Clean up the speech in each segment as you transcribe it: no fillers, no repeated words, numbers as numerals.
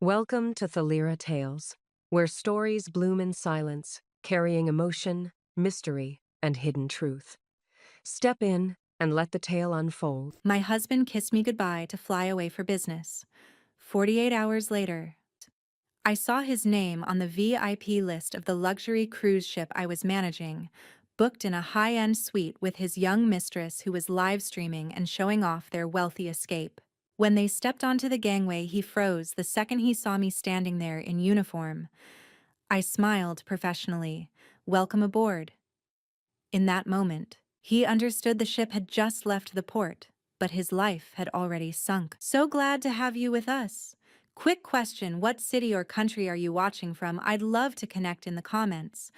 Welcome to Thalira Tales, where stories bloom in silence, carrying emotion, mystery, and hidden truth. Step in and let the tale unfold. My husband kissed me goodbye to fly away for business. 48 hours later, I saw his name on the VIP list of the luxury cruise ship I was managing, booked in a high-end suite with his young mistress who was live streaming and showing off their wealthy escape. When they stepped onto the gangway, he froze the second he saw me standing there in uniform. I smiled professionally. "Welcome aboard." In that moment, he understood the ship had just left the port, but his life had already sunk. "So glad to have you with us. Quick question, what city or country are you watching from? I'd love to connect in the comments.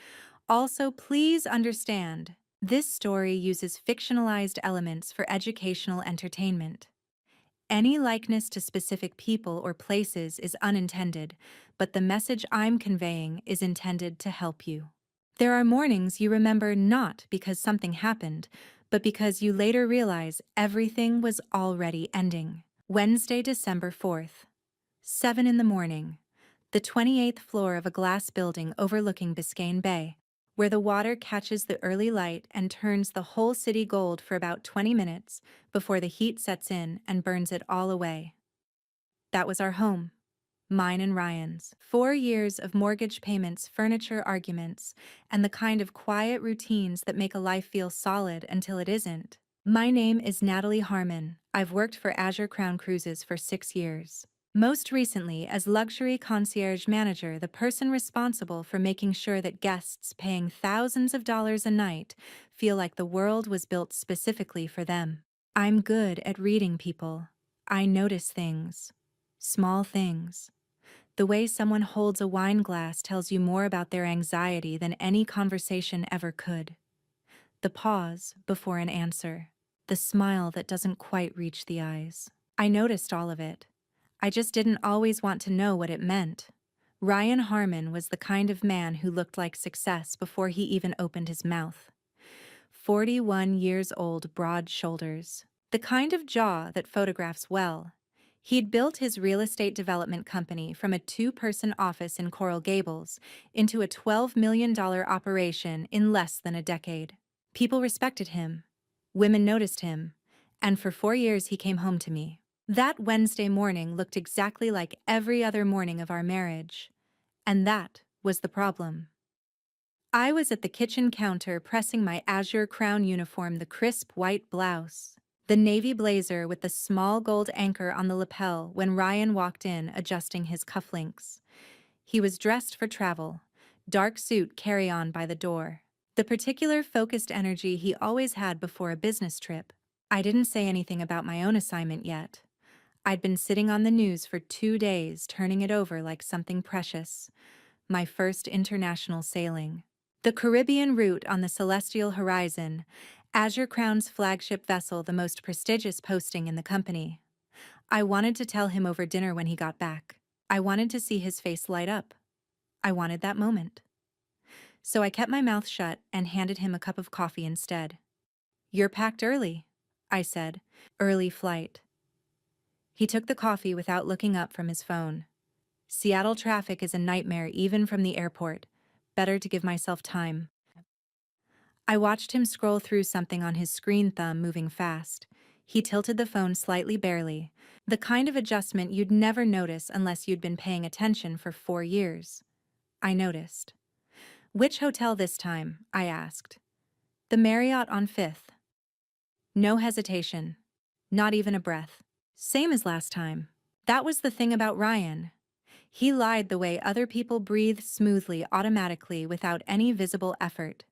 Also, please understand, this story uses fictionalized elements for educational entertainment. Any likeness to specific people or places is unintended, but the message I'm conveying is intended to help you." There are mornings you remember not because something happened, but because you later realize everything was already ending. Wednesday, December 4th, 7 in the morning. The 28th floor of a glass building overlooking Biscayne Bay, where the water catches the early light and turns the whole city gold for about 20 minutes before the heat sets in and burns it all away. That was our home. Mine and Ryan's. 4 years of mortgage payments, furniture arguments, and the kind of quiet routines that make a life feel solid until it isn't. My name is Natalie Harmon. I've worked for Azure Crown Cruises for 6 years. Most recently as luxury concierge manager, the person responsible for making sure that guests paying thousands of dollars a night feel like the world was built specifically for them. I'm good at reading people. I notice things. Small things. The way someone holds a wine glass tells you more about their anxiety than any conversation ever could. The pause before an answer. The smile that doesn't quite reach the eyes. I noticed all of it. I just didn't always want to know what it meant. Ryan Harmon was the kind of man who looked like success before he even opened his mouth. 41 years old, broad shoulders. The kind of jaw that photographs well. He'd built his real estate development company from a two-person office in Coral Gables into a $12 million operation in less than a decade. People respected him. Women noticed him. And for 4 years he came home to me. That Wednesday morning looked exactly like every other morning of our marriage. And that was the problem. I was at the kitchen counter pressing my Azure Crown uniform, the crisp white blouse, the navy blazer with the small gold anchor on the lapel, when Ryan walked in, adjusting his cufflinks. He was dressed for travel, dark suit carry-on by the door. The particular focused energy he always had before a business trip. I didn't say anything about my own assignment yet. I'd been sitting on the news for 2 days, turning it over like something precious. My first international sailing. The Caribbean route on the celestial horizon, Azure Crown's flagship vessel, the most prestigious posting in the company. I wanted to tell him over dinner when he got back. I wanted to see his face light up. I wanted that moment. So I kept my mouth shut and handed him a cup of coffee instead. "You're packed early," I said. "Early flight." He took the coffee without looking up from his phone. "Seattle traffic is a nightmare even from the airport. Better to give myself time." I watched him scroll through something on his screen, thumb moving fast. He tilted the phone slightly, barely, the kind of adjustment you'd never notice unless you'd been paying attention for 4 years. I noticed. "Which hotel this time?" I asked. "The Marriott on 5th. No hesitation. Not even a breath. "Same as last time." That was the thing about Ryan. He lied the way other people breathe, smoothly, automatically, without any visible effort.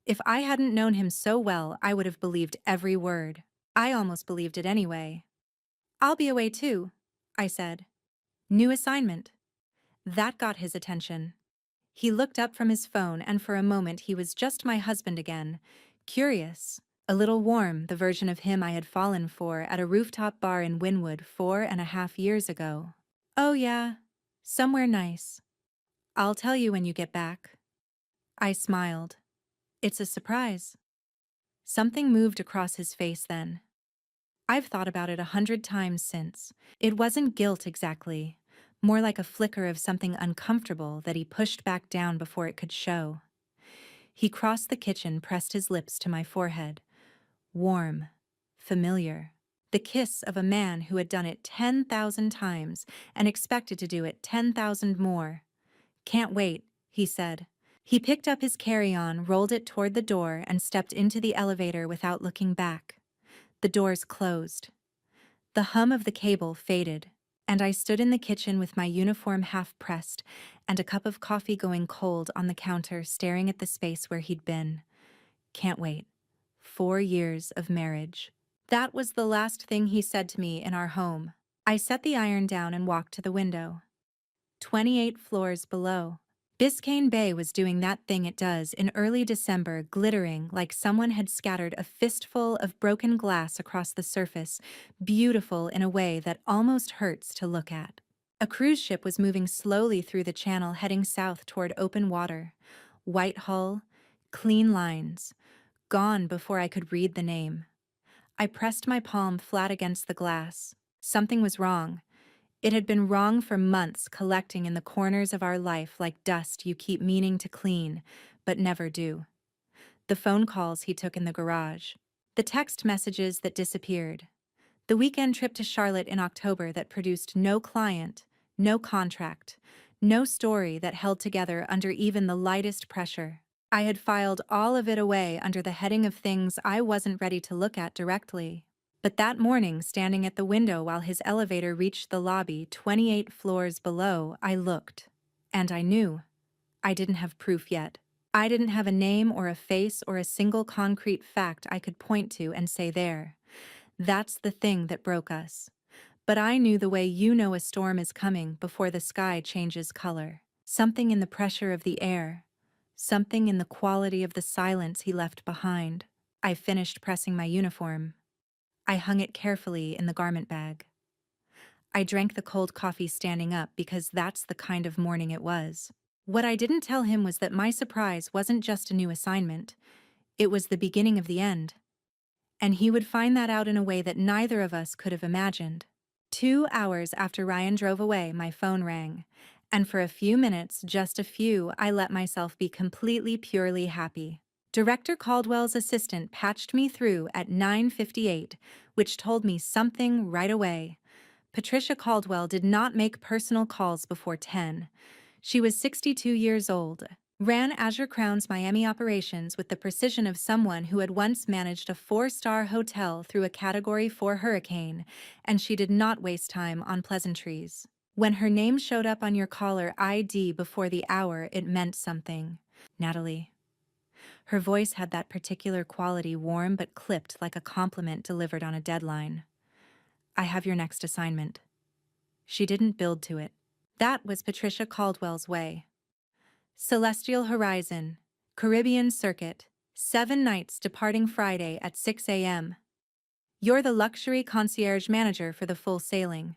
If I hadn't known him so well, I would have believed every word. I almost believed it anyway. "I'll be away too," I said. "New assignment." That got his attention. He looked up from his phone, and for a moment he was just my husband again. Curious, a little warm, the version of him I had fallen for at a rooftop bar in Wynwood 4.5 years ago. "Oh yeah, somewhere nice. I'll tell you when you get back." I smiled. "It's a surprise." Something moved across his face then. I've thought about it 100 times since. It wasn't guilt exactly, more like a flicker of something uncomfortable that he pushed back down before it could show. He crossed the kitchen, pressed his lips to my forehead. Warm, familiar. The kiss of a man who had done it 10,000 times and expected to do it 10,000 more. "Can't wait," he said. He picked up his carry-on, rolled it toward the door, and stepped into the elevator without looking back. The doors closed. The hum of the cable faded, and I stood in the kitchen with my uniform half-pressed and a cup of coffee going cold on the counter, staring at the space where he'd been. Can't wait. 4 years of marriage. That was the last thing he said to me in our home. I set the iron down and walked to the window. 28 floors below. Biscayne Bay was doing that thing it does in early December, glittering like someone had scattered a fistful of broken glass across the surface, beautiful in a way that almost hurts to look at. A cruise ship was moving slowly through the channel, heading south toward open water. White hull, clean lines. Gone before I could read the name. I pressed my palm flat against the glass. Something was wrong. It had been wrong for months, collecting in the corners of our life like dust you keep meaning to clean, but never do. The phone calls he took in the garage. The text messages that disappeared. The weekend trip to Charlotte in October that produced no client, no contract, no story that held together under even the lightest pressure. I had filed all of it away under the heading of things I wasn't ready to look at directly. But that morning, standing at the window while his elevator reached the lobby 28 floors below, I looked. And I knew. I didn't have proof yet. I didn't have a name or a face or a single concrete fact I could point to and say there. That's the thing that broke us. But I knew the way you know a storm is coming before the sky changes color. Something in the pressure of the air. Something in the quality of the silence he left behind. I finished pressing my uniform. I hung it carefully in the garment bag. I drank the cold coffee standing up because that's the kind of morning it was. What I didn't tell him was that my surprise wasn't just a new assignment. It was the beginning of the end. And he would find that out in a way that neither of us could have imagined. 2 hours after Ryan drove away, my phone rang. And for a few minutes, just a few, I let myself be completely, purely happy. Director Caldwell's assistant patched me through at 9:58, which told me something right away. Patricia Caldwell did not make personal calls before 10. She was 62 years old, ran Azure Crown's Miami operations with the precision of someone who had once managed a 4-star hotel through a Category 4 hurricane, and she did not waste time on pleasantries. When her name showed up on your caller ID before the hour, it meant something. Natalie. Her voice had that particular quality, warm but clipped like a compliment delivered on a deadline. I have your next assignment. She didn't build to it. That was Patricia Caldwell's way. Celestial Horizon, Caribbean Circuit, 7 nights departing Friday at 6 a.m. You're the luxury concierge manager for the full sailing.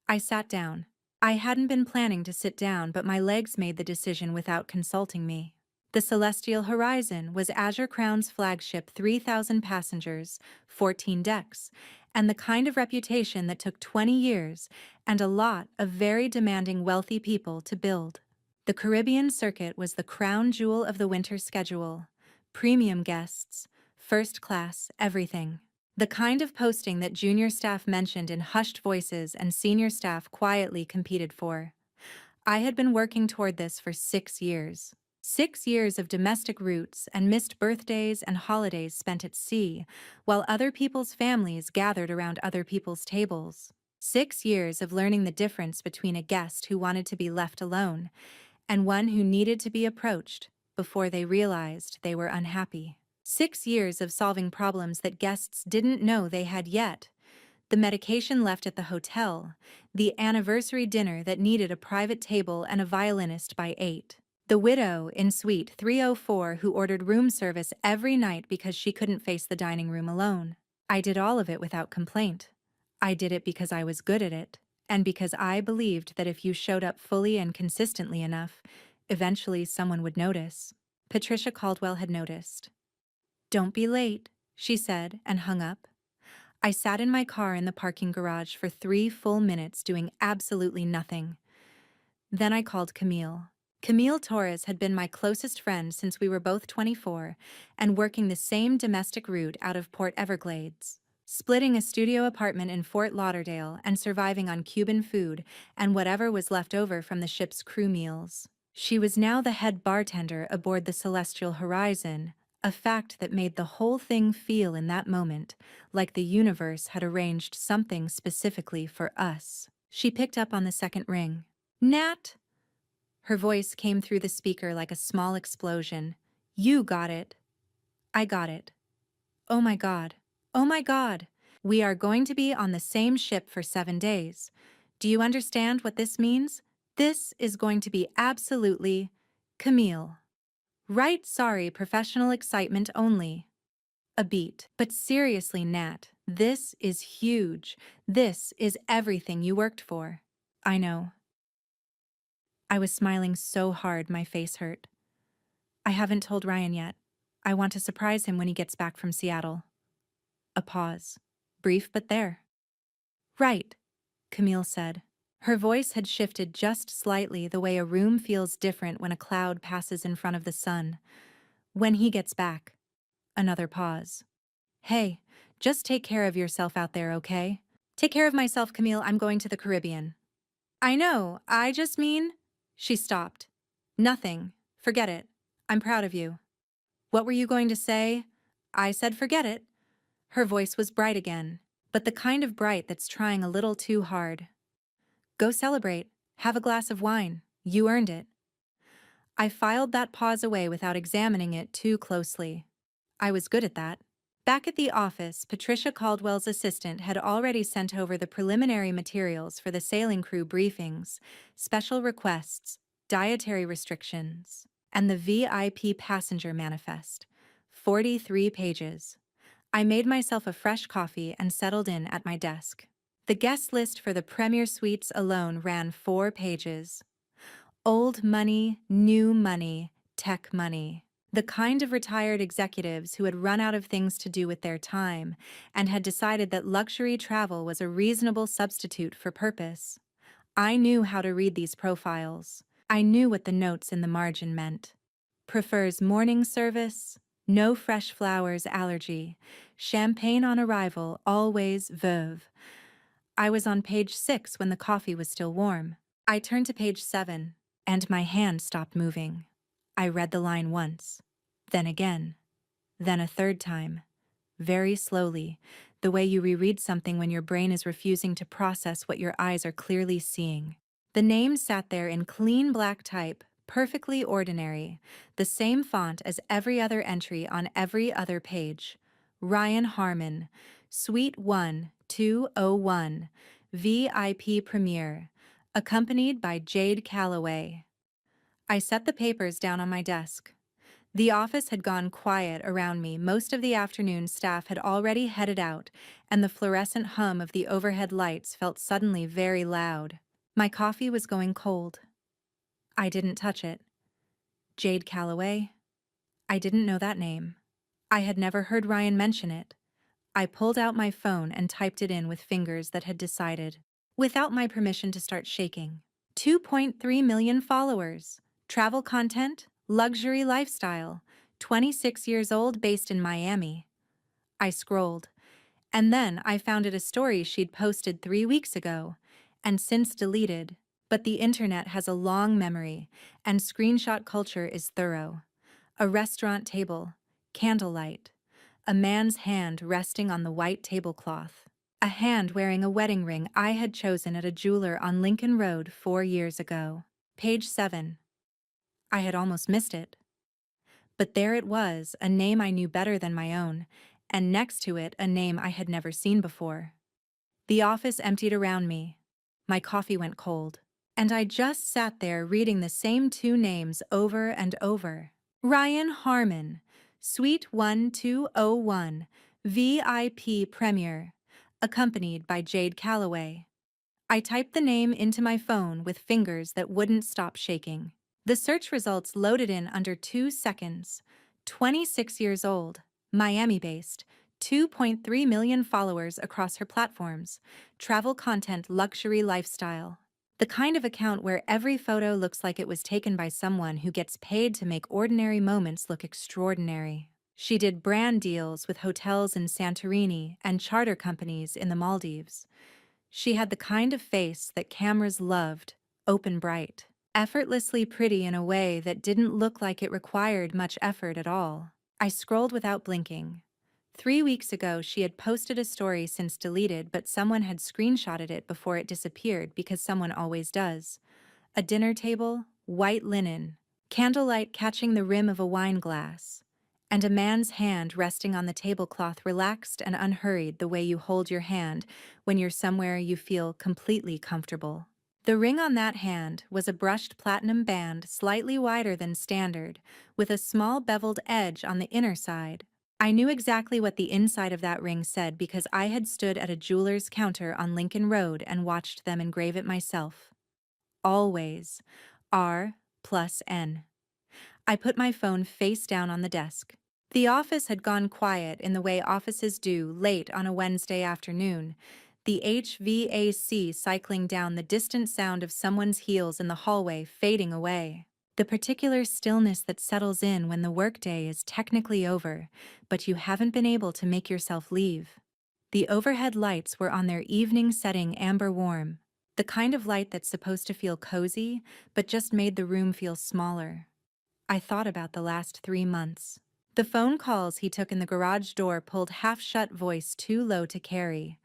I sat down. I hadn't been planning to sit down, but my legs made the decision without consulting me. The Celestial Horizon was Azure Crown's flagship, 3,000 passengers, 14 decks, and the kind of reputation that took 20 years and a lot of very demanding wealthy people to build. The Caribbean Circuit was the crown jewel of the winter schedule. Premium guests, first class, everything. The kind of posting that junior staff mentioned in hushed voices and senior staff quietly competed for. I had been working toward this for 6 years. 6 years of domestic roots and missed birthdays and holidays spent at sea, while other people's families gathered around other people's tables. 6 years of learning the difference between a guest who wanted to be left alone and one who needed to be approached before they realized they were unhappy. 6 years of solving problems that guests didn't know they had yet. The medication left at the hotel, the anniversary dinner that needed a private table and a violinist by 8. The widow in suite 304 who ordered room service every night because she couldn't face the dining room alone. I did all of it without complaint. I did it because I was good at it, and because I believed that if you showed up fully and consistently enough, eventually someone would notice. Patricia Caldwell had noticed. "Don't be late," she said, and hung up. I sat in my car in the parking garage for 3 full minutes doing absolutely nothing. Then I called Camille. Camille Torres had been my closest friend since we were both 24 and working the same domestic route out of Port Everglades, splitting a studio apartment in Fort Lauderdale and surviving on Cuban food and whatever was left over from the ship's crew meals. She was now the head bartender aboard the Celestial Horizon, a fact that made the whole thing feel in that moment like the universe had arranged something specifically for us. She picked up on the second ring. Nat? Her voice came through the speaker like a small explosion. You got it. I got it. Oh my God. Oh my God. We are going to be on the same ship for 7 days. Do you understand what this means? This is going to be absolutely Camille. Right, sorry, professional excitement only. A beat. But seriously, Nat, this is huge. This is everything you worked for. I know. I was smiling so hard my face hurt. I haven't told Ryan yet. I want to surprise him when he gets back from Seattle. A pause. Brief but there. Right, Camille said. Her voice had shifted just slightly the way a room feels different when a cloud passes in front of the sun. When he gets back. Another pause. Hey, just take care of yourself out there, okay? Take care of myself, Camille. I'm going to the Caribbean. I know, I just mean... She stopped. Nothing. Forget it. I'm proud of you. What were you going to say? I said forget it. Her voice was bright again, but the kind of bright that's trying a little too hard. Go celebrate. Have a glass of wine. You earned it. I filed that pause away without examining it too closely. I was good at that. Back at the office, Patricia Caldwell's assistant had already sent over the preliminary materials for the sailing crew briefings, special requests, dietary restrictions, and the VIP passenger manifest. 43 pages. I made myself a fresh coffee and settled in at my desk. The guest list for the Premier Suites alone ran 4 pages. Old money, new money, tech money. The kind of retired executives who had run out of things to do with their time and had decided that luxury travel was a reasonable substitute for purpose. I knew how to read these profiles. I knew what the notes in the margin meant. Prefers morning service, no fresh flowers allergy, champagne on arrival, always veuve. I was on page 6 when the coffee was still warm. I turned to page 7, and my hand stopped moving. I read the line once, then again, then a third time, very slowly, the way you reread something when your brain is refusing to process what your eyes are clearly seeing. The name sat there in clean black type, perfectly ordinary, the same font as every other entry on every other page. Ryan Harmon, Suite 1201, VIP Premier, accompanied by Jade Calloway. I set the papers down on my desk. The office had gone quiet around me. Most of the afternoon staff had already headed out, and the fluorescent hum of the overhead lights felt suddenly very loud. My coffee was going cold. I didn't touch it. Jade Calloway? I didn't know that name. I had never heard Ryan mention it. I pulled out my phone and typed it in with fingers that had decided, without my permission, to start shaking. 2.3 million followers. Travel content, luxury lifestyle, 26 years old, based in Miami. I scrolled, and then I found it a story she'd posted 3 weeks ago, and since deleted. But the internet has a long memory, and screenshot culture is thorough. A restaurant table, candlelight, a man's hand resting on the white tablecloth. A hand wearing a wedding ring I had chosen at a jeweler on Lincoln Road 4 years ago. Page 7. I had almost missed it. But there it was, a name I knew better than my own, and next to it a name I had never seen before. The office emptied around me. My coffee went cold, and I just sat there reading the same 2 names over and over. Ryan Harmon, Suite 1201, VIP Premier, accompanied by Jade Calloway. I typed the name into my phone with fingers that wouldn't stop shaking. The search results loaded in under 2 seconds. 26 years old, Miami-based, 2.3 million followers across her platforms, travel content, luxury lifestyle. The kind of account where every photo looks like it was taken by someone who gets paid to make ordinary moments look extraordinary. She did brand deals with hotels in Santorini and charter companies in the Maldives. She had the kind of face that cameras loved, open bright, effortlessly pretty in a way that didn't look like it required much effort at all. I scrolled without blinking. 3 weeks ago, she had posted a story since deleted, but someone had screenshotted it before it disappeared because someone always does. A dinner table, white linen, candlelight catching the rim of a wine glass, and a man's hand resting on the tablecloth, relaxed and unhurried the way you hold your hand when you're somewhere you feel completely comfortable. The ring on that hand was a brushed platinum band slightly wider than standard, with a small beveled edge on the inner side. I knew exactly what the inside of that ring said because I had stood at a jeweler's counter on Lincoln Road and watched them engrave it myself. Always. R+N. I put my phone face down on the desk. The office had gone quiet in the way offices do late on a Wednesday afternoon, the HVAC cycling down, the distant sound of someone's heels in the hallway fading away. The particular stillness that settles in when the workday is technically over, but you haven't been able to make yourself leave. The overhead lights were on their evening setting, amber warm, the kind of light that's supposed to feel cozy, but just made the room feel smaller. I thought about the last 3 months. The phone calls he took in the garage door pulled half-shut, voice too low to carry.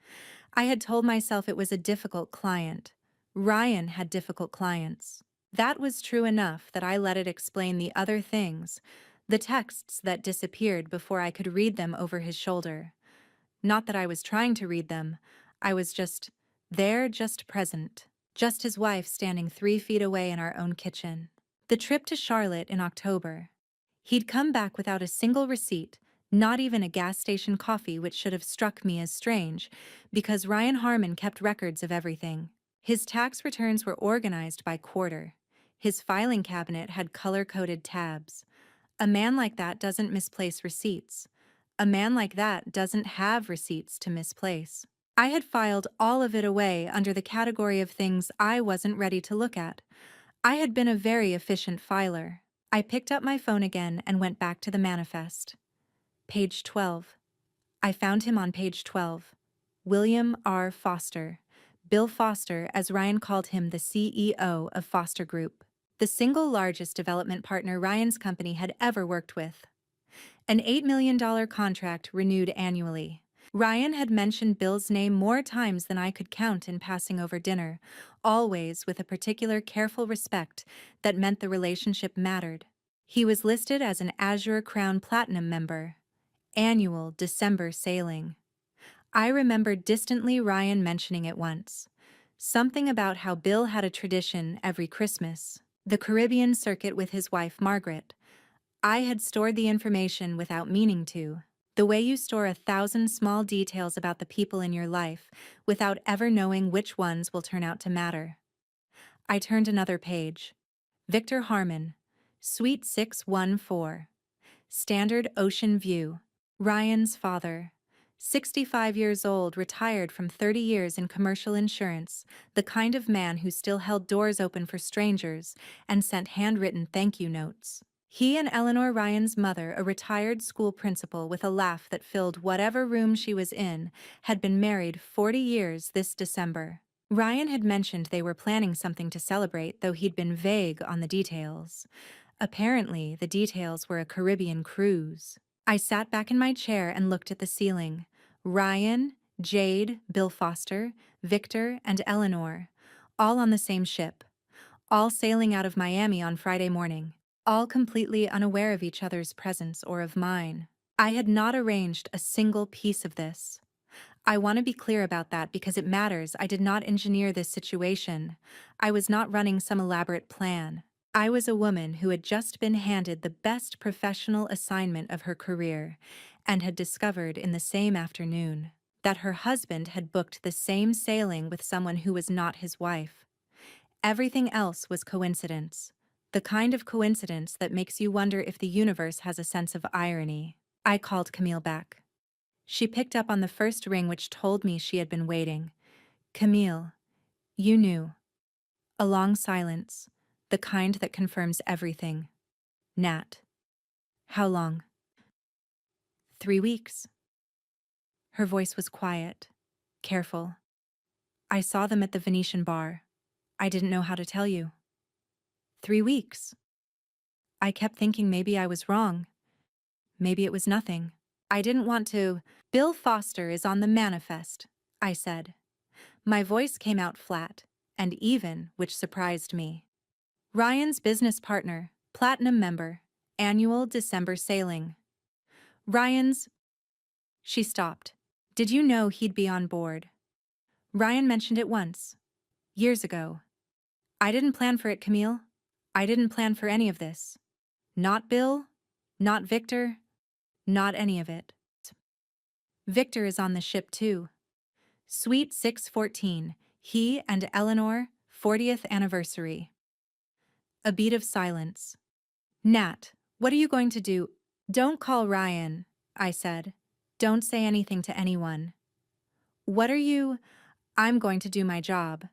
I had told myself it was a difficult client. Ryan had difficult clients. That was true enough that I let it explain the other things, the texts that disappeared before I could read them over his shoulder. Not that I was trying to read them, I was just there, just present, just his wife standing 3 feet away in our own kitchen. The trip to Charlotte in October. He'd come back without a single receipt, not even a gas station coffee, which should have struck me as strange, because Ryan Harmon kept records of everything. His tax returns were organized by quarter. His filing cabinet had color-coded tabs. A man like that doesn't misplace receipts. A man like that doesn't have receipts to misplace. I had filed all of it away under the category of things I wasn't ready to look at. I had been a very efficient filer. I picked up my phone again and went back to the manifest. Page 12. I found him on page 12. William R. Foster. Bill Foster, as Ryan called him, the CEO of Foster Group, the single largest development partner Ryan's company had ever worked with. An $8 million contract renewed annually. Ryan had mentioned Bill's name more times than I could count in passing over dinner, always with a particular careful respect that meant the relationship mattered. He was listed as an Azure Crown Platinum member. Annual December sailing. I remembered distantly Ryan mentioning it once. Something about how Bill had a tradition every Christmas, the Caribbean circuit with his wife Margaret. I had stored the information without meaning to. The way you store 1,000 small details about the people in your life without ever knowing which ones will turn out to matter. I turned another page. Victor Harmon, Suite 614. Standard Ocean View. Ryan's father. 65 years old, retired from 30 years in commercial insurance, the kind of man who still held doors open for strangers and sent handwritten thank you notes. He and Eleanor, Ryan's mother, a retired school principal with a laugh that filled whatever room she was in, had been married 40 years this December. Ryan had mentioned they were planning something to celebrate, though he'd been vague on the details. Apparently, the details were a Caribbean cruise. I sat back in my chair and looked at the ceiling. Ryan, Jade, Bill Foster, Victor, and Eleanor, all on the same ship, all sailing out of Miami on Friday morning, all completely unaware of each other's presence or of mine. I had not arranged a single piece of this. I want to be clear about that because it matters. I did not engineer this situation. I was not running some elaborate plan. I was a woman who had just been handed the best professional assignment of her career and had discovered in the same afternoon that her husband had booked the same sailing with someone who was not his wife. Everything else was coincidence, the kind of coincidence that makes you wonder if the universe has a sense of irony. I called Camille back. She picked up on the first ring, which told me she had been waiting. Camille, you knew. A long silence, the kind that confirms everything. Nat. How long? 3 weeks. Her voice was quiet, careful. I saw them at the Venetian bar. I didn't know how to tell you. 3 weeks. I kept thinking maybe I was wrong. Maybe it was nothing. I didn't want to. Bill Foster is on the manifest, I said. My voice came out flat and even, which surprised me. Ryan's business partner, platinum member, annual December sailing. Ryan's. She stopped. Did you know he'd be on board? Ryan mentioned it once. Years ago. I didn't plan for it, Camille. I didn't plan for any of this. Not Bill, not Victor, not any of it. Victor is on the ship too. Suite 614, he and Eleanor, 40th anniversary. A beat of silence. Nat, what are you going to do? Don't call Ryan, I said. Don't say anything to anyone. What are you? I'm going to do my job.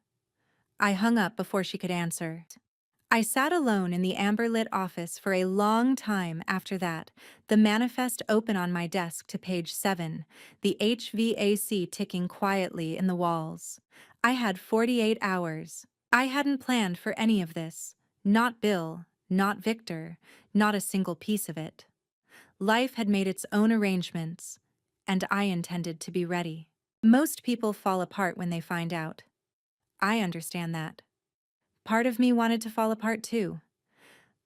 I hung up before she could answer. I sat alone in the amber-lit office for a long time after that, the manifest open on my desk to page 7, the HVAC ticking quietly in the walls. I had 48 hours. I hadn't planned for any of this. Not Bill, not Victor, not a single piece of it. Life had made its own arrangements, and I intended to be ready. Most people fall apart when they find out. I understand that. Part of me wanted to fall apart too.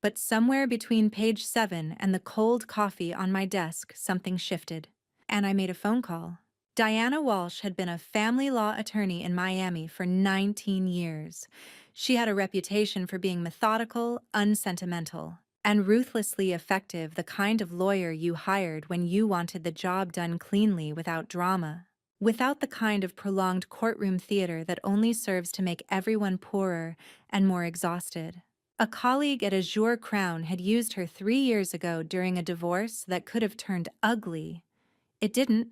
But somewhere between page 7 and the cold coffee on my desk, something shifted. And I made a phone call. Diana Walsh had been a family law attorney in Miami for 19 years. She had a reputation for being methodical, unsentimental, and ruthlessly effective, the kind of lawyer you hired when you wanted the job done cleanly without drama. Without the kind of prolonged courtroom theater that only serves to make everyone poorer and more exhausted. A colleague at Azure Crown had used her 3 years ago during a divorce that could have turned ugly. It didn't.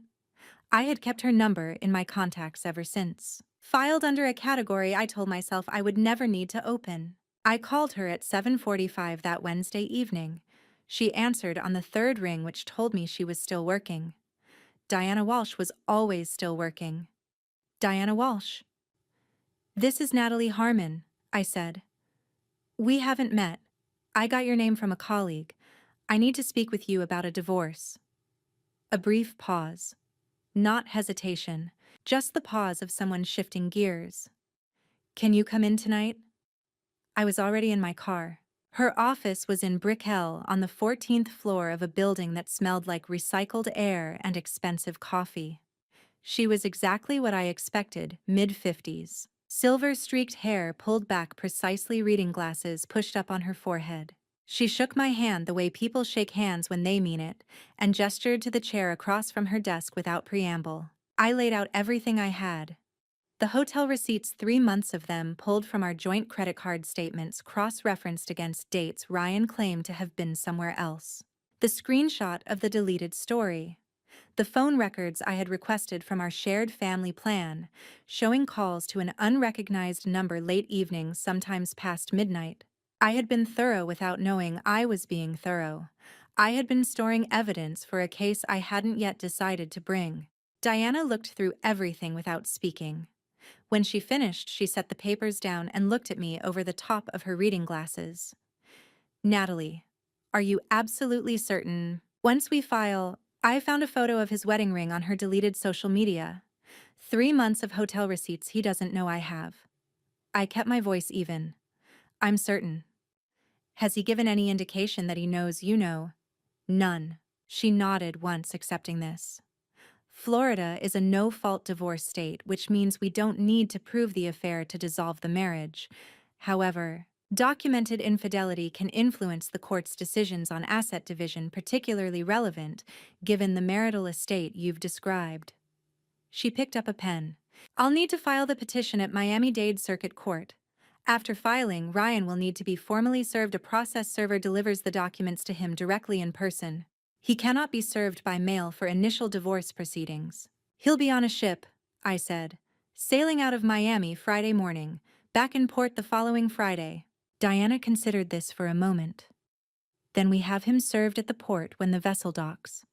I had kept her number in my contacts ever since. Filed under a category I told myself I would never need to open. I called her at 7:45 that Wednesday evening. She answered on the third ring, which told me she was still working. Diana Walsh was always still working. Diana Walsh. This is Natalie Harmon, I said. We haven't met. I got your name from a colleague. I need to speak with you about a divorce. A brief pause. Not hesitation, just the pause of someone shifting gears. Can you come in tonight? I was already in my car. Her office was in Brickell on the 14th floor of a building that smelled like recycled air and expensive coffee. She was exactly what I expected, mid-50s. Silver-streaked hair pulled back, precisely, reading glasses pushed up on her forehead. She shook my hand the way people shake hands when they mean it, and gestured to the chair across from her desk without preamble. I laid out everything I had. The hotel receipts, 3 months of them pulled from our joint credit card statements, cross-referenced against dates Ryan claimed to have been somewhere else. The screenshot of the deleted story. The phone records I had requested from our shared family plan, showing calls to an unrecognized number late evenings, sometimes past midnight. I had been thorough without knowing I was being thorough. I had been storing evidence for a case I hadn't yet decided to bring. Diana looked through everything without speaking. When she finished, she set the papers down and looked at me over the top of her reading glasses. Natalie, are you absolutely certain? Once we file, I found a photo of his wedding ring on her deleted social media. 3 months of hotel receipts he doesn't know I have. I kept my voice even. I'm certain. Has he given any indication that he knows you know? None. She nodded once, accepting this. Florida is a no-fault divorce state, which means we don't need to prove the affair to dissolve the marriage. However, documented infidelity can influence the court's decisions on asset division, particularly relevant given the marital estate you've described. She picked up a pen. I'll need to file the petition at Miami-Dade Circuit Court. After filing, Ryan will need to be formally served. A process server delivers the documents to him directly in person. He cannot be served by mail for initial divorce proceedings. He'll be on a ship, I said, sailing out of Miami Friday morning, back in port the following Friday. Diana considered this for a moment. Then we have him served at the port when the vessel docks.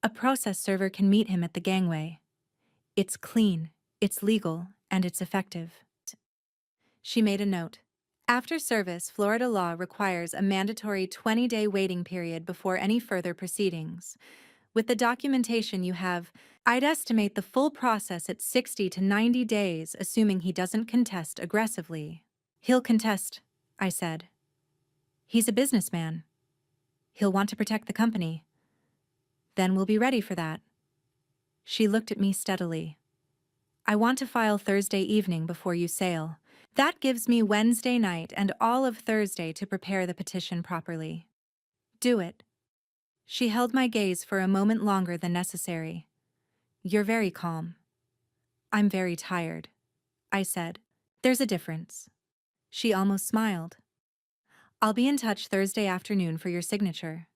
A process server can meet him at the gangway. It's clean, it's legal, and it's effective. She made a note. After service, Florida law requires a mandatory 20-day waiting period before any further proceedings. With the documentation you have, I'd estimate the full process at 60 to 90 days, assuming he doesn't contest aggressively. He'll contest, I said. He's a businessman. He'll want to protect the company. Then we'll be ready for that. She looked at me steadily. I want to file Thursday evening before you sail. That gives me Wednesday night and all of Thursday to prepare the petition properly. Do it. She held my gaze for a moment longer than necessary. You're very calm. I'm very tired, I said. There's a difference. She almost smiled. I'll be in touch Thursday afternoon for your signature.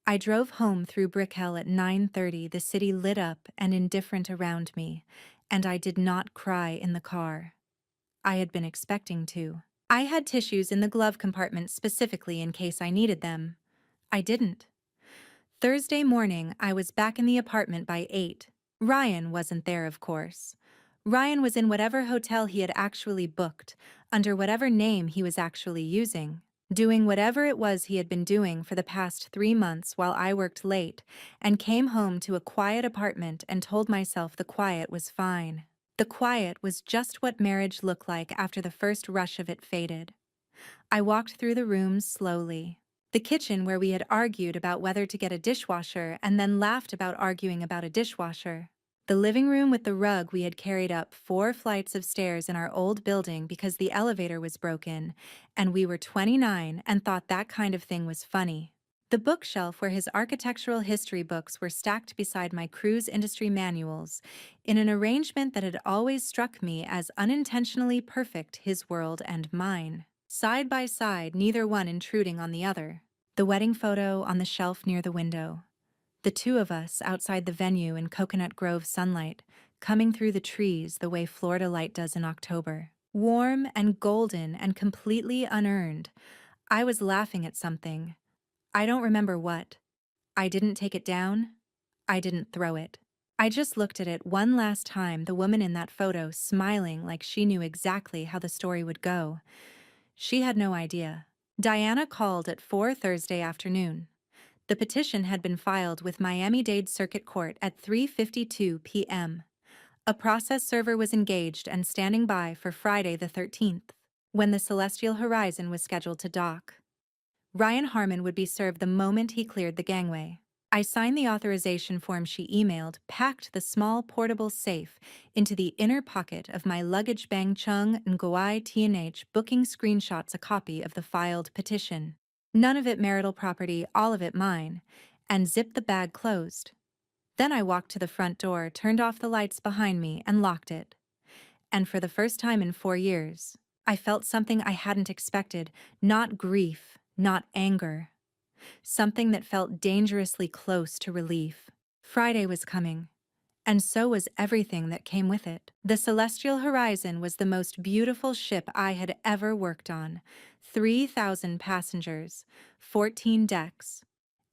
I drove home through Brickell at 9:30, the city lit up and indifferent around me, and I did not cry in the car. I had been expecting to. I had tissues in the glove compartment specifically in case I needed them. I didn't. Thursday morning, I was back in the apartment by 8. Ryan wasn't there, of course. Ryan was in whatever hotel he had actually booked, under whatever name he was actually using, doing whatever it was he had been doing for the past 3 months while I worked late, and came home to a quiet apartment and told myself the quiet was fine. The quiet was just what marriage looked like after the first rush of it faded. I walked through the rooms slowly. The kitchen where we had argued about whether to get a dishwasher and then laughed about arguing about a dishwasher. The living room with the rug we had carried up 4 flights of stairs in our old building because the elevator was broken, and we were 29 and thought that kind of thing was funny. The bookshelf where his architectural history books were stacked beside my cruise industry manuals, in an arrangement that had always struck me as unintentionally perfect, his world and mine. Side by side, neither one intruding on the other. The wedding photo on the shelf near the window. The two of us outside the venue in Coconut Grove sunlight, coming through the trees the way Florida light does in October. Warm and golden and completely unearned. I was laughing at something. I don't remember what. I didn't take it down. I didn't throw it. I just looked at it one last time, the woman in that photo smiling like she knew exactly how the story would go. She had no idea. Diana called at 4 Thursday afternoon. The petition had been filed with Miami-Dade Circuit Court at 3:52 p.m. A process server was engaged and standing by for Friday the 13th, when the Celestial Horizon was scheduled to dock. Ryan Harmon would be served the moment he cleared the gangway. I signed the authorization form she emailed, packed the small portable safe into the inner pocket of my luggage bag, Chung Nguai T&H, booking screenshots a copy of the filed petition. None of it marital property, all of it mine, and zipped the bag closed. Then I walked to the front door, turned off the lights behind me, and locked it. And for the first time in 4 years, I felt something I hadn't expected, not grief, not anger. Something that felt dangerously close to relief. Friday was coming, and so was everything that came with it. The Celestial Horizon was the most beautiful ship I had ever worked on. 3,000 passengers, 14 decks.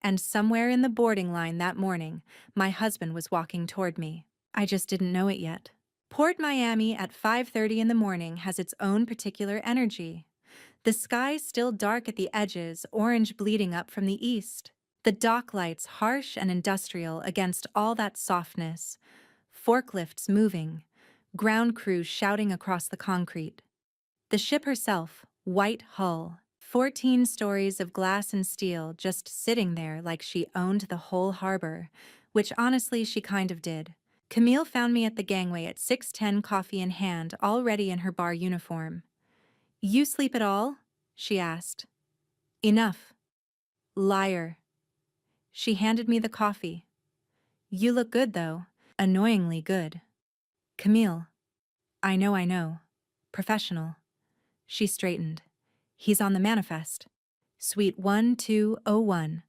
And somewhere in the boarding line that morning, my husband was walking toward me. I just didn't know it yet. Port Miami at 5:30 in the morning has its own particular energy. The sky still dark at the edges, orange bleeding up from the east. The dock lights harsh and industrial against all that softness. Forklifts moving. Ground crews shouting across the concrete. The ship herself, white hull. 14 stories of glass and steel just sitting there like she owned the whole harbor, which honestly she kind of did. Camille found me at the gangway at 6:10, coffee in hand, all ready in her bar uniform. "You sleep at all?" she asked. "Enough." "Liar." She handed me the coffee. "You look good, though. Annoyingly good." "Camille." I know. Professional." She straightened. "He's on the manifest. Suite 1201.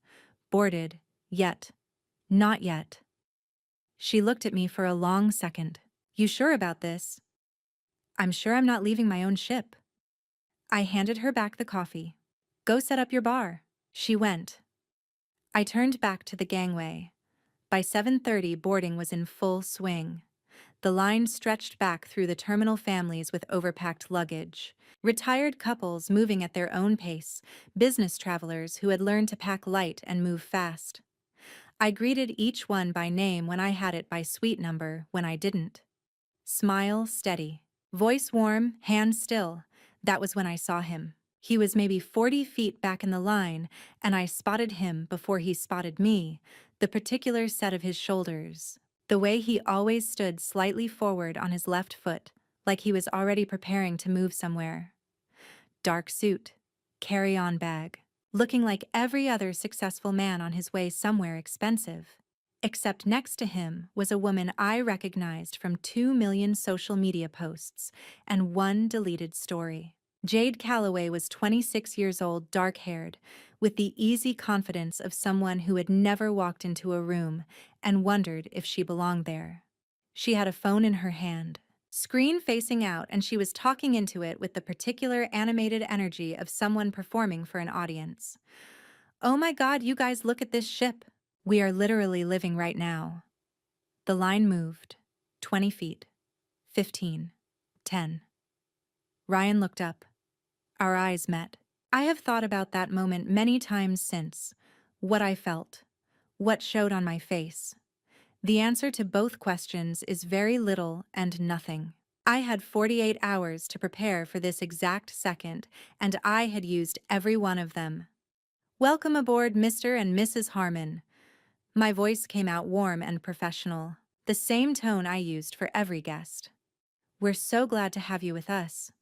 Boarded. Yet. Not yet. She looked at me for a long second. You sure about this? I'm sure I'm not leaving my own ship. I handed her back the coffee. Go set up your bar. She went. I turned back to the gangway. By 7:30, boarding was in full swing. The line stretched back through the terminal families with overpacked luggage, retired couples moving at their own pace, business travelers who had learned to pack light and move fast. I greeted each one by name when I had it by suite number when I didn't. Smile steady. Voice warm, hand still. That was when I saw him. He was maybe 40 feet back in the line, and I spotted him before he spotted me, the particular set of his shoulders. The way he always stood slightly forward on his left foot, like he was already preparing to move somewhere. Dark suit, carry-on bag, looking like every other successful man on his way somewhere expensive. Except next to him was a woman I recognized from 2 million social media posts and one deleted story. Jade Calloway was 26 years old, dark-haired, with the easy confidence of someone who had never walked into a room and wondered if she belonged there. She had a phone in her hand, screen facing out, and she was talking into it with the particular animated energy of someone performing for an audience. Oh my God, you guys, look at this ship. We are literally living right now. The line moved. 20 feet. 15. 10. Ryan looked up. Our eyes met. I have thought about that moment many times since. What I felt. What showed on my face. The answer to both questions is very little and nothing. I had 48 hours to prepare for this exact second, and I had used every one of them. Welcome aboard, Mr. and Mrs. Harmon. My voice came out warm and professional, the same tone I used for every guest. We're so glad to have you with us.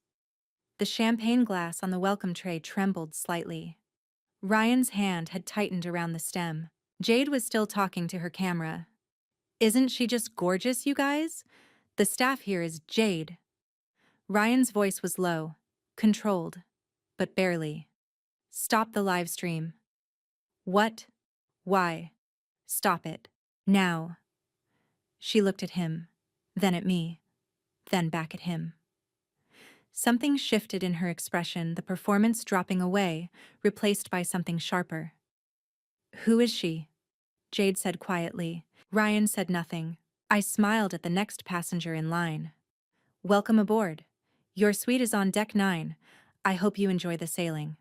The champagne glass on the welcome tray trembled slightly. Ryan's hand had tightened around the stem. Jade was still talking to her camera. Isn't she just gorgeous, you guys? The staff here is Jade. Ryan's voice was low, controlled, but barely. Stop the live stream. What? Why? Stop it. Now. She looked at him, then at me, then back at him. Something shifted in her expression, the performance dropping away, replaced by something sharper. Who is she? Jade said quietly. Ryan said nothing. I smiled at the next passenger in line. Welcome aboard. Your suite is on deck 9. I hope you enjoy the sailing.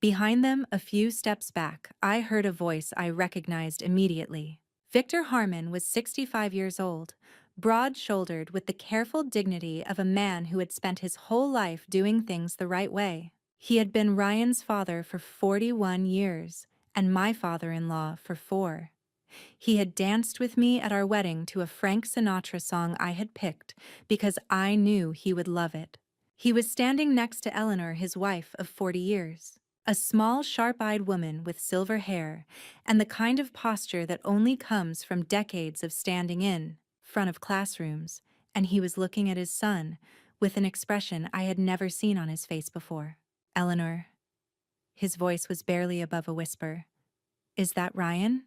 Behind them, a few steps back, I heard a voice I recognized immediately. Victor Harmon was 65 years old, broad-shouldered with the careful dignity of a man who had spent his whole life doing things the right way. He had been Ryan's father for 41 years, and my father-in-law for 4. He had danced with me at our wedding to a Frank Sinatra song I had picked because I knew he would love it. He was standing next to Eleanor, his wife of 40 years. A small, sharp-eyed woman with silver hair and the kind of posture that only comes from decades of standing in front of classrooms, and he was looking at his son with an expression I had never seen on his face before. Eleanor. His voice was barely above a whisper. Is that Ryan?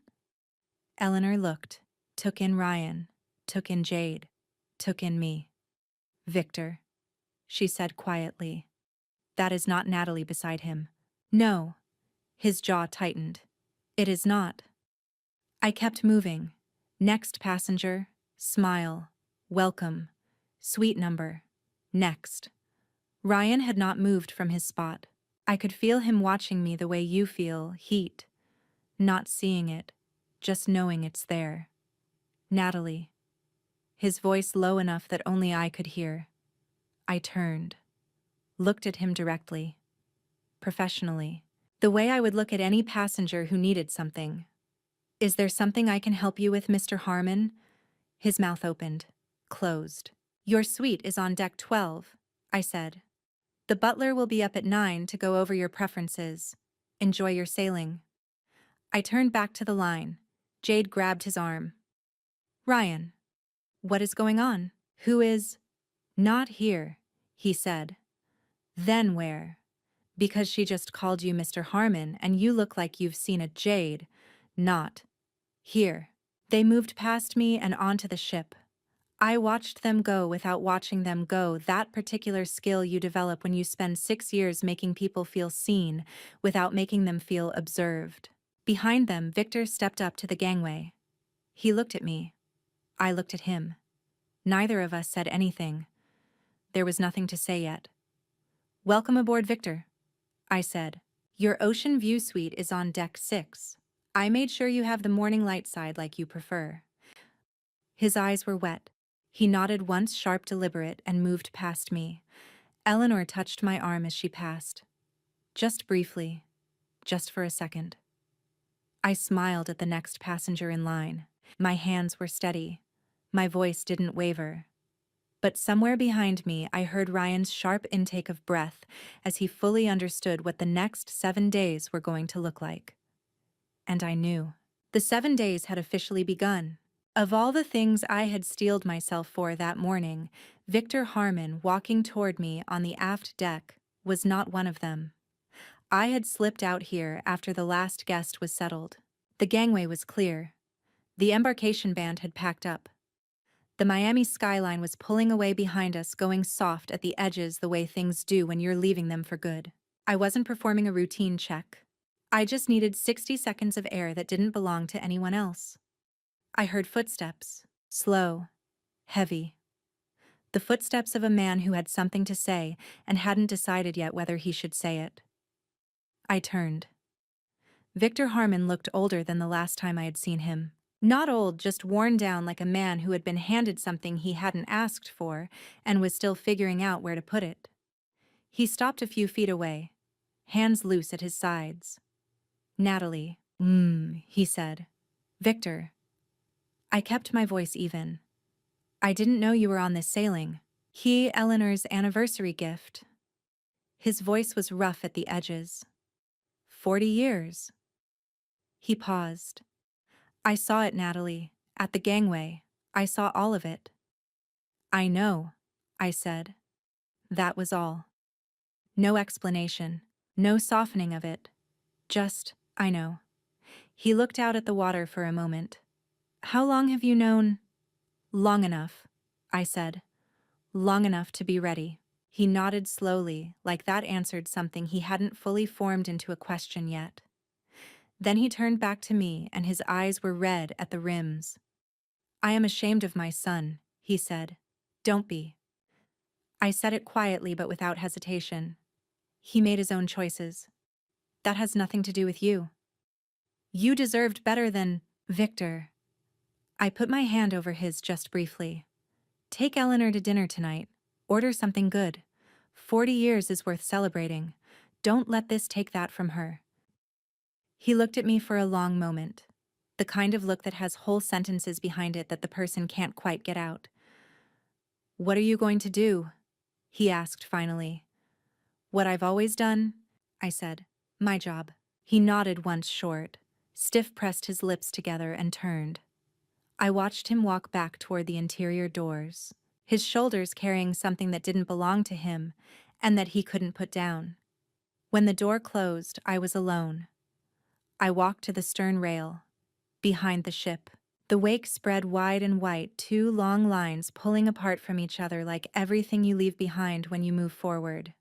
Eleanor looked, took in Ryan, took in Jade, took in me. Victor, she said quietly. That is not Natalie beside him. No. His jaw tightened. It is not. I kept moving. Next passenger, smile, welcome, suite number, next. Ryan had not moved from his spot. I could feel him watching me the way you feel, heat. Not seeing it, just knowing it's there. Natalie. His voice low enough that only I could hear. I turned. Looked at him directly. Professionally. The way I would look at any passenger who needed something. Is there something I can help you with, Mr. Harmon? His mouth opened. Closed. Your suite is on deck 12, I said. The butler will be up at 9 to go over your preferences. Enjoy your sailing. I turned back to the line. Jade grabbed his arm. Ryan. What is going on? Who is? Not here, he said. Then where? Because she just called you Mr. Harmon and you look like you've seen a Jade. Not here. They moved past me and onto the ship. I watched them go without watching them go, that particular skill you develop when you spend 6 years making people feel seen without making them feel observed. Behind them, Victor stepped up to the gangway. He looked at me. I looked at him. Neither of us said anything. There was nothing to say yet. "Welcome aboard, Victor," I said. "Your ocean view suite is on deck 6. I made sure you have the morning light side like you prefer." His eyes were wet. He nodded once, sharp, deliberate, and moved past me. Eleanor touched my arm as she passed. Just briefly. Just for a second. I smiled at the next passenger in line. My hands were steady. My voice didn't waver. But somewhere behind me, I heard Ryan's sharp intake of breath as he fully understood what the next 7 days were going to look like. And I knew. The 7 days had officially begun. Of all the things I had steeled myself for that morning, Victor Harmon walking toward me on the aft deck was not one of them. I had slipped out here after the last guest was settled. The gangway was clear. The embarkation band had packed up. The Miami skyline was pulling away behind us, going soft at the edges the way things do when you're leaving them for good. I wasn't performing a routine check. I just needed 60 seconds of air that didn't belong to anyone else. I heard footsteps, slow, heavy. The footsteps of a man who had something to say and hadn't decided yet whether he should say it. I turned. Victor Harmon looked older than the last time I had seen him. Not old, just worn down, like a man who had been handed something he hadn't asked for and was still figuring out where to put it. He stopped a few feet away, hands loose at his sides. "Natalie," he said. "Victor." I kept my voice even. "I didn't know you were on this sailing." Eleanor's anniversary gift. His voice was rough at the edges. 40 years. He paused. "I saw it, Natalie, at the gangway. I saw all of it." "I know," I said. That was all. No explanation, no softening of it. Just, "I know." He looked out at the water for a moment. "How long have you known?" "Long enough," I said. "Long enough to be ready." He nodded slowly, like that answered something he hadn't fully formed into a question yet. Then he turned back to me, and his eyes were red at the rims. "I am ashamed of my son," he said. "Don't be." I said it quietly but without hesitation. "He made his own choices. That has nothing to do with you. You deserved better than Victor." I put my hand over his just briefly. "Take Eleanor to dinner tonight. Order something good. 40 years is worth celebrating. Don't let this take that from her." He looked at me for a long moment, the kind of look that has whole sentences behind it that the person can't quite get out. "What are you going to do?" he asked finally. "What I've always done," I said. "My job." He nodded once short, stiff-pressed his lips together and turned. I watched him walk back toward the interior doors, his shoulders carrying something that didn't belong to him and that he couldn't put down. When the door closed, I was alone. I walked to the stern rail, behind the ship. The wake spread wide and white, 2 long lines pulling apart from each other like everything you leave behind when you move forward.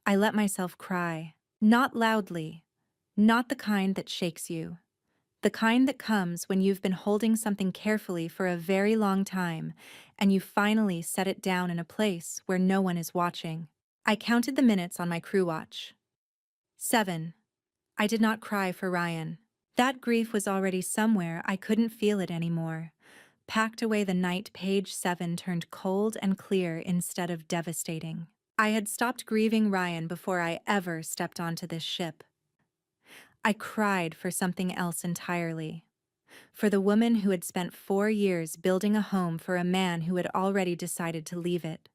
I let myself cry, not loudly, not the kind that shakes you. The kind that comes when you've been holding something carefully for a very long time and you finally set it down in a place where no one is watching. I counted the minutes on my crew watch. 7. I did not cry for Ryan. That grief was already somewhere. I couldn't feel it anymore. Packed away the night, page 7 turned cold and clear instead of devastating. I had stopped grieving Ryan before I ever stepped onto this ship. I cried for something else entirely. For the woman who had spent 4 years building a home for a man who had already decided to leave it.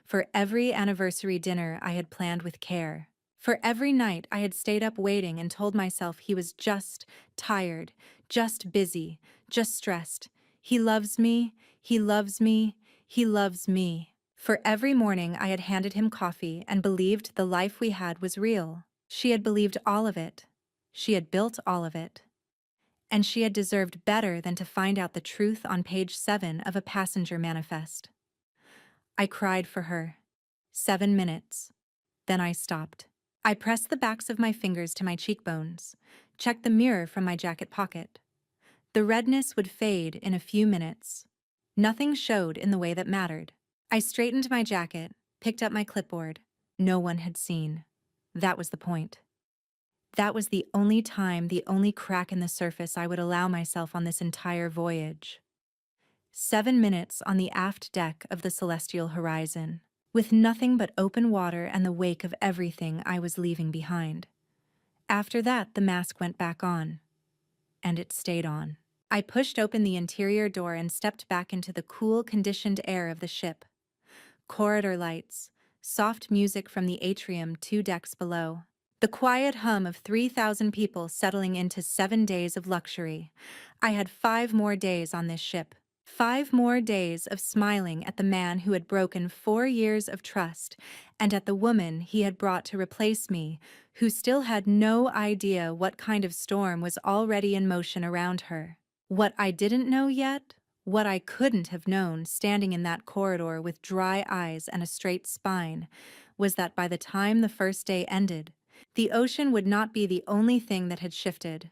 For every anniversary dinner I had planned with care. For every night I had stayed up waiting and told myself he was just tired, just busy, just stressed. He loves me, he loves me, he loves me. For every morning I had handed him coffee and believed the life we had was real. She had believed all of it. She had built all of it. and she had deserved better than to find out the truth on page 7 of a passenger manifest. I cried for her. 7 minutes. Then I stopped. I pressed the backs of my fingers to my cheekbones, checked the mirror from my jacket pocket. The redness would fade in a few minutes. Nothing showed in the way that mattered. I straightened my jacket, picked up my clipboard. No one had seen. That was the point. That was the only time, the only crack in the surface I would allow myself on this entire voyage. 7 minutes on the aft deck of the celestial horizon, with nothing but open water and the wake of everything I was leaving behind. After that, the mask went back on. And it stayed on. I pushed open the interior door and stepped back into the cool, conditioned air of the ship. Corridor lights, soft music from the atrium 2 decks below. The quiet hum of 3,000 people settling into 7 days of luxury. I had 5 more days on this ship. 5 more days of smiling at the man who had broken 4 years of trust, and at the woman he had brought to replace me, who still had no idea what kind of storm was already in motion around her. What I didn't know yet, what I couldn't have known standing in that corridor with dry eyes and a straight spine, was that by the time the first day ended, the ocean would not be the only thing that had shifted.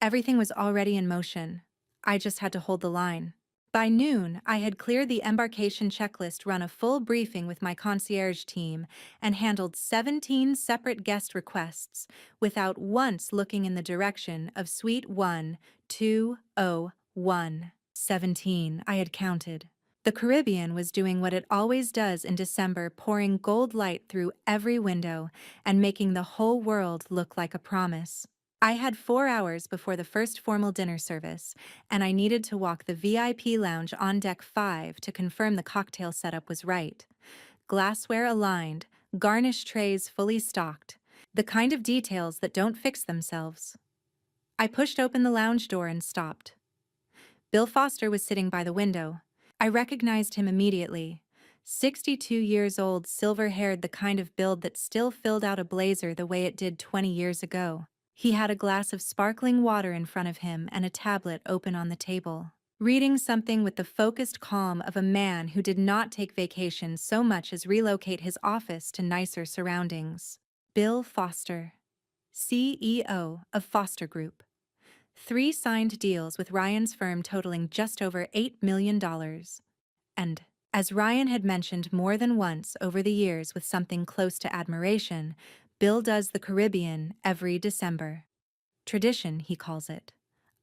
Everything was already in motion. I just had to hold the line. By noon, I had cleared the embarkation checklist, run a full briefing with my concierge team, and handled 17 separate guest requests without once looking in the direction of Suite 1201. 17, I had counted. The Caribbean was doing what it always does in December, pouring gold light through every window and making the whole world look like a promise. I had 4 hours before the first formal dinner service, and I needed to walk the VIP lounge on deck 5 to confirm the cocktail setup was right. Glassware aligned, garnish trays fully stocked, the kind of details that don't fix themselves. I pushed open the lounge door and stopped. Bill Foster was sitting by the window. I recognized him immediately. 62 years old, silver-haired, the kind of build that still filled out a blazer the way it did 20 years ago. He had a glass of sparkling water in front of him and a tablet open on the table, reading something with the focused calm of a man who did not take vacation so much as relocate his office to nicer surroundings. Bill Foster, CEO of Foster Group. 3 signed deals with Ryan's firm totaling just over $8 million. And, as Ryan had mentioned more than once over the years with something close to admiration, Bill does the Caribbean every December. Tradition, he calls it.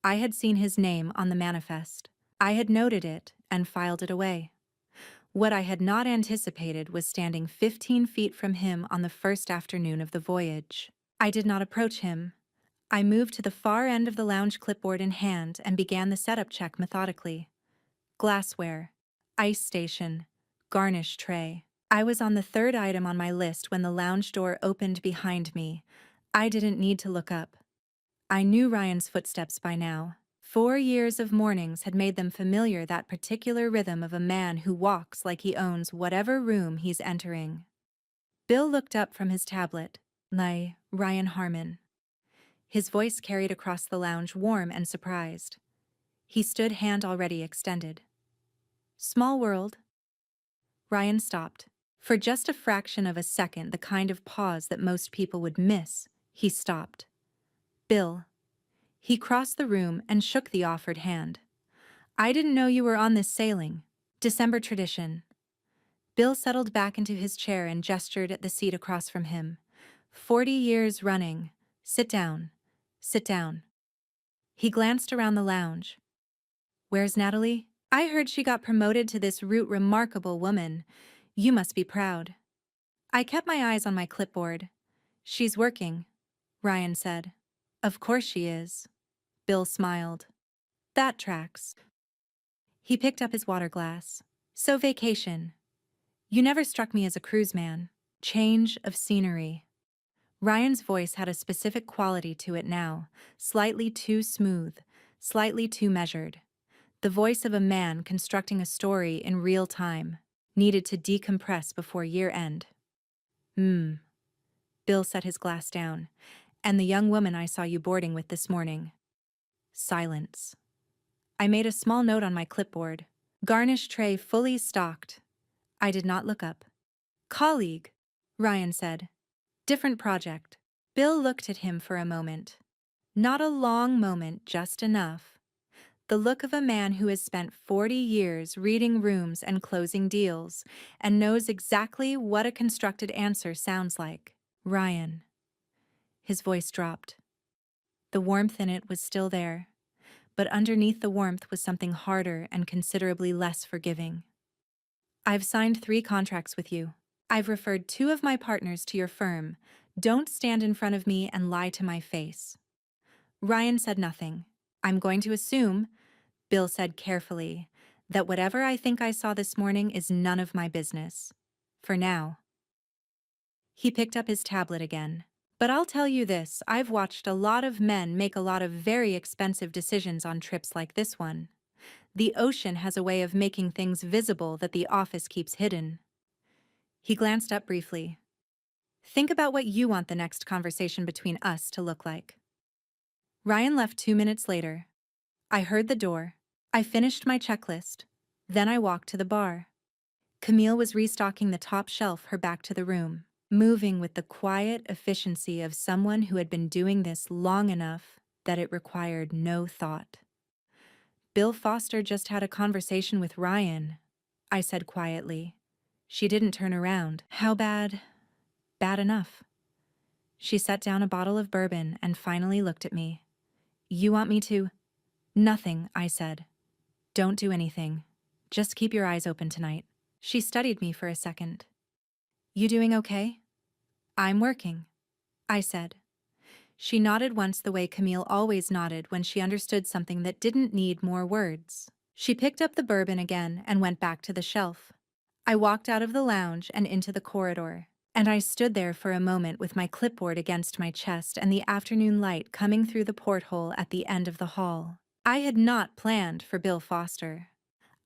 I had seen his name on the manifest. I had noted it and filed it away. What I had not anticipated was standing 15 feet from him on the first afternoon of the voyage. I did not approach him. I moved to the far end of the lounge, clipboard in hand, and began the setup check methodically. Glassware, ice station, garnish tray. I was on the 3rd item on my list when the lounge door opened behind me. I didn't need to look up. I knew Ryan's footsteps by now. 4 years of mornings had made them familiar, that particular rhythm of a man who walks like he owns whatever room he's entering. Bill looked up from his tablet. Ryan Harmon. His voice carried across the lounge, warm and surprised. He stood, hand already extended. Small world. Ryan stopped. For just a fraction of a second, the kind of pause that most people would miss, he stopped. Bill. He crossed the room and shook the offered hand. I didn't know you were on this sailing. December tradition. Bill settled back into his chair and gestured at the seat across from him. 40 years running. Sit down. Sit down. He glanced around the lounge. Where's Natalie? I heard she got promoted to this remarkable woman. You must be proud. I kept my eyes on my clipboard. She's working, Ryan said. Of course she is. Bill smiled. That tracks. He picked up his water glass. So vacation. You never struck me as a cruise man. Change of scenery. Ryan's voice had a specific quality to it now, slightly too smooth, slightly too measured. The voice of a man constructing a story in real time, needed to decompress before year-end. Bill set his glass down. And the young woman I saw you boarding with this morning. Silence. I made a small note on my clipboard. Garnish tray fully stocked. I did not look up. Colleague, Ryan said. Different project. Bill looked at him for a moment. Not a long moment, just enough. The look of a man who has spent 40 years reading rooms and closing deals and knows exactly what a constructed answer sounds like. Ryan. His voice dropped. The warmth in it was still there, but underneath the warmth was something harder and considerably less forgiving. I've signed 3 contracts with you. I've referred 2 of my partners to your firm. Don't stand in front of me and lie to my face. Ryan said nothing. I'm going to assume, Bill said carefully, that whatever I think I saw this morning is none of my business. For now. He picked up his tablet again. But I'll tell you this, I've watched a lot of men make a lot of very expensive decisions on trips like this one. The ocean has a way of making things visible that the office keeps hidden. He glanced up briefly. Think about what you want the next conversation between us to look like. Ryan left 2 minutes later. I heard the door. I finished my checklist. Then I walked to the bar. Camille was restocking the top shelf, her back to the room, moving with the quiet efficiency of someone who had been doing this long enough that it required no thought. Bill Foster just had a conversation with Ryan, I said quietly. She didn't turn around. How bad? Bad enough. She set down a bottle of bourbon and finally looked at me. You want me to? Nothing, I said. Don't do anything. Just keep your eyes open tonight. She studied me for a second. You doing okay? I'm working, I said. She nodded once the way Camille always nodded when she understood something that didn't need more words. She picked up the bourbon again and went back to the shelf. I walked out of the lounge and into the corridor, and I stood there for a moment with my clipboard against my chest and the afternoon light coming through the porthole at the end of the hall. I had not planned for Bill Foster.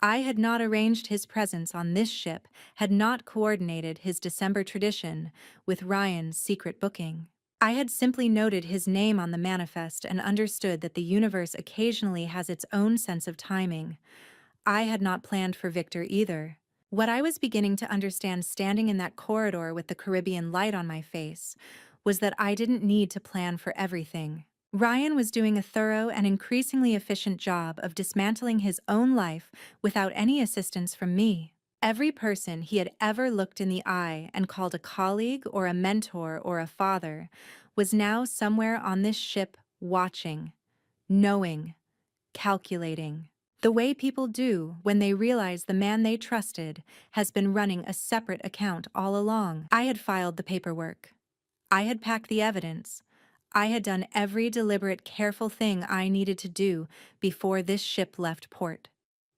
I had not arranged his presence on this ship, had not coordinated his December tradition with Ryan's secret booking. I had simply noted his name on the manifest and understood that the universe occasionally has its own sense of timing. I had not planned for Victor either. What I was beginning to understand standing in that corridor with the Caribbean light on my face was that I didn't need to plan for everything. Ryan was doing a thorough and increasingly efficient job of dismantling his own life without any assistance from me. Every person he had ever looked in the eye and called a colleague or a mentor or a father was now somewhere on this ship watching, knowing, calculating. The way people do when they realize the man they trusted has been running a separate account all along. I had filed the paperwork. I had packed the evidence. I had done every deliberate, careful thing I needed to do before this ship left port.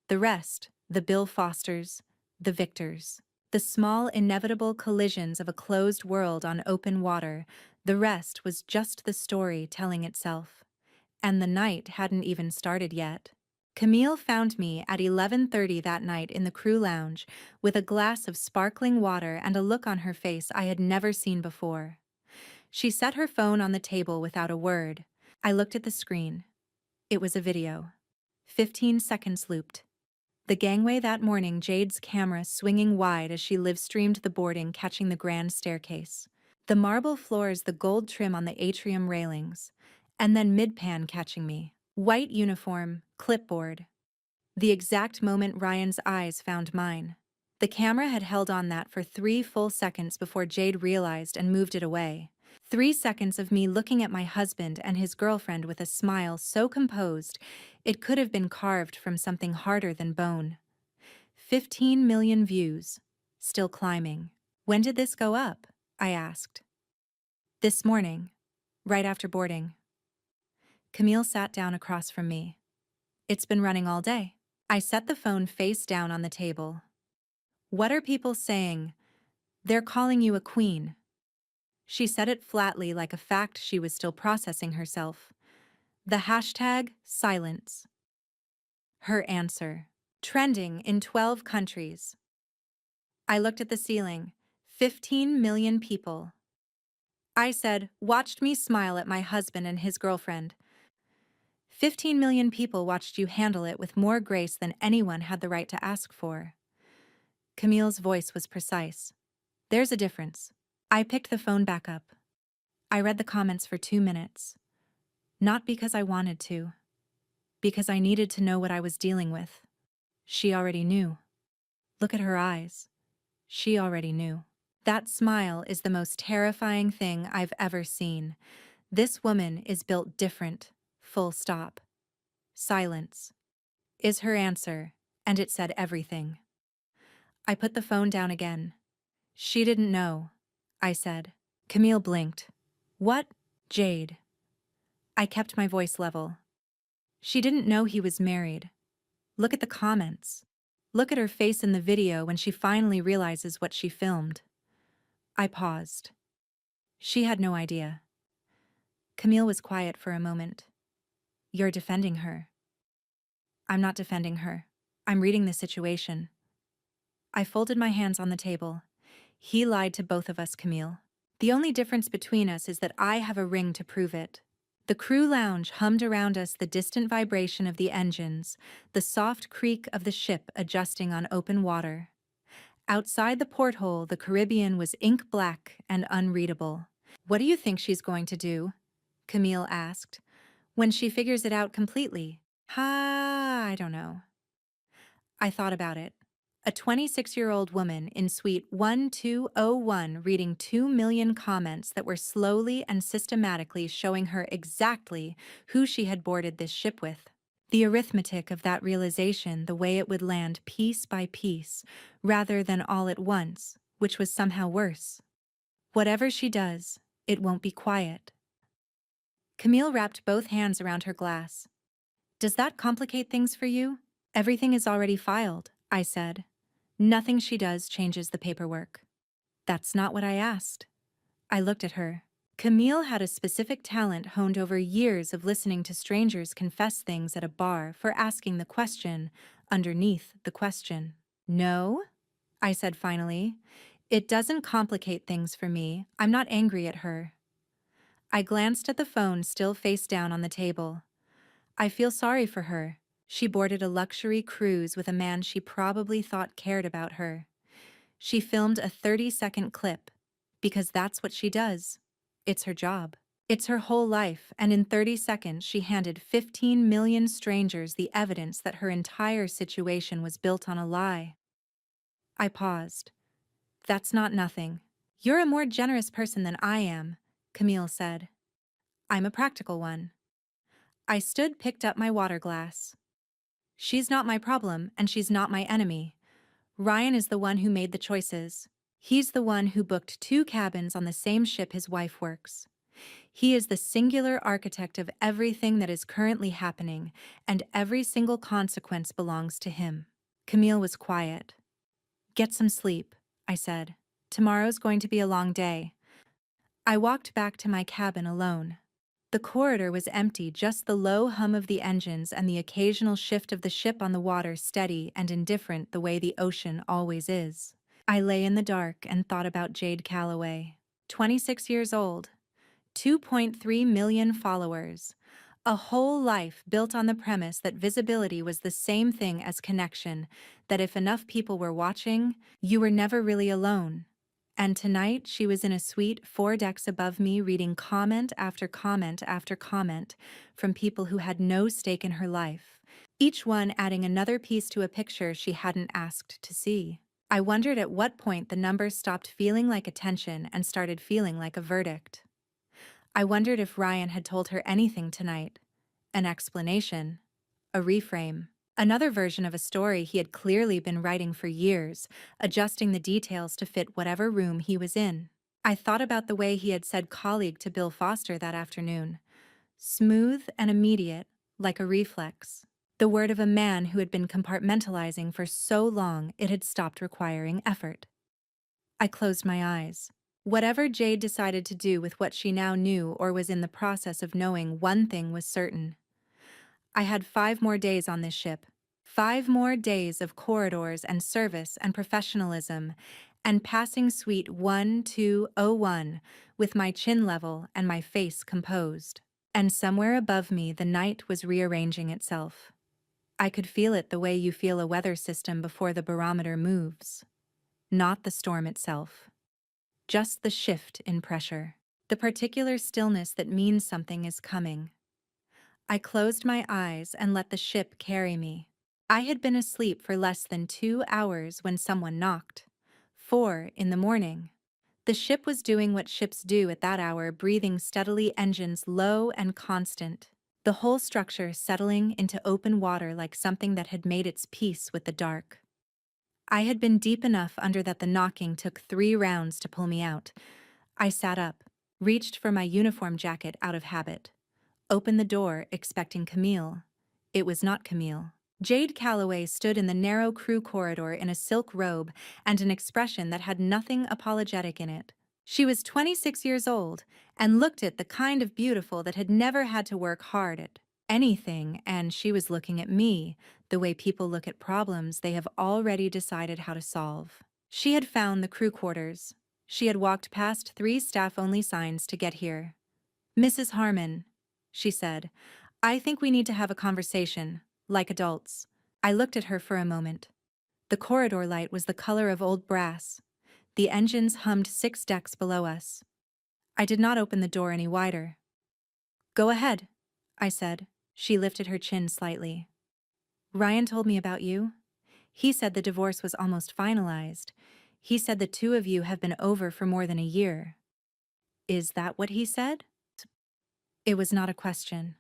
The rest, the Bill Fosters, the Victors, the small, inevitable collisions of a closed world on open water, the rest was just the story telling itself. And the night hadn't even started yet. Camille found me at 11:30 that night in the crew lounge with a glass of sparkling water and a look on her face I had never seen before. She set her phone on the table without a word. I looked at the screen. It was a video. 15 seconds looped. The gangway that morning, Jade's camera swinging wide as she live-streamed the boarding, catching the grand staircase. The marble floors, the gold trim on the atrium railings. And then mid-pan catching me. White uniform, clipboard. The exact moment Ryan's eyes found mine. The camera had held on that for 3 full seconds before Jade realized and moved it away. 3 seconds of me looking at my husband and his girlfriend with a smile so composed it could have been carved from something harder than bone. 15 million views. Still climbing. When did this go up? I asked. This morning. Right after boarding. Camille sat down across from me. It's been running all day. I set the phone face down on the table. What are people saying? They're calling you a queen. She said it flatly like a fact she was still processing herself. The hashtag silence. Her answer. Trending in 12 countries. I looked at the ceiling. 15 million people. I said, watched me smile at my husband and his girlfriend. 15 million people watched you handle it with more grace than anyone had the right to ask for. Camille's voice was precise. There's a difference. I picked the phone back up. I read the comments for 2 minutes. Not because I wanted to. Because I needed to know what I was dealing with. She already knew. Look at her eyes. She already knew. That smile is the most terrifying thing I've ever seen. This woman is built different. Full stop. Silence is her answer, and it said everything. I put the phone down again. She didn't know, I said. Camille blinked. What? Jade. I kept my voice level. She didn't know he was married. Look at the comments. Look at her face in the video when she finally realizes what she filmed. I paused. She had no idea. Camille was quiet for a moment. You're defending her. I'm not defending her. I'm reading the situation. I folded my hands on the table. He lied to both of us, Camille. The only difference between us is that I have a ring to prove it. The crew lounge hummed around us, the distant vibration of the engines, the soft creak of the ship adjusting on open water. Outside the porthole, the Caribbean was ink black and unreadable. What do you think she's going to do? Camille asked. When she figures it out completely. I don't know. I thought about it. A 26-year-old woman in suite 1201 reading 2 million comments that were slowly and systematically showing her exactly who she had boarded this ship with. The arithmetic of that realization, the way it would land piece by piece, rather than all at once, which was somehow worse. Whatever she does, it won't be quiet. Camille wrapped both hands around her glass. Does that complicate things for you? Everything is already filed, I said. Nothing she does changes the paperwork. That's not what I asked. I looked at her. Camille had a specific talent honed over years of listening to strangers confess things at a bar for asking the question underneath the question. No, I said finally. It doesn't complicate things for me. I'm not angry at her. I glanced at the phone still face down on the table. I feel sorry for her. She boarded a luxury cruise with a man she probably thought cared about her. She filmed a 30-second clip, because that's what she does. It's her job. It's her whole life, and in 30 seconds she handed 15 million strangers the evidence that her entire situation was built on a lie. I paused. That's not nothing. You're a more generous person than I am, Camille said. I'm a practical one. I stood, picked up my water glass. She's not my problem, and she's not my enemy. Ryan is the one who made the choices. He's the one who booked 2 cabins on the same ship his wife works. He is the singular architect of everything that is currently happening, and every single consequence belongs to him. Camille was quiet. Get some sleep, I said. Tomorrow's going to be a long day. I walked back to my cabin alone. The corridor was empty, just the low hum of the engines and the occasional shift of the ship on the water, steady and indifferent the way the ocean always is. I lay in the dark and thought about Jade Calloway. 26 years old, 2.3 million followers, a whole life built on the premise that visibility was the same thing as connection, that if enough people were watching, you were never really alone. And tonight she was in a suite 4 decks above me reading comment after comment after comment from people who had no stake in her life, each one adding another piece to a picture she hadn't asked to see. I wondered at what point the numbers stopped feeling like attention and started feeling like a verdict. I wondered if Ryan had told her anything tonight. An explanation. A reframe. Another version of a story he had clearly been writing for years, adjusting the details to fit whatever room he was in. I thought about the way he had said colleague to Bill Foster that afternoon. Smooth and immediate, like a reflex. The word of a man who had been compartmentalizing for so long it had stopped requiring effort. I closed my eyes. Whatever Jade decided to do with what she now knew or was in the process of knowing, one thing was certain. I had 5 more days on this ship. 5 more days of corridors and service and professionalism, and passing suite 1201 with my chin level and my face composed. And somewhere above me, the night was rearranging itself. I could feel it the way you feel a weather system before the barometer moves. Not the storm itself. Just the shift in pressure. The particular stillness that means something is coming. I closed my eyes and let the ship carry me. I had been asleep for less than 2 hours when someone knocked. 4 in the morning. The ship was doing what ships do at that hour, breathing steadily, engines low and constant. The whole structure settling into open water like something that had made its peace with the dark. I had been deep enough under that the knocking took 3 rounds to pull me out. I sat up, reached for my uniform jacket out of habit. Opened the door, expecting Camille. It was not Camille. Jade Calloway stood in the narrow crew corridor in a silk robe and an expression that had nothing apologetic in it. She was 26 years old and looked at the kind of beautiful that had never had to work hard at anything, and she was looking at me the way people look at problems they have already decided how to solve. She had found the crew quarters. She had walked past 3 staff-only signs to get here. "Mrs. Harmon," she said, "I think we need to have a conversation, like adults." I looked at her for a moment. The corridor light was the color of old brass. The engines hummed 6 decks below us. I did not open the door any wider. "Go ahead," I said. She lifted her chin slightly. "Ryan told me about you. He said the divorce was almost finalized. He said the 2 of you have been over for more than a year." "Is that what he said?" It was not a question.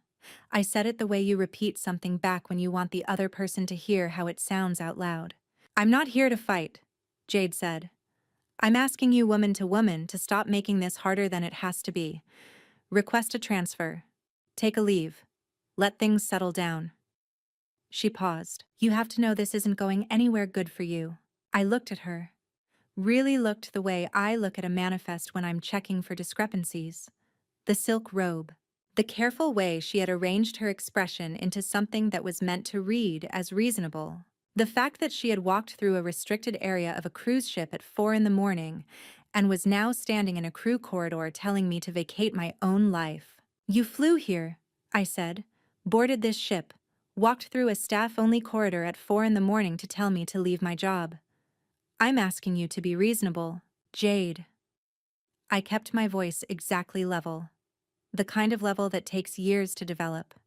I said it the way you repeat something back when you want the other person to hear how it sounds out loud. "I'm not here to fight," Jade said. "I'm asking you woman to stop making this harder than it has to be. Request a transfer. Take a leave. Let things settle down." She paused. "You have to know this isn't going anywhere good for you." I looked at her. Really looked the way I look at a manifest when I'm checking for discrepancies. The silk robe. The careful way she had arranged her expression into something that was meant to read as reasonable. The fact that she had walked through a restricted area of a cruise ship at 4 in the morning and was now standing in a crew corridor telling me to vacate my own life. "You flew here," I said, "boarded this ship, walked through a staff-only corridor at 4 in the morning to tell me to leave my job. I'm asking you to be reasonable, Jade." I kept my voice exactly level. The kind of level that takes years to develop.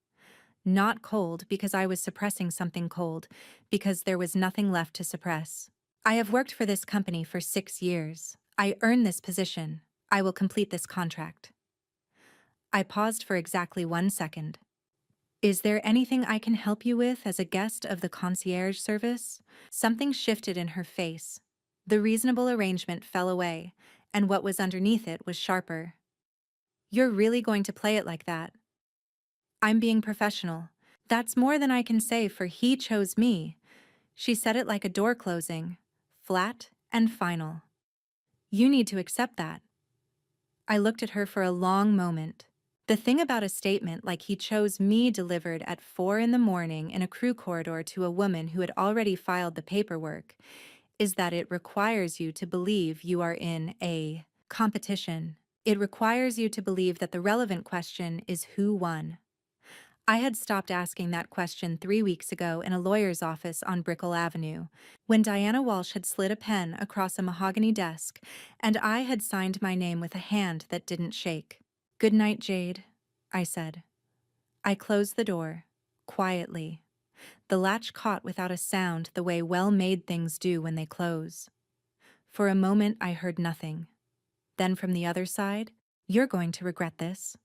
Not cold because I was suppressing something cold, because there was nothing left to suppress. "I have worked for this company for 6 years. I earned this position. I will complete this contract." I paused for exactly 1 second. "Is there anything I can help you with as a guest of the concierge service?" Something shifted in her face. The reasonable arrangement fell away, and what was underneath it was sharper. "You're really going to play it like that?" "I'm being professional. That's more than I can say, for he chose me." She said it like a door closing, flat and final. "You need to accept that." I looked at her for a long moment. The thing about a statement like "he chose me" delivered at 4 in the morning in a crew corridor to a woman who had already filed the paperwork is that it requires you to believe you are in a competition. It requires you to believe that the relevant question is who won. I had stopped asking that question 3 weeks ago in a lawyer's office on Brickell Avenue, when Diana Walsh had slid a pen across a mahogany desk, and I had signed my name with a hand that didn't shake. "Good night, Jade," I said. I closed the door, quietly. The latch caught without a sound the way well-made things do when they close. For a moment I heard nothing. Then from the other side, "You're going to regret this."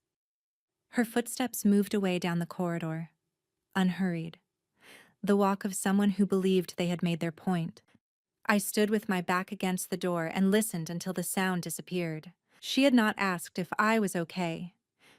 Her footsteps moved away down the corridor, unhurried. The walk of someone who believed they had made their point. I stood with my back against the door and listened until the sound disappeared. She had not asked if I was okay.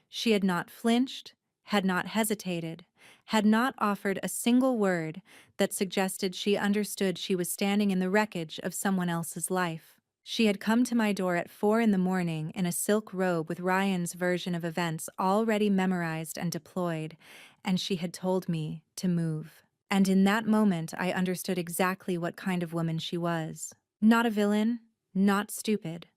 She had not flinched, had not hesitated, had not offered a single word that suggested she understood she was standing in the wreckage of someone else's life. She had come to my door at 4 in the morning in a silk robe with Ryan's version of events already memorized and deployed, and she had told me to move. And in that moment I understood exactly what kind of woman she was. Not a villain, not stupid,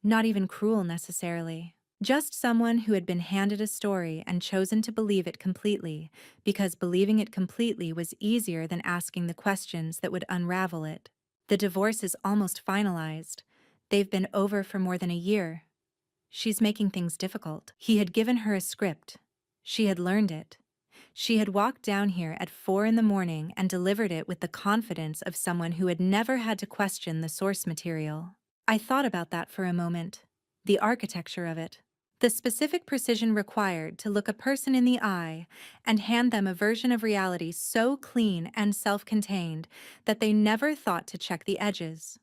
not even cruel necessarily. Just someone who had been handed a story and chosen to believe it completely, because believing it completely was easier than asking the questions that would unravel it. The divorce is almost finalized. They've been over for more than a year. She's making things difficult. He had given her a script. She had learned it. She had walked down here at 4 in the morning and delivered it with the confidence of someone who had never had to question the source material. I thought about that for a moment. The architecture of it. The specific precision required to look a person in the eye and hand them a version of reality so clean and self-contained that they never thought to check the edges.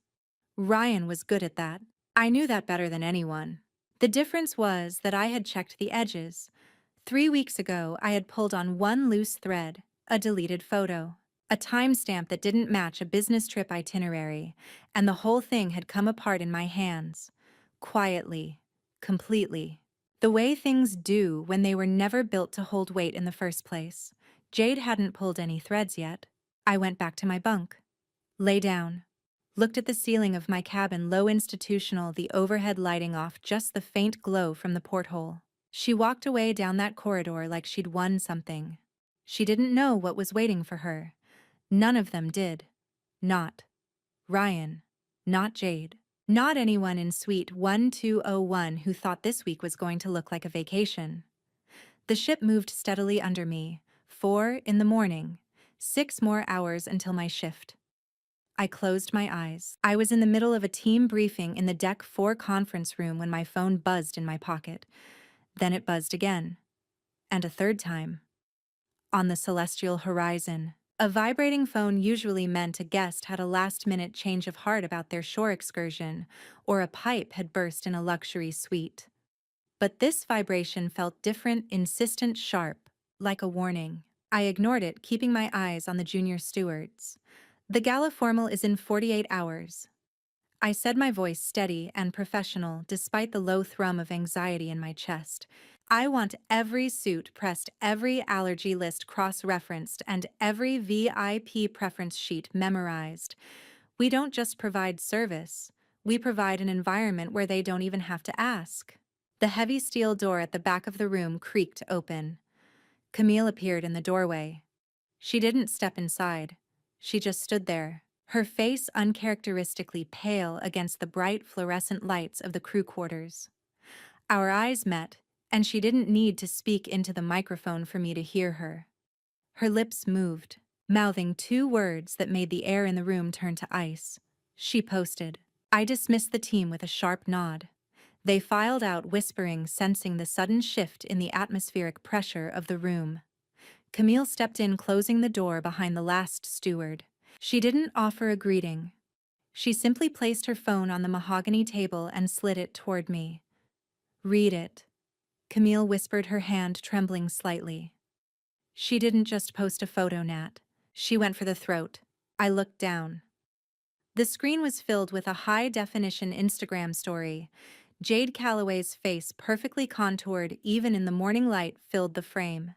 Ryan was good at that. I knew that better than anyone. The difference was that I had checked the edges. 3 weeks ago, I had pulled on one loose thread, a deleted photo, a timestamp that didn't match a business trip itinerary, and the whole thing had come apart in my hands. Quietly, completely. The way things do when they were never built to hold weight in the first place. Jade hadn't pulled any threads yet. I went back to my bunk. Lay down. Looked at the ceiling of my cabin, low institutional, the overhead lighting off just the faint glow from the porthole. She walked away down that corridor like she'd won something. She didn't know what was waiting for her. None of them did. Not Ryan. Not Jade. Not anyone in Suite 1201 who thought this week was going to look like a vacation. The ship moved steadily under me. 4 in the morning. 6 more hours until my shift. I closed my eyes. I was in the middle of a team briefing in the Deck 4 conference room when my phone buzzed in my pocket. Then it buzzed again. And a third time. On the celestial horizon. A vibrating phone usually meant a guest had a last-minute change of heart about their shore excursion, or a pipe had burst in a luxury suite. But this vibration felt different, insistent, sharp, like a warning. I ignored it, keeping my eyes on the junior stewards. The gala formal is in 48 hours. I said, my voice steady and professional despite the low thrum of anxiety in my chest. I want every suit pressed, every allergy list cross-referenced, and every VIP preference sheet memorized. We don't just provide service. We provide an environment where they don't even have to ask. The heavy steel door at the back of the room creaked open. Camille appeared in the doorway. She didn't step inside. She just stood there, her face uncharacteristically pale against the bright fluorescent lights of the crew quarters. Our eyes met, and she didn't need to speak into the microphone for me to hear her. Her lips moved, mouthing 2 words that made the air in the room turn to ice. She posted. I dismissed the team with a sharp nod. They filed out, whispering, sensing the sudden shift in the atmospheric pressure of the room. Camille stepped in, closing the door behind the last steward. She didn't offer a greeting. She simply placed her phone on the mahogany table and slid it toward me. Read it. Camille whispered, her hand trembling slightly. She didn't just post a photo, Nat. She went for the throat. I looked down. The screen was filled with a high-definition Instagram story. Jade Calloway's face, perfectly contoured even in the morning light, filled the frame.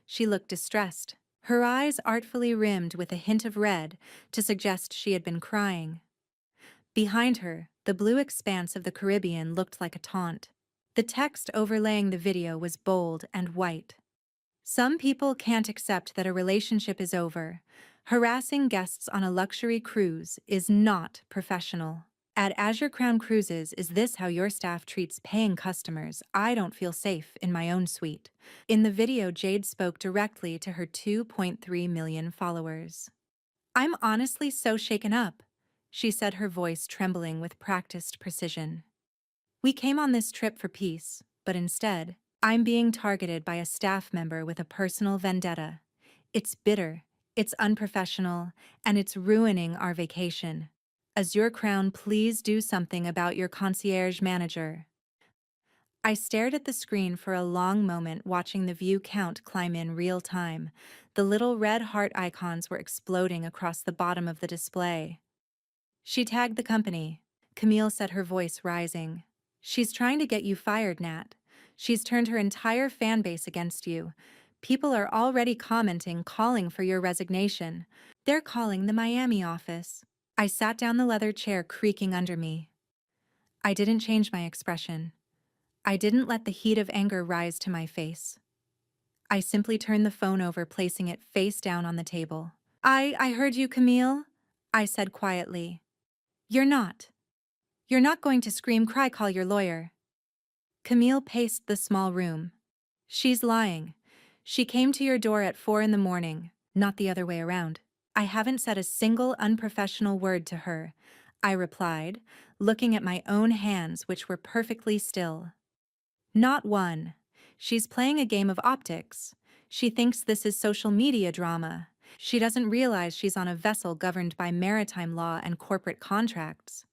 She looked distressed, her eyes artfully rimmed with a hint of red to suggest she had been crying. Behind her, the blue expanse of the Caribbean looked like a taunt. The text overlaying the video was bold and white. Some people can't accept that a relationship is over. Harassing guests on a luxury cruise is not professional. At Azure Crown Cruises, is this how your staff treats paying customers? I don't feel safe in my own suite. In the video, Jade spoke directly to her 2.3 million followers. I'm honestly so shaken up, she said, her voice trembling with practiced precision. We came on this trip for peace, but instead, I'm being targeted by a staff member with a personal vendetta. It's bitter, it's unprofessional, and it's ruining our vacation. Azure Crown, please do something about your concierge manager. I stared at the screen for a long moment, watching the view count climb in real time. The little red heart icons were exploding across the bottom of the display. She tagged the company. Camille said, her voice rising. She's trying to get you fired, Nat. She's turned her entire fan base against you. People are already commenting, calling for your resignation. They're calling the Miami office. I sat down, the leather chair creaking under me. I didn't change my expression. I didn't let the heat of anger rise to my face. I simply turned the phone over, placing it face down on the table. I heard you, Camille, I said quietly. You're not. You're not going to scream, cry, call your lawyer. Camille paced the small room. She's lying. She came to your door at 4 in the morning, not the other way around. I haven't said a single unprofessional word to her, I replied, looking at my own hands, which were perfectly still. Not one. She's playing a game of optics. She thinks this is social media drama. She doesn't realize she's on a vessel governed by maritime law and corporate contracts.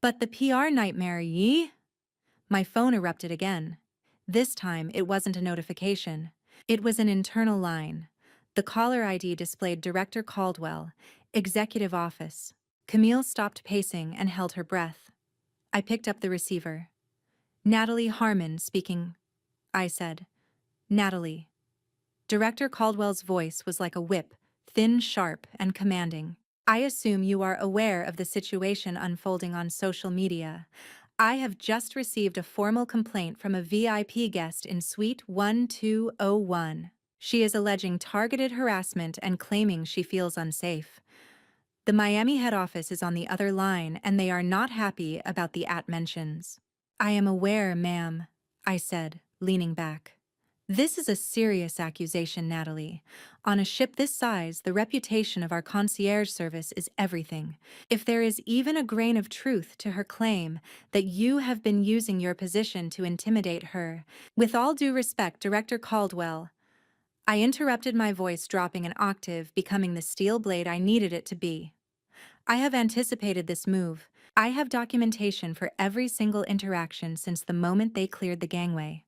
But the PR nightmare, ye? My phone erupted again. This time, it wasn't a notification. It was an internal line. The caller ID displayed Director Caldwell, Executive Office. Camille stopped pacing and held her breath. I picked up the receiver. Natalie Harmon speaking, I said. Natalie. Director Caldwell's voice was like a whip, thin, sharp, and commanding. I assume you are aware of the situation unfolding on social media. I have just received a formal complaint from a VIP guest in Suite 1201. She is alleging targeted harassment and claiming she feels unsafe. The Miami head office is on the other line, and they are not happy about the mentions. I am aware, ma'am, I said, leaning back. This is a serious accusation, Natalie. On a ship this size, the reputation of our concierge service is everything. If there is even a grain of truth to her claim that you have been using your position to intimidate her, with all due respect, Director Caldwell, I interrupted, my voice dropping an octave, becoming the steel blade I needed it to be. I have anticipated this move. I have documentation for every single interaction since the moment they cleared the gangway.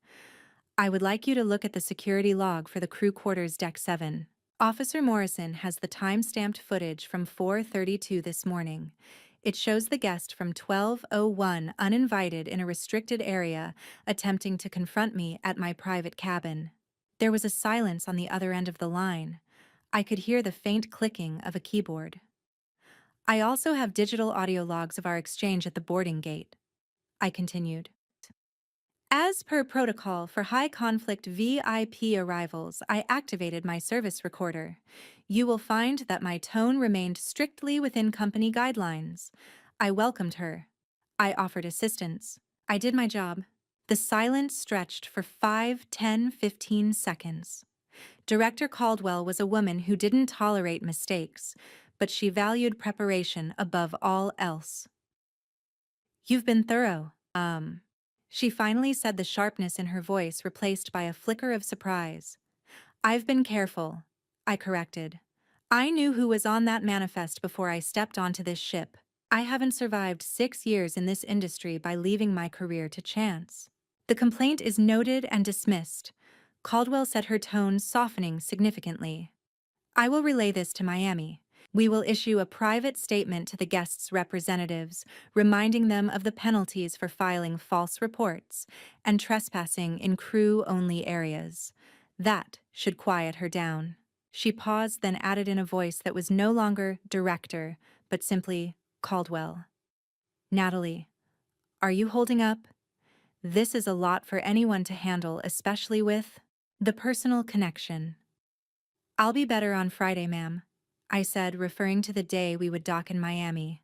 I would like you to look at the security log for the crew quarters, Deck 7. Officer Morrison has the time-stamped footage from 4:32 this morning. It shows the guest from 1201 uninvited in a restricted area attempting to confront me at my private cabin. There was a silence on the other end of the line. I could hear the faint clicking of a keyboard. I also have digital audio logs of our exchange at the boarding gate, I continued. As per protocol for high-conflict VIP arrivals, I activated my service recorder. You will find that my tone remained strictly within company guidelines. I welcomed her. I offered assistance. I did my job. The silence stretched for 5, 10, 15 seconds. Director Caldwell was a woman who didn't tolerate mistakes, but she valued preparation above all else. You've been thorough, She finally said, the sharpness in her voice replaced by a flicker of surprise. I've been careful, I corrected. I knew who was on that manifest before I stepped onto this ship. I haven't survived 6 years in this industry by leaving my career to chance. The complaint is noted and dismissed. Caldwell said, her tone softening significantly. I will relay this to Miami. We will issue a private statement to the guests' representatives, reminding them of the penalties for filing false reports and trespassing in crew-only areas. That should quiet her down. She paused, then added in a voice that was no longer director, but simply Caldwell. Natalie, are you holding up? This is a lot for anyone to handle, especially with the personal connection. I'll be better on Friday, ma'am, I said, referring to the day we would dock in Miami.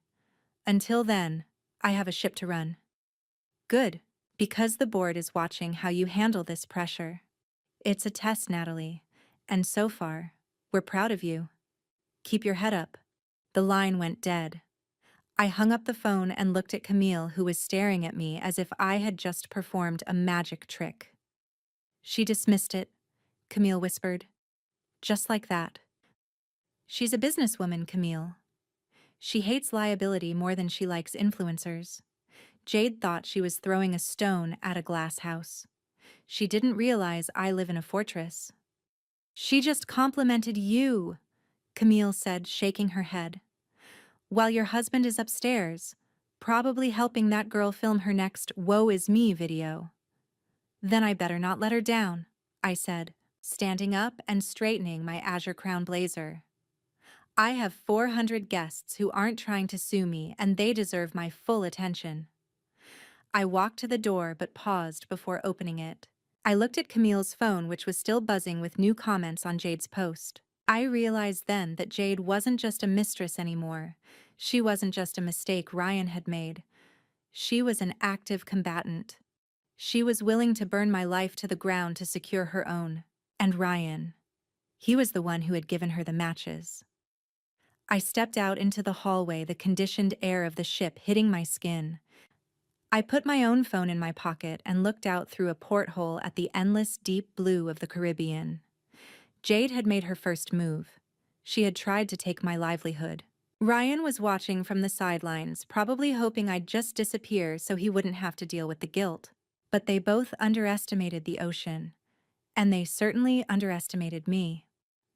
Until then, I have a ship to run. Good, because the board is watching how you handle this pressure. It's a test, Natalie, and so far, we're proud of you. Keep your head up. The line went dead. I hung up the phone and looked at Camille, who was staring at me as if I had just performed a magic trick. She dismissed it, Camille whispered. Just like that. She's a businesswoman, Camille. She hates liability more than she likes influencers. Jade thought she was throwing a stone at a glass house. She didn't realize I live in a fortress. She just complimented you, Camille said, shaking her head. While your husband is upstairs, probably helping that girl film her next "Woe is me" video. Then I better not let her down, I said, standing up and straightening my azure crown blazer. I have 400 guests who aren't trying to sue me, and they deserve my full attention. I walked to the door but paused before opening it. I looked at Camille's phone, which was still buzzing with new comments on Jade's post. I realized then that Jade wasn't just a mistress anymore. She wasn't just a mistake Ryan had made. She was an active combatant. She was willing to burn my life to the ground to secure her own. And Ryan, he was the one who had given her the matches. I stepped out into the hallway, the conditioned air of the ship hitting my skin. I put my own phone in my pocket and looked out through a porthole at the endless deep blue of the Caribbean. Jade had made her first move. She had tried to take my livelihood. Ryan was watching from the sidelines, probably hoping I'd just disappear so he wouldn't have to deal with the guilt. But they both underestimated the ocean. And they certainly underestimated me.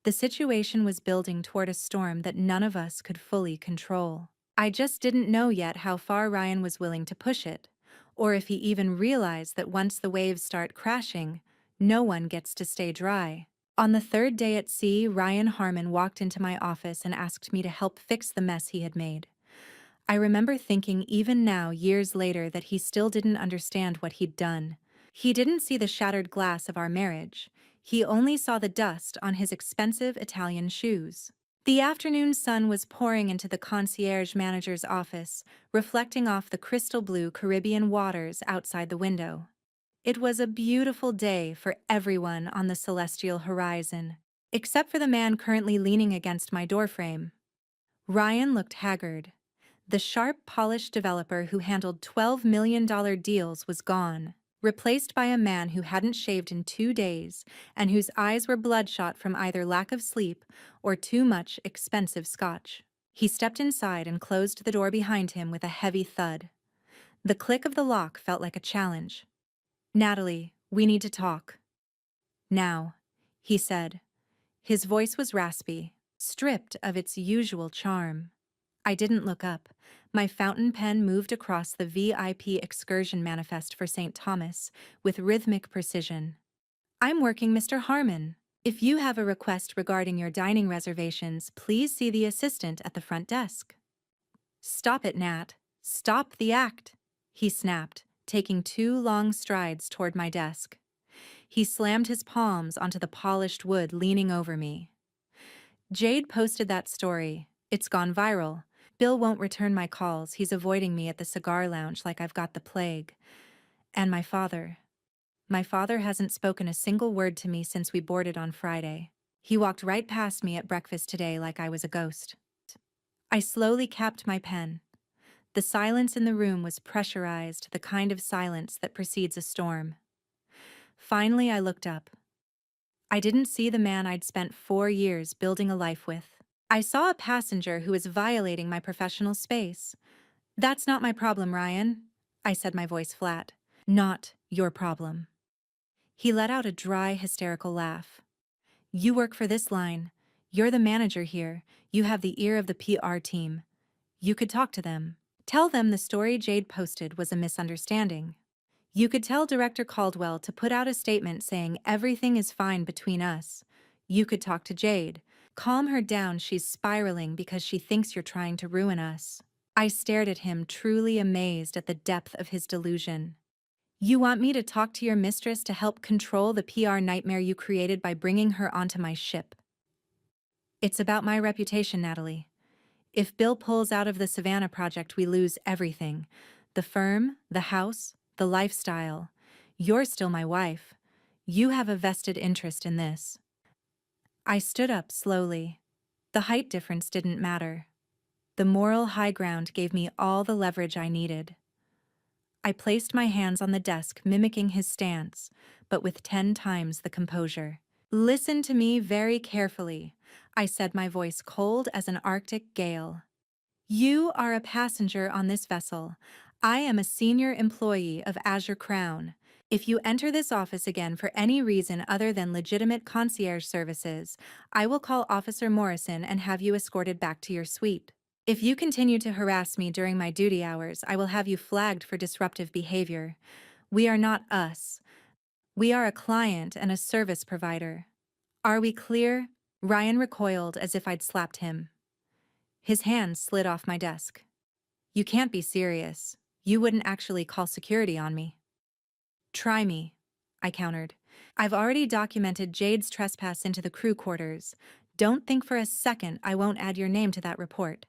The situation was building toward a storm that none of us could fully control. I just didn't know yet how far Ryan was willing to push it, or if he even realized that once the waves start crashing, no one gets to stay dry. On the third day at sea, Ryan Harmon walked into my office and asked me to help fix the mess he had made. I remember thinking even now, years later, that he still didn't understand what he'd done. He didn't see the shattered glass of our marriage. He only saw the dust on his expensive Italian shoes. The afternoon sun was pouring into the concierge manager's office, reflecting off the crystal blue Caribbean waters outside the window. It was a beautiful day for everyone on the celestial horizon, except for the man currently leaning against my doorframe. Ryan looked haggard. The sharp, polished developer who handled $12 million deals was gone, replaced by a man who hadn't shaved in 2 days and whose eyes were bloodshot from either lack of sleep or too much expensive scotch. He stepped inside and closed the door behind him with a heavy thud. The click of the lock felt like a challenge. "Natalie, we need to talk." "Now," he said. His voice was raspy, stripped of its usual charm. I didn't look up. My fountain pen moved across the VIP excursion manifest for St. Thomas with rhythmic precision. "I'm working, Mr. Harmon. If you have a request regarding your dining reservations, please see the assistant at the front desk." "Stop it, Nat. Stop the act," he snapped, taking 2 long strides toward my desk. He slammed his palms onto the polished wood, leaning over me. "Jade posted that story. It's gone viral. Bill won't return my calls. He's avoiding me at the cigar lounge like I've got the plague. And my father. My father hasn't spoken a single word to me since we boarded on Friday. He walked right past me at breakfast today like I was a ghost." I slowly capped my pen. The silence in the room was pressurized, the kind of silence that precedes a storm. Finally, I looked up. I didn't see the man I'd spent 4 years building a life with. I saw a passenger who was violating my professional space. "That's not my problem, Ryan," I said, my voice flat. "Not your problem." He let out a dry, hysterical laugh. "You work for this line. You're the manager here. You have the ear of the PR team. You could talk to them. Tell them the story Jade posted was a misunderstanding. You could tell Director Caldwell to put out a statement saying everything is fine between us. You could talk to Jade. Calm her down, she's spiraling because she thinks you're trying to ruin us." I stared at him, truly amazed at the depth of his delusion. "You want me to talk to your mistress to help control the PR nightmare you created by bringing her onto my ship?" "It's about my reputation, Natalie. If Bill pulls out of the Savannah project, we lose everything. The firm, the house, the lifestyle. You're still my wife. You have a vested interest in this." I stood up slowly. The height difference didn't matter. The moral high ground gave me all the leverage I needed. I placed my hands on the desk, mimicking his stance, but with 10 times the composure. "Listen to me very carefully," I said, my voice cold as an Arctic gale. "You are a passenger on this vessel. I am a senior employee of Azure Crown. If you enter this office again for any reason other than legitimate concierge services, I will call Officer Morrison and have you escorted back to your suite. If you continue to harass me during my duty hours, I will have you flagged for disruptive behavior. We are not us. We are a client and a service provider. Are we clear?" Ryan recoiled as if I'd slapped him. His hand slid off my desk. "You can't be serious." You wouldn't actually call security on me. Try me, I countered. I've already documented Jade's trespass into the crew quarters. Don't think for a second I won't add your name to that report.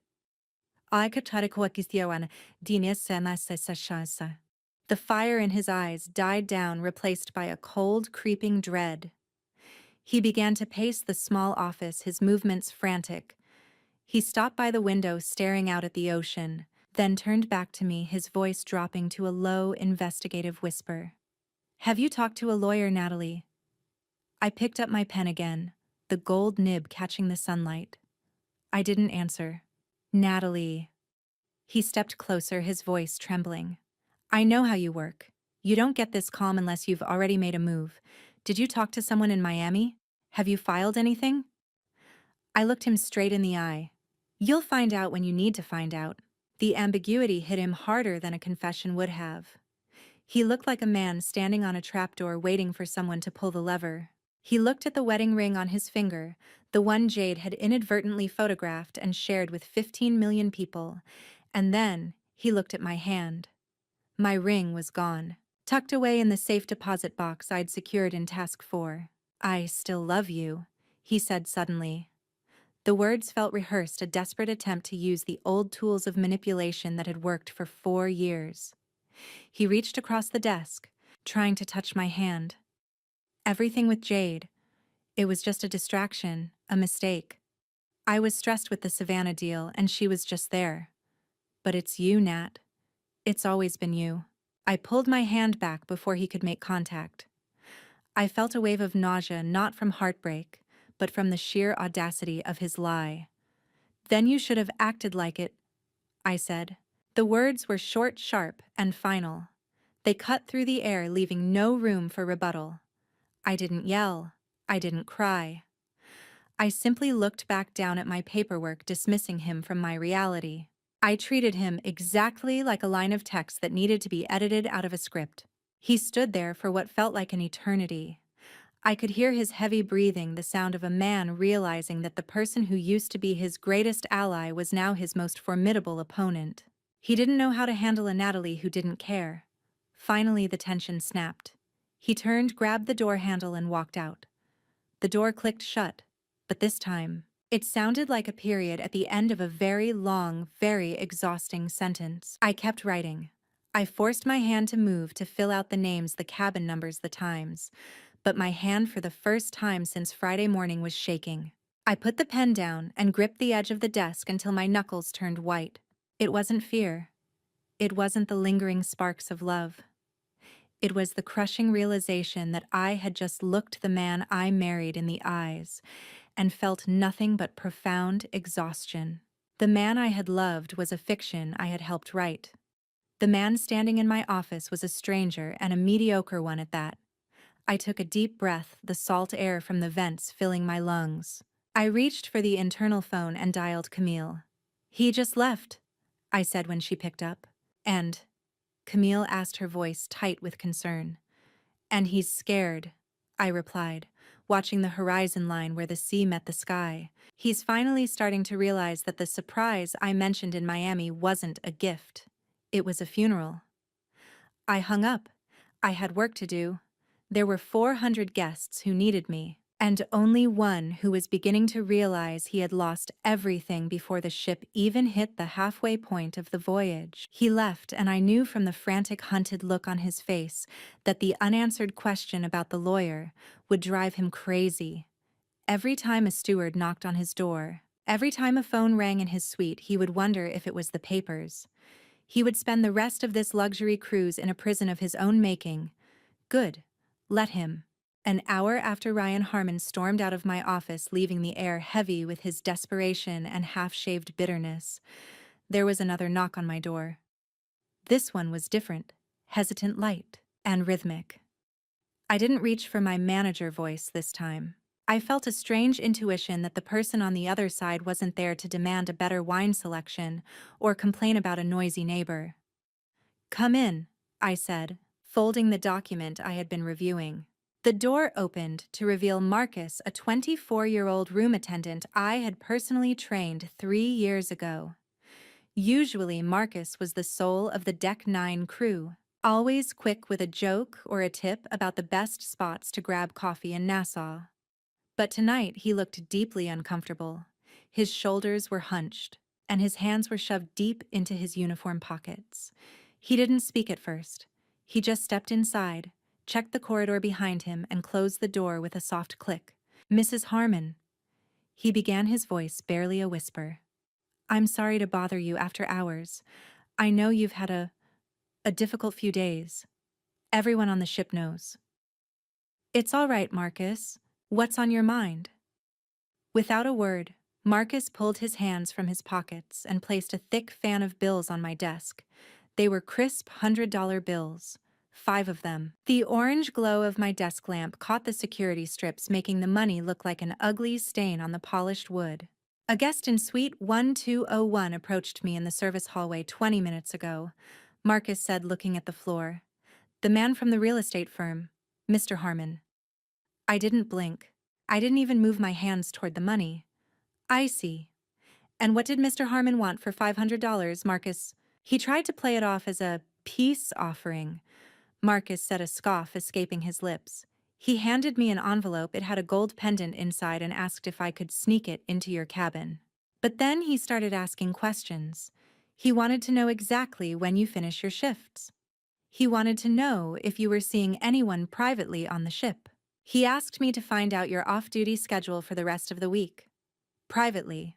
The fire in his eyes died down, replaced by a cold, creeping dread. He began to pace the small office, his movements frantic. He stopped by the window, staring out at the ocean, then turned back to me, his voice dropping to a low, investigative whisper. Have you talked to a lawyer, Natalie? I picked up my pen again, the gold nib catching the sunlight. I didn't answer. Natalie. He stepped closer, his voice trembling. I know how you work. You don't get this calm unless you've already made a move. Did you talk to someone in Miami? Have you filed anything? I looked him straight in the eye. You'll find out when you need to find out. The ambiguity hit him harder than a confession would have. He looked like a man standing on a trapdoor waiting for someone to pull the lever. He looked at the wedding ring on his finger, the one Jade had inadvertently photographed and shared with 15 million people, and then he looked at my hand. My ring was gone, tucked away in the safe deposit box I'd secured in Task 4. I still love you, he said suddenly. The words felt rehearsed, a desperate attempt to use the old tools of manipulation that had worked for 4 years. He reached across the desk, trying to touch my hand. Everything with Jade. It was just a distraction, a mistake. I was stressed with the Savannah deal, and she was just there. But it's you, Nat. It's always been you. I pulled my hand back before he could make contact. I felt a wave of nausea, not from heartbreak, but from the sheer audacity of his lie. Then you should have acted like it, I said. The words were short, sharp, and final. They cut through the air, leaving no room for rebuttal. I didn't yell. I didn't cry. I simply looked back down at my paperwork, dismissing him from my reality. I treated him exactly like a line of text that needed to be edited out of a script. He stood there for what felt like an eternity. I could hear his heavy breathing, the sound of a man realizing that the person who used to be his greatest ally was now his most formidable opponent. He didn't know how to handle a Natalie who didn't care. Finally, the tension snapped. He turned, grabbed the door handle, and walked out. The door clicked shut, but this time, it sounded like a period at the end of a very long, very exhausting sentence. I kept writing. I forced my hand to move, to fill out the names, the cabin numbers, the times. But my hand, for the first time since Friday morning, was shaking. I put the pen down and gripped the edge of the desk until my knuckles turned white. It wasn't fear. It wasn't the lingering sparks of love. It was the crushing realization that I had just looked the man I married in the eyes and felt nothing but profound exhaustion. The man I had loved was a fiction I had helped write. The man standing in my office was a stranger, and a mediocre one at that. I took a deep breath, the salt air from the vents filling my lungs. I reached for the internal phone and dialed Camille. He just left, I said when she picked up. And, Camille asked, her voice tight with concern. And he's scared, I replied, watching the horizon line where the sea met the sky. He's finally starting to realize that the surprise I mentioned in Miami wasn't a gift. It was a funeral. I hung up. I had work to do. There were 400 guests who needed me, and only one who was beginning to realize he had lost everything before the ship even hit the halfway point of the voyage. He left, and I knew from the frantic, hunted look on his face that the unanswered question about the lawyer would drive him crazy. Every time a steward knocked on his door, every time a phone rang in his suite, he would wonder if it was the papers. He would spend the rest of this luxury cruise in a prison of his own making. Good. Let him. An hour after Ryan Harmon stormed out of my office, leaving the air heavy with his desperation and half-shaved bitterness, there was another knock on my door. This one was different, hesitant, light, and rhythmic. I didn't reach for my manager voice this time. I felt a strange intuition that the person on the other side wasn't there to demand a better wine selection or complain about a noisy neighbor. "Come in," I said, folding the document I had been reviewing. The door opened to reveal Marcus, a 24-year-old room attendant I had personally trained 3 years ago. Usually, Marcus was the soul of the Deck 9 crew, always quick with a joke or a tip about the best spots to grab coffee in Nassau. But tonight he looked deeply uncomfortable. His shoulders were hunched, and his hands were shoved deep into his uniform pockets. He didn't speak at first. He just stepped inside, checked the corridor behind him, and closed the door with a soft click. "Mrs. Harmon," he began, his voice barely a whisper. "I'm sorry to bother you after hours. I know you've had a difficult few days. Everyone on the ship knows." "It's all right, Marcus. What's on your mind?" Without a word, Marcus pulled his hands from his pockets and placed a thick fan of bills on my desk. They were crisp $100 bills, 5 of them. The orange glow of my desk lamp caught the security strips, making the money look like an ugly stain on the polished wood. "A guest in suite 1201 approached me in the service hallway 20 minutes ago," Marcus said, looking at the floor. "The man from the real estate firm, Mr. Harmon." I didn't blink. I didn't even move my hands toward the money. "I see. And what did Mr. Harmon want for $500, Marcus?" "He tried to play it off as a peace offering," Marcus said, a scoff escaping his lips. "He handed me an envelope. It had a gold pendant inside and asked if I could sneak it into your cabin. But then he started asking questions. He wanted to know exactly when you finish your shifts. He wanted to know if you were seeing anyone privately on the ship. He asked me to find out your off-duty schedule for the rest of the week. Privately.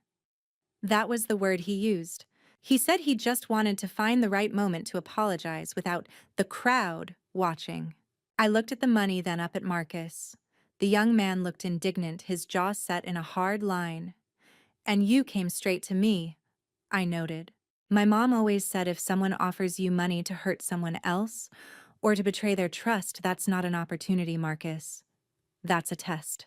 That was the word he used. He said he just wanted to find the right moment to apologize without the crowd watching." I looked at the money, then up at Marcus. The young man looked indignant, his jaw set in a hard line. "And you came straight to me," I noted. "My mom always said if someone offers you money to hurt someone else or to betray their trust, that's not an opportunity, Marcus. That's a test."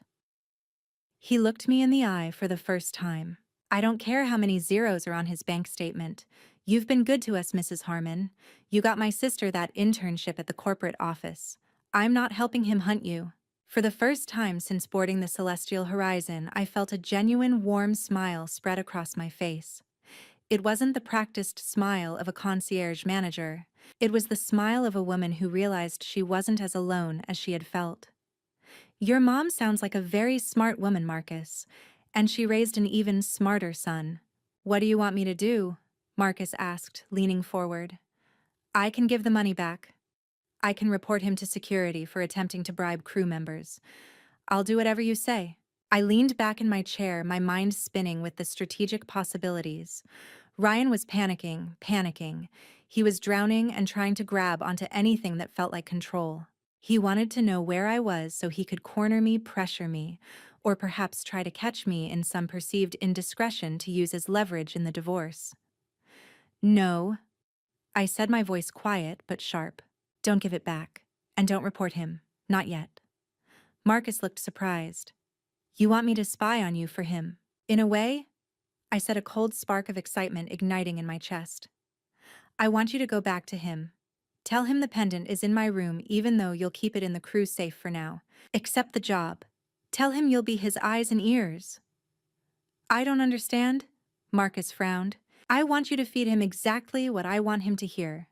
He looked me in the eye for the first time. "I don't care how many zeros are on his bank statement. You've been good to us, Mrs. Harmon. You got my sister that internship at the corporate office. I'm not helping him hunt you." For the first time since boarding the Celestial Horizon, I felt a genuine warm smile spread across my face. It wasn't the practiced smile of a concierge manager. It was the smile of a woman who realized she wasn't as alone as she had felt. "Your mom sounds like a very smart woman, Marcus, and she raised an even smarter son." "What do you want me to do?" Marcus asked, leaning forward. "I can give the money back. I can report him to security for attempting to bribe crew members. I'll do whatever you say." I leaned back in my chair, my mind spinning with the strategic possibilities. Ryan was panicking. He was drowning and trying to grab onto anything that felt like control. He wanted to know where I was so he could corner me, pressure me, or perhaps try to catch me in some perceived indiscretion to use as leverage in the divorce. "No," I said, my voice quiet but sharp. "Don't give it back. And don't report him. Not yet." Marcus looked surprised. "You want me to spy on you for him?" "In a way," I said, a cold spark of excitement igniting in my chest. "I want you to go back to him. Tell him the pendant is in my room, even though you'll keep it in the crew safe for now. Accept the job. Tell him you'll be his eyes and ears." "I don't understand," Marcus frowned. "I want you to feed him exactly what I want him to hear,"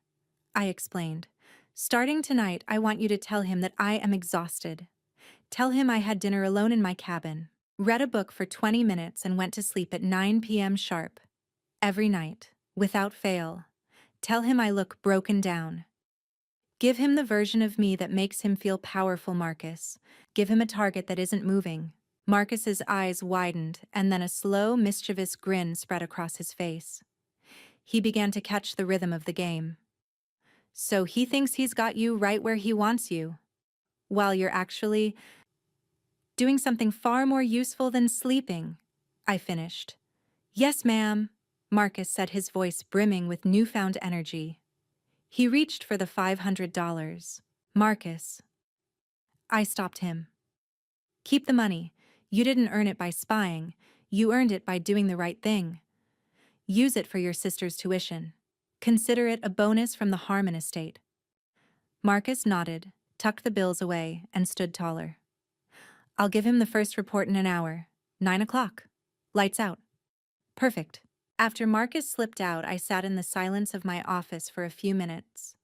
I explained. "Starting tonight, I want you to tell him that I am exhausted. Tell him I had dinner alone in my cabin, read a book for 20 minutes, and went to sleep at 9 p.m. sharp. Every night, without fail. Tell him I look broken down. Give him the version of me that makes him feel powerful, Marcus. Give him a target that isn't moving." Marcus's eyes widened, and then a slow, mischievous grin spread across his face. He began to catch the rhythm of the game. "So he thinks he's got you right where he wants you, while you're actually doing something far more useful than sleeping," I finished. "Yes, ma'am," Marcus said, his voice brimming with newfound energy. He reached for the $500. "Marcus," I stopped him. "Keep the money. You didn't earn it by spying. You earned it by doing the right thing. Use it for your sister's tuition. Consider it a bonus from the Harmon estate." Marcus nodded, tucked the bills away, and stood taller. "I'll give him the first report in an hour. 9 o'clock. Lights out." "Perfect." After Marcus slipped out, I sat in the silence of my office for a few minutes.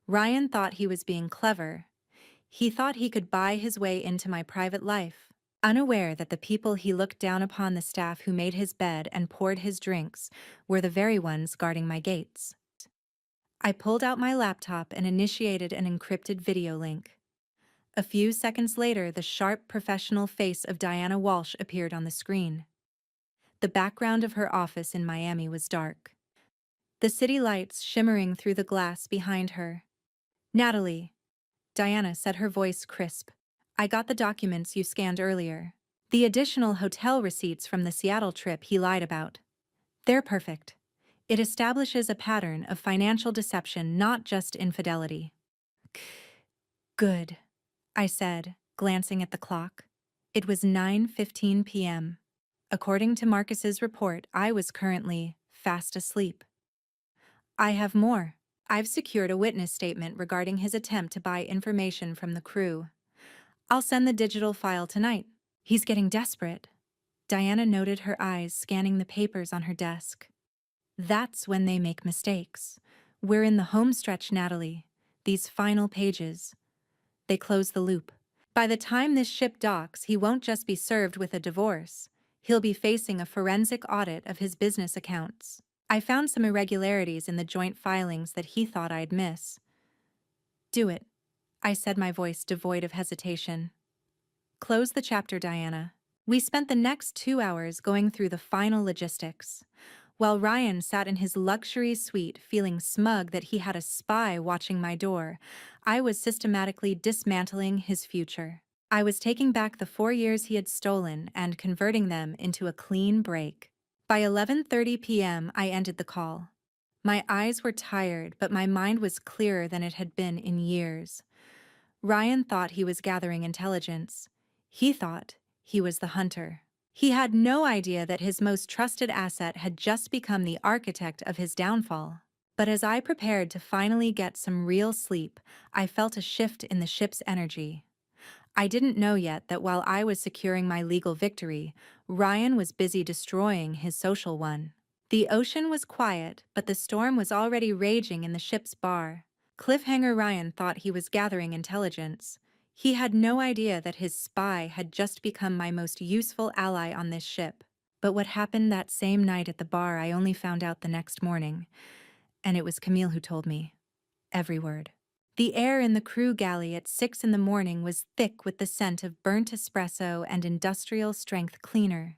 Ryan thought he was being clever. He thought he could buy his way into my private life, unaware that the people he looked down upon, the staff who made his bed and poured his drinks, were the very ones guarding my gates. I pulled out my laptop and initiated an encrypted video link. A few seconds later, the sharp, professional face of Diana Walsh appeared on the screen. The background of her office in Miami was dark, the city lights shimmering through the glass behind her. "Natalie," Diana said, her voice crisp, "I got the documents you scanned earlier. The additional hotel receipts from the Seattle trip he lied about. They're perfect. It establishes a pattern of financial deception, not just infidelity." "Good," I said, glancing at the clock. It was 9:15 p.m. According to Marcus's report, I was currently fast asleep. "I have more. I've secured a witness statement regarding his attempt to buy information from the crew. I'll send the digital file tonight." "He's getting desperate." Diana noted, her eyes scanning the papers on her desk. "That's when they make mistakes. We're in the home stretch, Natalie. These final pages. They close the loop. By the time this ship docks, he won't just be served with a divorce. He'll be facing a forensic audit of his business accounts. I found some irregularities in the joint filings that he thought I'd miss." "Do it," I said, my voice devoid of hesitation. "Close the chapter, Diana." We spent the next 2 hours going through the final logistics. While Ryan sat in his luxury suite feeling smug that he had a spy watching my door, I was systematically dismantling his future. I was taking back the 4 years he had stolen and converting them into a clean break. By 11:30 p.m., I ended the call. My eyes were tired, but my mind was clearer than it had been in years. Ryan thought he was gathering intelligence. He thought he was the hunter. He had no idea that his most trusted asset had just become the architect of his downfall. But as I prepared to finally get some real sleep, I felt a shift in the ship's energy. I didn't know yet that while I was securing my legal victory, Ryan was busy destroying his social one. The ocean was quiet, but the storm was already raging in the ship's bar. Cliffhanger Ryan thought he was gathering intelligence. He had no idea that his spy had just become my most useful ally on this ship. But what happened that same night at the bar, I only found out the next morning. And it was Camille who told me. Every word. The air in the crew galley at 6 in the morning was thick with the scent of burnt espresso and industrial-strength cleaner.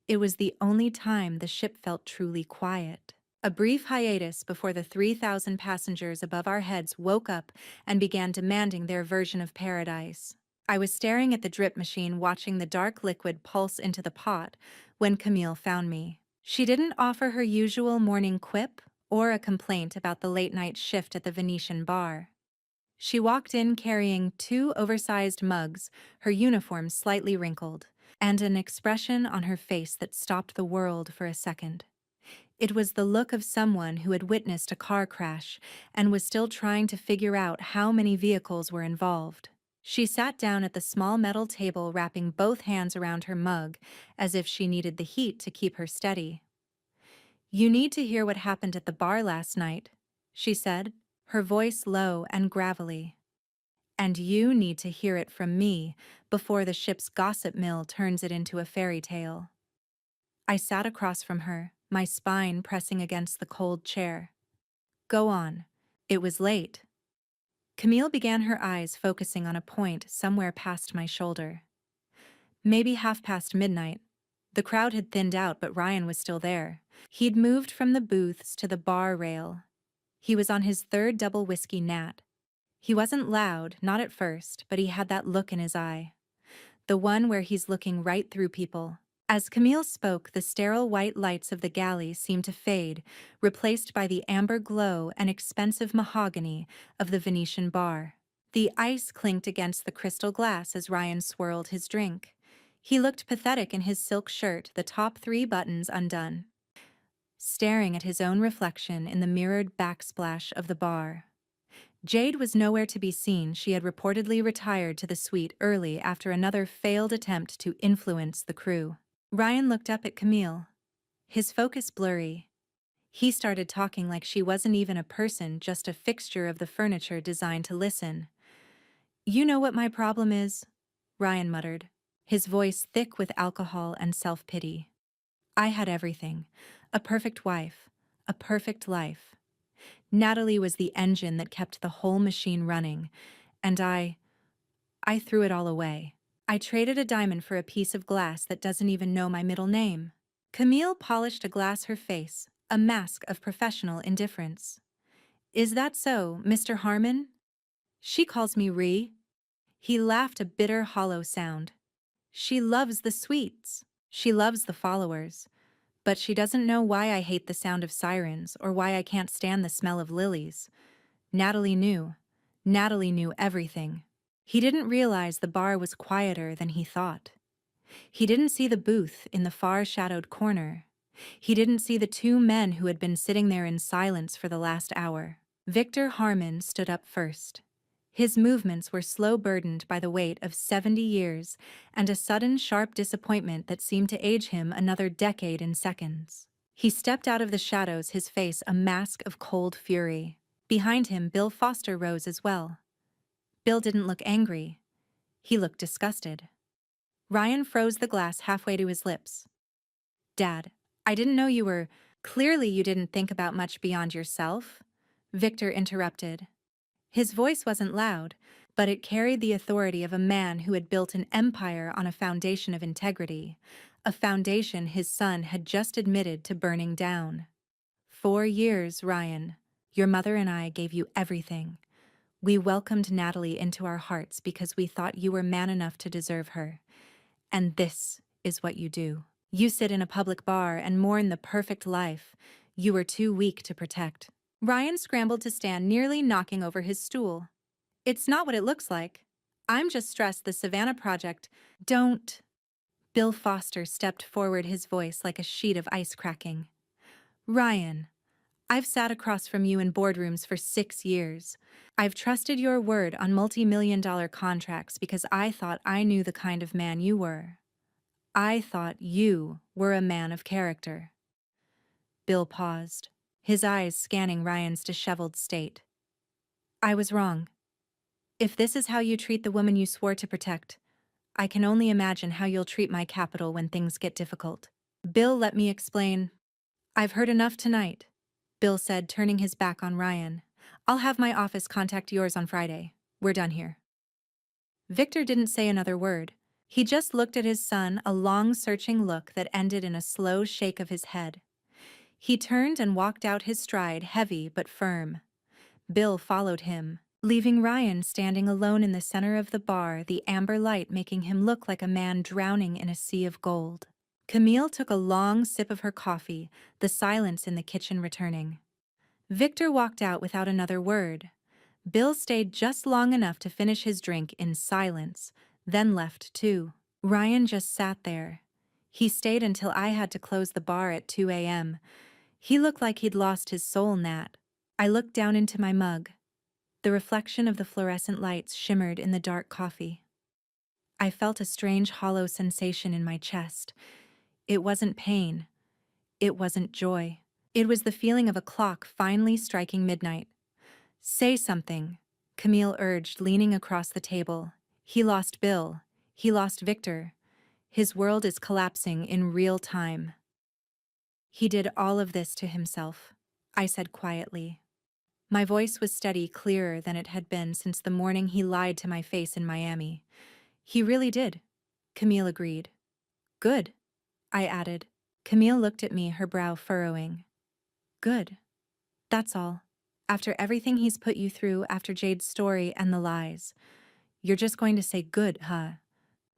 It was the only time the ship felt truly quiet. A brief hiatus before the 3,000 passengers above our heads woke up and began demanding their version of paradise. I was staring at the drip machine, watching the dark liquid pulse into the pot, when Camille found me. She didn't offer her usual morning quip or a complaint about the late-night shift at the Venetian bar. She walked in carrying 2 oversized mugs, her uniform slightly wrinkled, and an expression on her face that stopped the world for a second. It was the look of someone who had witnessed a car crash and was still trying to figure out how many vehicles were involved. She sat down at the small metal table, wrapping both hands around her mug, as if she needed the heat to keep her steady. "You need to hear what happened at the bar last night," she said, her voice low and gravelly. "And you need to hear it from me before the ship's gossip mill turns it into a fairy tale." I sat across from her, my spine pressing against the cold chair. "Go on." It was late. Camille began, her eyes focusing on a point somewhere past my shoulder. "Maybe midnight. The crowd had thinned out, but Ryan was still there. He'd moved from the booths to the bar rail. He was on his 3rd double whiskey nat. He wasn't loud, not at first, but he had that look in his eye. The one where he's looking right through people." As Camille spoke, the sterile white lights of the galley seemed to fade, replaced by the amber glow and expensive mahogany of the Venetian bar. The ice clinked against the crystal glass as Ryan swirled his drink. He looked pathetic in his silk shirt, the top 3 buttons undone, staring at his own reflection in the mirrored backsplash of the bar. Jade was nowhere to be seen. She had reportedly retired to the suite early after another failed attempt to influence the crew. Ryan looked up at Camille. his focus blurry. He started talking like she wasn't even a person, just a fixture of the furniture designed to listen. "You know what my problem is?" Ryan muttered, his voice thick with alcohol and self-pity. "I had everything. A perfect wife. A perfect life. Natalie was the engine that kept the whole machine running, and I threw it all away. I traded a diamond for a piece of glass that doesn't even know my middle name." Camille polished a glass her face, a mask of professional indifference. "Is that so, Mr. Harmon?" "She calls me Ree." He laughed a bitter, hollow sound. "She loves the sweets. She loves the followers. But she doesn't know why I hate the sound of sirens or why I can't stand the smell of lilies." Natalie knew. Natalie knew everything. He didn't realize the bar was quieter than he thought. He didn't see the booth in the far-shadowed corner. He didn't see the two men who had been sitting there in silence for the last hour. Victor Harmon stood up first. His movements were slow, burdened by the weight of 70 years and a sudden, sharp disappointment that seemed to age him another decade in seconds. He stepped out of the shadows, his face a mask of cold fury. Behind him, Bill Foster rose as well. Bill didn't look angry. He looked disgusted. Ryan froze the glass halfway to his lips. "Dad, I didn't know you were— Clearly you didn't think about much beyond yourself," Victor interrupted. His voice wasn't loud, but it carried the authority of a man who had built an empire on a foundation of integrity, a foundation his son had just admitted to burning down. "4 years, Ryan. Your mother and I gave you everything. We welcomed Natalie into our hearts because we thought you were man enough to deserve her. And this is what you do. You sit in a public bar and mourn the perfect life you were too weak to protect." Ryan scrambled to stand, nearly knocking over his stool. "It's not what it looks like. I'm just stressed the Savannah Project— Don't." Bill Foster stepped forward, his voice like a sheet of ice cracking. "Ryan, I've sat across from you in boardrooms for 6 years. I've trusted your word on multi-million-dollar contracts because I thought I knew the kind of man you were. I thought you were a man of character." Bill paused, his eyes scanning Ryan's disheveled state. "I was wrong. If this is how you treat the woman you swore to protect, I can only imagine how you'll treat my capital when things get difficult." "Bill, let me explain." "I've heard enough tonight," Bill said, turning his back on Ryan. "I'll have my office contact yours on Friday. We're done here." Victor didn't say another word. He just looked at his son, a long, searching look that ended in a slow shake of his head. He turned and walked out his stride, heavy but firm. Bill followed him, leaving Ryan standing alone in the center of the bar, the amber light making him look like a man drowning in a sea of gold. Camille took a long sip of her coffee, the silence in the kitchen returning. Victor walked out without another word. Bill stayed just long enough to finish his drink in silence, then left too. Ryan just sat there. He stayed until I had to close the bar at 2 a.m. He looked like he'd lost his soul, Nat. I looked down into my mug. The reflection of the fluorescent lights shimmered in the dark coffee. I felt a strange hollow sensation in my chest. It wasn't pain. It wasn't joy. It was the feeling of a clock finally striking midnight. "Say something," Camille urged, leaning across the table. "He lost Bill. He lost Victor. His world is collapsing in real time." "He did all of this to himself," I said quietly. My voice was steady, clearer than it had been since the morning he lied to my face in Miami. "He really did," Camille agreed. "Good," I added. Camille looked at me, her brow furrowing. "Good. That's all. After everything he's put you through, after Jade's story and the lies. You're just going to say good, huh?"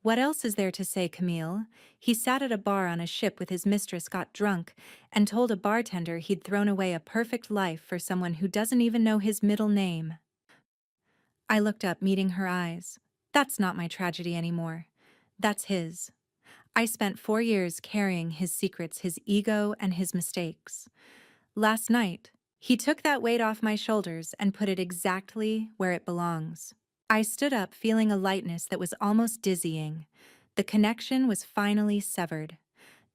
"What else is there to say, Camille? He sat at a bar on a ship with his mistress, got drunk, and told a bartender he'd thrown away a perfect life for someone who doesn't even know his middle name." I looked up, meeting her eyes. "That's not my tragedy anymore. That's his. I spent 4 years carrying his secrets, his ego, and his mistakes. Last night, he took that weight off my shoulders and put it exactly where it belongs." I stood up, feeling a lightness that was almost dizzying. The connection was finally severed.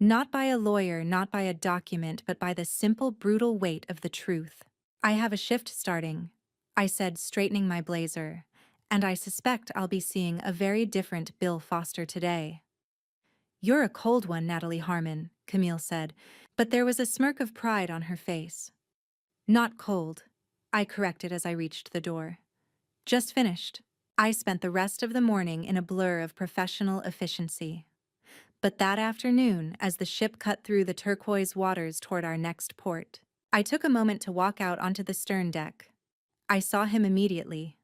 Not by a lawyer, not by a document, but by the simple, brutal weight of the truth. I have a shift starting, I said, straightening my blazer, and I suspect I'll be seeing a very different Bill Foster today. You're a cold one, Natalie Harmon, Camille said, but there was a smirk of pride on her face. Not cold, I corrected as I reached the door. Just finished. I spent the rest of the morning in a blur of professional efficiency. But that afternoon, as the ship cut through the turquoise waters toward our next port, I took a moment to walk out onto the stern deck. I saw him immediately.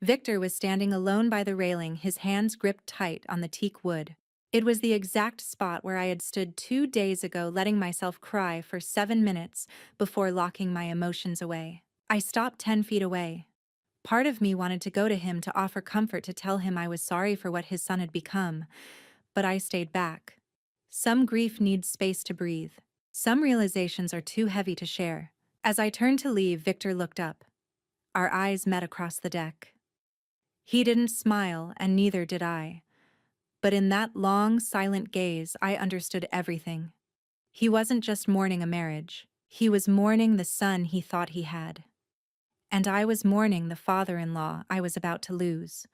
Victor was standing alone by the railing, his hands gripped tight on the teak wood. It was the exact spot where I had stood 2 days ago, letting myself cry for 7 minutes before locking my emotions away. I stopped 10 feet away. Part of me wanted to go to him to offer comfort, to tell him I was sorry for what his son had become, but I stayed back. Some grief needs space to breathe. Some realizations are too heavy to share. As I turned to leave, Victor looked up. Our eyes met across the deck. He didn't smile, and neither did I. But in that long, silent gaze, I understood everything. He wasn't just mourning a marriage. He was mourning the son he thought he had. And I was mourning the father-in-law I was about to lose.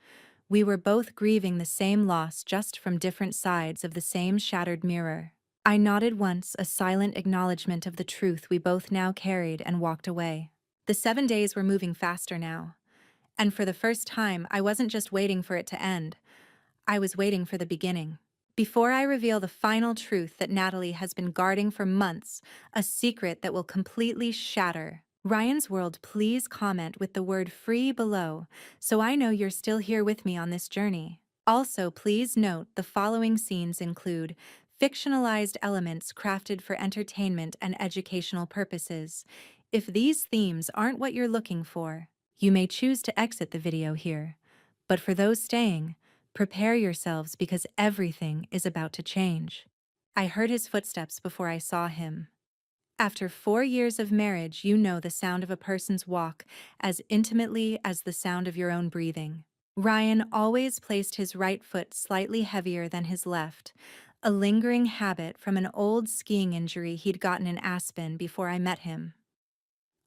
We were both grieving the same loss, just from different sides of the same shattered mirror. I nodded once, a silent acknowledgement of the truth we both now carried, and walked away. The 7 days were moving faster now. And for the first time, I wasn't just waiting for it to end. I was waiting for the beginning. Before I reveal the final truth that Natalie has been guarding for months, a secret that will completely shatter Ryan's world, please comment with the word free below, so I know you're still here with me on this journey. Also, please note the following scenes include fictionalized elements crafted for entertainment and educational purposes. If these themes aren't what you're looking for, you may choose to exit the video here. But for those staying, prepare yourselves, because everything is about to change. I heard his footsteps before I saw him. After 4 years of marriage, you know the sound of a person's walk as intimately as the sound of your own breathing. Ryan always placed his right foot slightly heavier than his left, a lingering habit from an old skiing injury he'd gotten in Aspen before I met him.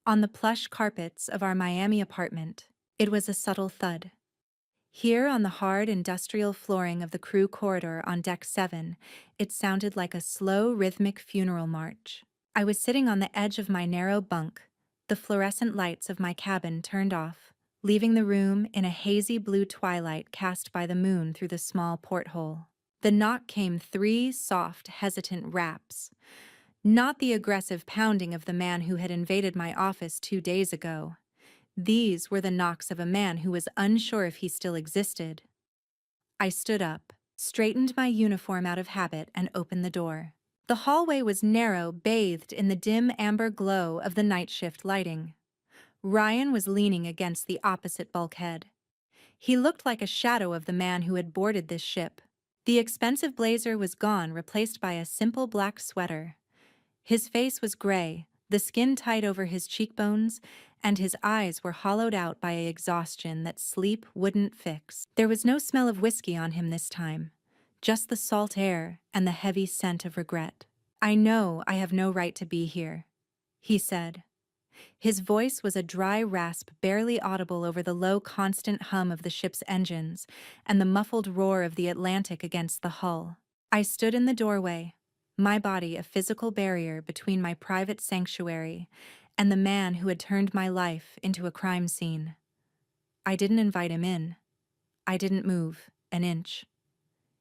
On the plush carpets of our Miami apartment, it was a subtle thud. Here, on the hard industrial flooring of the crew corridor on Deck 7, it sounded like a slow, rhythmic funeral march. I was sitting on the edge of my narrow bunk, the fluorescent lights of my cabin turned off, leaving the room in a hazy blue twilight cast by the moon through the small porthole. The knock came 3 soft, hesitant raps. Not the aggressive pounding of the man who had invaded my office 2 days ago. These were the knocks of a man who was unsure if he still existed. I stood up, straightened my uniform out of habit, and opened the door. The hallway was narrow, bathed in the dim amber glow of the night shift lighting. Ryan was leaning against the opposite bulkhead. He looked like a shadow of the man who had boarded this ship. The expensive blazer was gone, replaced by a simple black sweater. His face was gray, the skin tight over his cheekbones, and his eyes were hollowed out by exhaustion that sleep wouldn't fix. There was no smell of whiskey on him this time, just the salt air and the heavy scent of regret. I know I have no right to be here, he said. His voice was a dry rasp, barely audible over the low, constant hum of the ship's engines and the muffled roar of the Atlantic against the hull. I stood in the doorway, my body a physical barrier between my private sanctuary and the man who had turned my life into a crime scene. I didn't invite him in. I didn't move an inch.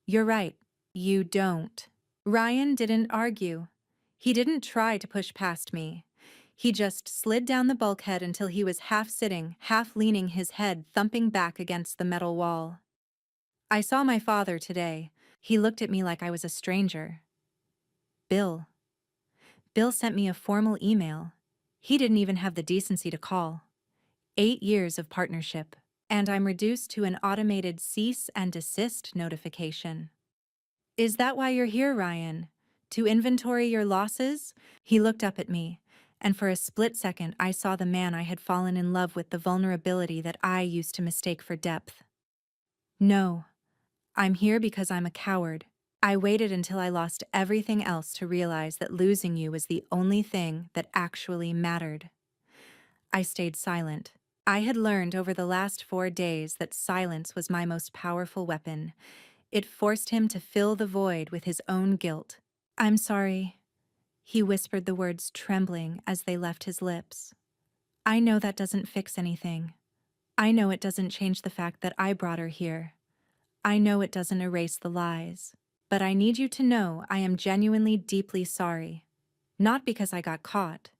You're right, you don't. Ryan didn't argue. He didn't try to push past me. He just slid down the bulkhead until he was half sitting, half leaning, his head thumping back against the metal wall. I saw my father today. He looked at me like I was a stranger. Bill. Bill sent me a formal email. He didn't even have the decency to call. 8 years of partnership, and I'm reduced to an automated cease and desist notification. Is that why you're here, Ryan? To inventory your losses? He looked up at me, and for a split second I saw the man I had fallen in love with, the vulnerability that I used to mistake for depth. No, I'm here because I'm a coward. I waited until I lost everything else to realize that losing you was the only thing that actually mattered. I stayed silent. I had learned over the last 4 days that silence was my most powerful weapon. It forced him to fill the void with his own guilt. "I'm sorry," he whispered, the words trembling as they left his lips. "I know that doesn't fix anything. I know it doesn't change the fact that I brought her here. I know it doesn't erase the lies. But I need you to know I am genuinely deeply sorry. Not because I got caught.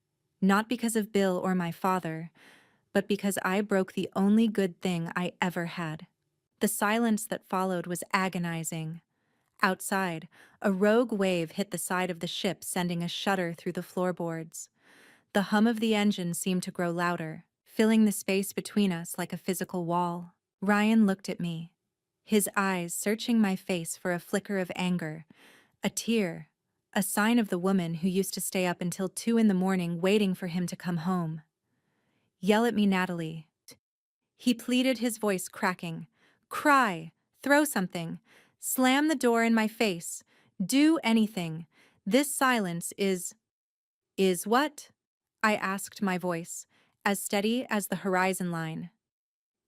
Not because of Bill or my father. But because I broke the only good thing I ever had." The silence that followed was agonizing. Outside, a rogue wave hit the side of the ship, sending a shudder through the floorboards. The hum of the engine seemed to grow louder, filling the space between us like a physical wall. Ryan looked at me, his eyes searching my face for a flicker of anger, a tear, a sign of the woman who used to stay up until 2 in the morning waiting for him to come home. "Yell at me, Natalie," he pleaded, his voice cracking. "Cry, throw something, slam the door in my face, do anything. This silence is what?" I asked, my voice as steady as the horizon line.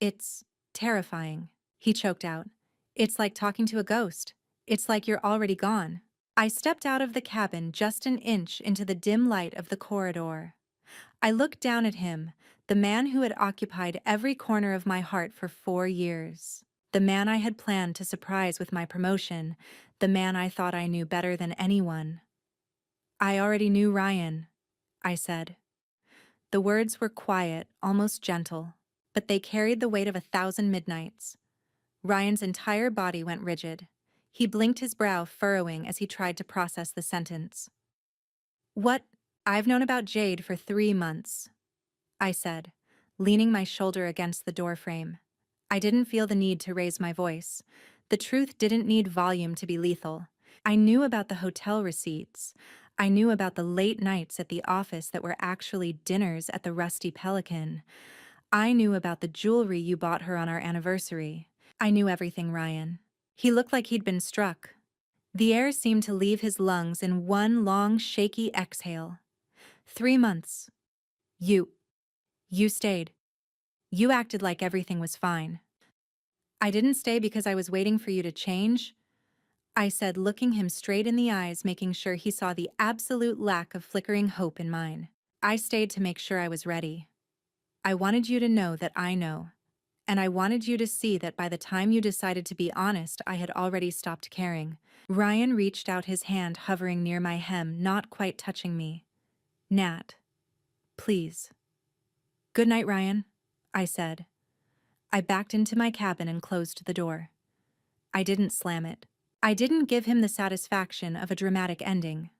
"It's terrifying," he choked out. "It's like talking to a ghost. It's like you're already gone." I stepped out of the cabin just an inch into the dim light of the corridor. I looked down at him, the man who had occupied every corner of my heart for 4 years. The man I had planned to surprise with my promotion, the man I thought I knew better than anyone. "I already knew Ryan," I said. The words were quiet, almost gentle, but they carried the weight of 1,000 midnights. Ryan's entire body went rigid. He blinked, his brow furrowing as he tried to process the sentence. "What? I've known about Jade for 3 months," I said, leaning my shoulder against the doorframe. I didn't feel the need to raise my voice. The truth didn't need volume to be lethal. I knew about the hotel receipts. I knew about the late nights at the office that were actually dinners at the Rusty Pelican. I knew about the jewelry you bought her on our anniversary. I knew everything, Ryan. He looked like he'd been struck. The air seemed to leave his lungs in one long, shaky exhale. 3 months. You stayed. You acted like everything was fine. "I didn't stay because I was waiting for you to change," I said, looking him straight in the eyes, making sure he saw the absolute lack of flickering hope in mine. "I stayed to make sure I was ready. I wanted you to know that I know. And I wanted you to see that by the time you decided to be honest, I had already stopped caring." Ryan reached out, his hand hovering near my hem, not quite touching me. "Nat, please." "Good night, Ryan," I said. I backed into my cabin and closed the door. I didn't slam it. I didn't give him the satisfaction of a dramatic ending.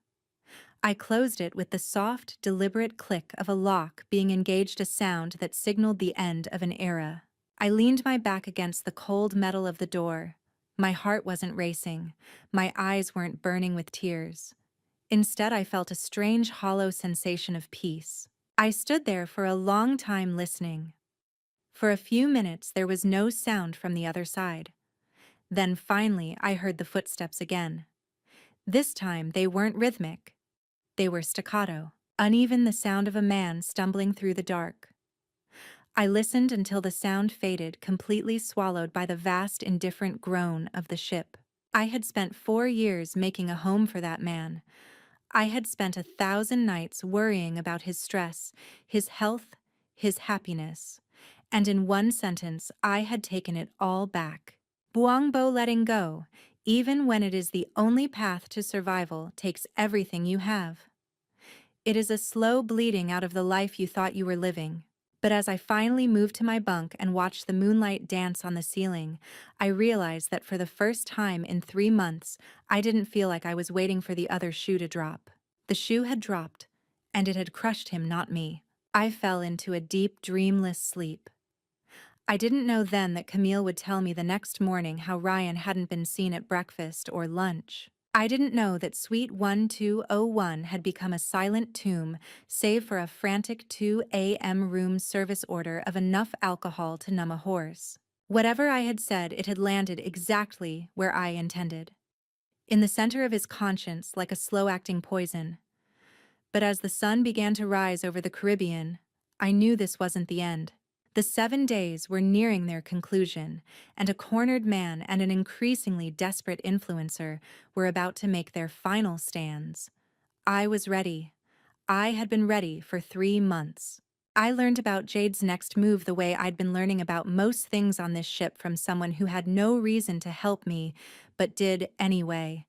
I closed it with the soft, deliberate click of a lock being engaged, a sound that signaled the end of an era. I leaned my back against the cold metal of the door. My heart wasn't racing. My eyes weren't burning with tears. Instead, I felt a strange, hollow sensation of peace. I stood there for a long time, listening. For a few minutes, there was no sound from the other side. Then finally, I heard the footsteps again. This time, they weren't rhythmic. They were staccato, uneven, the sound of a man stumbling through the dark. I listened until the sound faded, completely swallowed by the vast, indifferent groan of the ship. I had spent 4 years making a home for that man. I had spent 1,000 nights worrying about his stress, his health, his happiness. And in one sentence, I had taken it all back. Buangbo, letting go, even when it is the only path to survival, takes everything you have. It is a slow bleeding out of the life you thought you were living. But as I finally moved to my bunk and watched the moonlight dance on the ceiling, I realized that for the first time in 3 months, I didn't feel like I was waiting for the other shoe to drop. The shoe had dropped, and it had crushed him, not me. I fell into a deep, dreamless sleep. I didn't know then that Camille would tell me the next morning how Ryan hadn't been seen at breakfast or lunch. I didn't know that Suite 1201 had become a silent tomb, save for a frantic 2 a.m. room service order of enough alcohol to numb a horse. Whatever I had said, it had landed exactly where I intended. in the center of his conscience like a slow-acting poison. But as the sun began to rise over the Caribbean, I knew this wasn't the end. The 7 days were nearing their conclusion, and a cornered man and an increasingly desperate influencer were about to make their final stands. I was ready. I had been ready for 3 months. I learned about Jade's next move the way I'd been learning about most things on this ship from someone who had no reason to help me, but did anyway.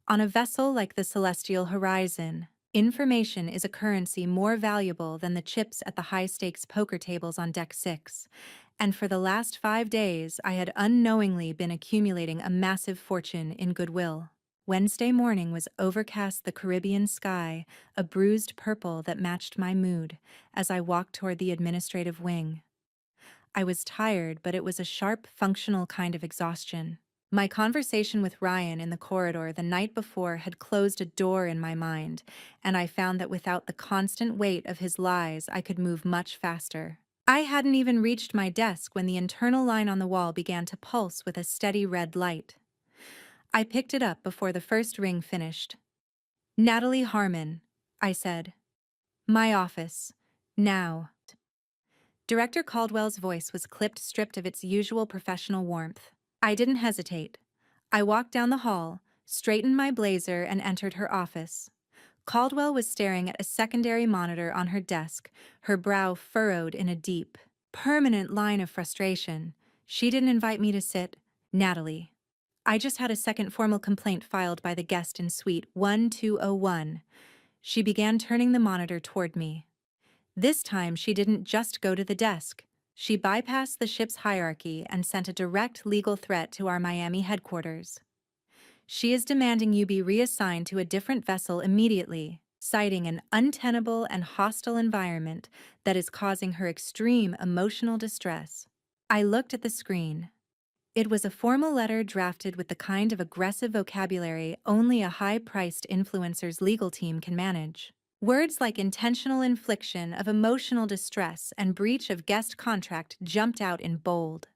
On a vessel like the Celestial Horizon, information is a currency more valuable than the chips at the high-stakes poker tables on Deck 6. And for the last 5 days, I had unknowingly been accumulating a massive fortune in goodwill. Wednesday morning was overcast the Caribbean sky, a bruised purple that matched my mood, as I walked toward the administrative wing. I was tired, but it was a sharp, functional kind of exhaustion. My conversation with Ryan in the corridor the night before had closed a door in my mind, and I found that without the constant weight of his lies, I could move much faster. I hadn't even reached my desk when the internal line on the wall began to pulse with a steady red light. I picked it up before the first ring finished. "Natalie Harmon," I said. "My office. Now." Director Caldwell's voice was stripped of its usual professional warmth. I didn't hesitate. I walked down the hall, straightened my blazer, and entered her office. Caldwell was staring at a secondary monitor on her desk, her brow furrowed in a deep, permanent line of frustration. She didn't invite me to sit. "Natalie, I just had a second formal complaint filed by the guest in suite 1201. She began turning the monitor toward me. This time she didn't just go to the desk. She bypassed the ship's hierarchy and sent a direct legal threat to our Miami headquarters. She is demanding you be reassigned to a different vessel immediately, citing an untenable and hostile environment that is causing her extreme emotional distress. I looked at the screen. It was a formal letter drafted with the kind of aggressive vocabulary only a high-priced influencer's legal team can manage. Words like intentional infliction of emotional distress and breach of guest contract jumped out in bold.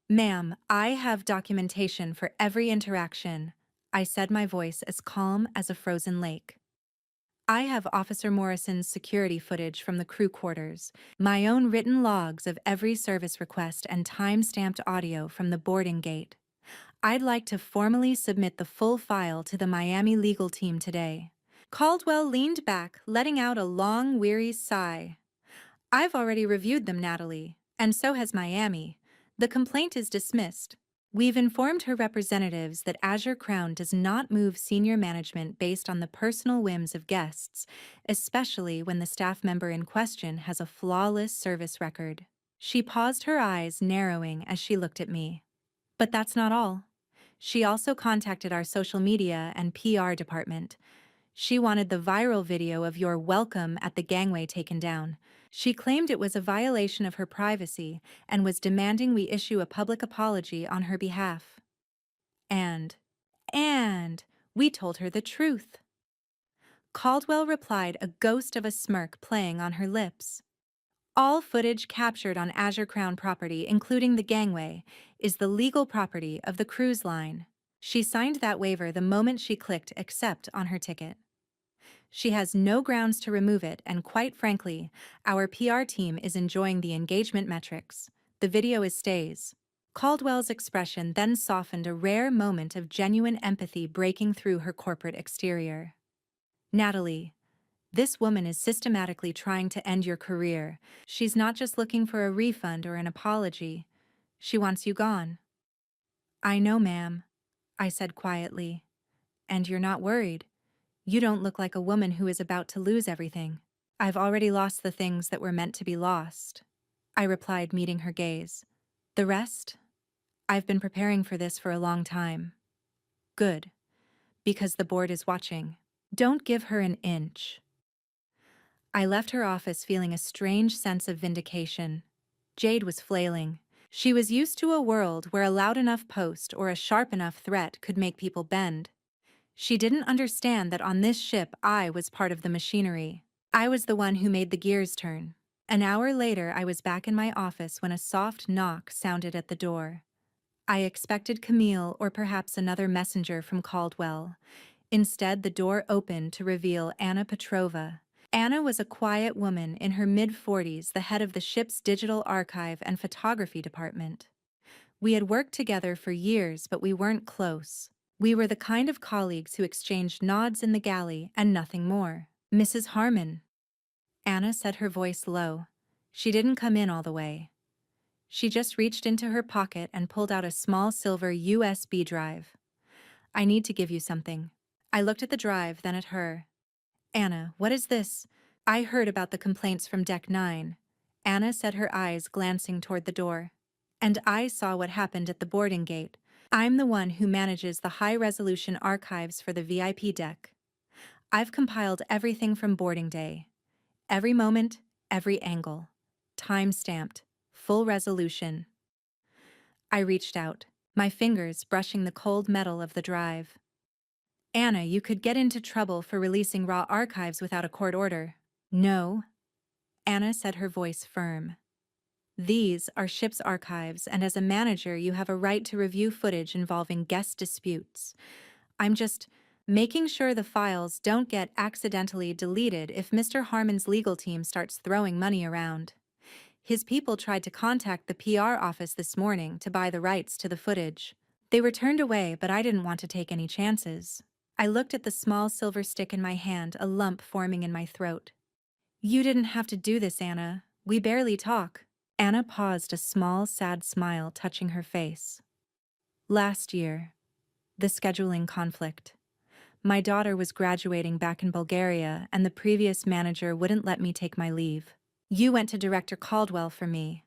"Ma'am, I have documentation for every interaction," I said, my voice as calm as a frozen lake. "I have Officer Morrison's security footage from the crew quarters, my own written logs of every service request, and time-stamped audio from the boarding gate. I'd like to formally submit the full file to the Miami legal team today." Caldwell leaned back, letting out a long, weary sigh. "I've already reviewed them, Natalie, and so has Miami. The complaint is dismissed. We've informed her representatives that Azure Crown does not move senior management based on the personal whims of guests, especially when the staff member in question has a flawless service record." She paused, her eyes narrowing as she looked at me. "But that's not all. She also contacted our social media and PR department. She wanted the viral video of your welcome at the gangway taken down. She claimed it was a violation of her privacy and was demanding we issue a public apology on her behalf. And we told her the truth." Caldwell replied, a ghost of a smirk playing on her lips. "All footage captured on Azure Crown property, including the gangway, is the legal property of the cruise line." She signed that waiver the moment she clicked accept on her ticket. "She has no grounds to remove it, and quite frankly, our PR team is enjoying the engagement metrics. The video is stays." Caldwell's expression then softened, a rare moment of genuine empathy breaking through her corporate exterior. "Natalie, this woman is systematically trying to end your career. She's not just looking for a refund or an apology. She wants you gone." "I know, ma'am," I said quietly. "And you're not worried. You don't look like a woman who is about to lose everything." "I've already lost the things that were meant to be lost," I replied, meeting her gaze. "The rest? I've been preparing for this for a long time." "Good. Because the board is watching. Don't give her an inch." I left her office feeling a strange sense of vindication. Jade was flailing. She was used to a world where a loud enough post or a sharp enough threat could make people bend. She didn't understand that on this ship I was part of the machinery. I was the one who made the gears turn. An hour later, I was back in my office when a soft knock sounded at the door. I expected Camille or perhaps another messenger from Caldwell. Instead, the door opened to reveal Anna Petrova. Anna was a quiet woman in her mid-40s, the head of the ship's digital archive and photography department. We had worked together for years, but we weren't close. We were the kind of colleagues who exchanged nods in the galley and nothing more. Mrs. Harmon. Anna said, her voice low. She didn't come in all the way. She just reached into her pocket and pulled out a small silver USB drive. I need to give you something. I looked at the drive, then at her. Anna, what is this? I heard about the complaints from Deck 9. Anna said, her eyes glancing toward the door. And I saw what happened at the boarding gate. I'm the one who manages the high-resolution archives for the VIP deck. I've compiled everything from boarding day. Every moment, every angle. Time-stamped. Full resolution. I reached out, my fingers brushing the cold metal of the drive. Anna, you could get into trouble for releasing raw archives without a court order. No. Anna said, her voice firm. These are ship's archives, and as a manager, you have a right to review footage involving guest disputes. I'm just making sure the files don't get accidentally deleted if Mr. Harmon's legal team starts throwing money around. His people tried to contact the PR office this morning to buy the rights to the footage. They were turned away, but I didn't want to take any chances. I looked at the small silver stick in my hand, a lump forming in my throat. You didn't have to do this, Anna. We barely talk. Anna paused, a small, sad smile touching her face. Last year, the scheduling conflict. My daughter was graduating back in Bulgaria, and the previous manager wouldn't let me take my leave. You went to Director Caldwell for me.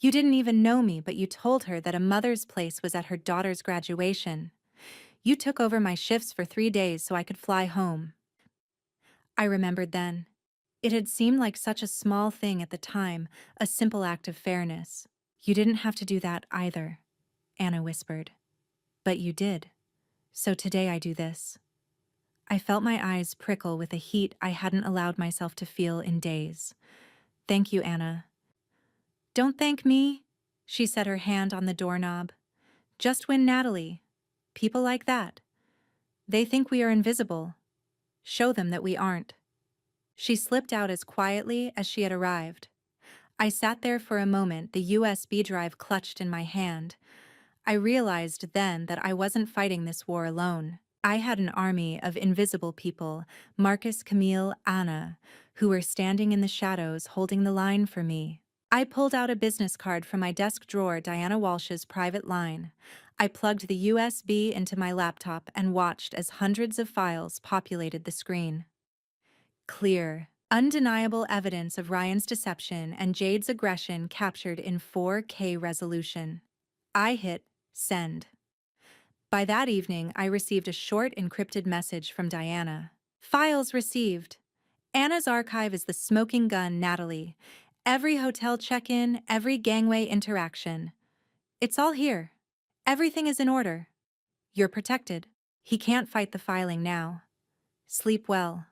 You didn't even know me, but you told her that a mother's place was at her daughter's graduation. You took over my shifts for 3 days so I could fly home. I remembered then. It had seemed like such a small thing at the time, a simple act of fairness. You didn't have to do that either, Anna whispered. But you did. So today I do this. I felt my eyes prickle with a heat I hadn't allowed myself to feel in days. Thank you, Anna. Don't thank me, she set her hand on the doorknob. Just win Natalie. People like that. They think we are invisible. Show them that we aren't. She slipped out as quietly as she had arrived. I sat there for a moment, the USB drive clutched in my hand. I realized then that I wasn't fighting this war alone. I had an army of invisible people, Marcus, Camille, Anna, who were standing in the shadows holding the line for me. I pulled out a business card from my desk drawer, Diana Walsh's private line. I plugged the USB into my laptop and watched as hundreds of files populated the screen. Clear, undeniable evidence of Ryan's deception and Jade's aggression captured in 4K resolution. I hit send. By that evening, I received a short encrypted message from Diana. Files received. Anna's archive is the smoking gun, Natalie. Every hotel check-in, every gangway interaction. It's all here. Everything is in order. You're protected. He can't fight the filing now. Sleep well.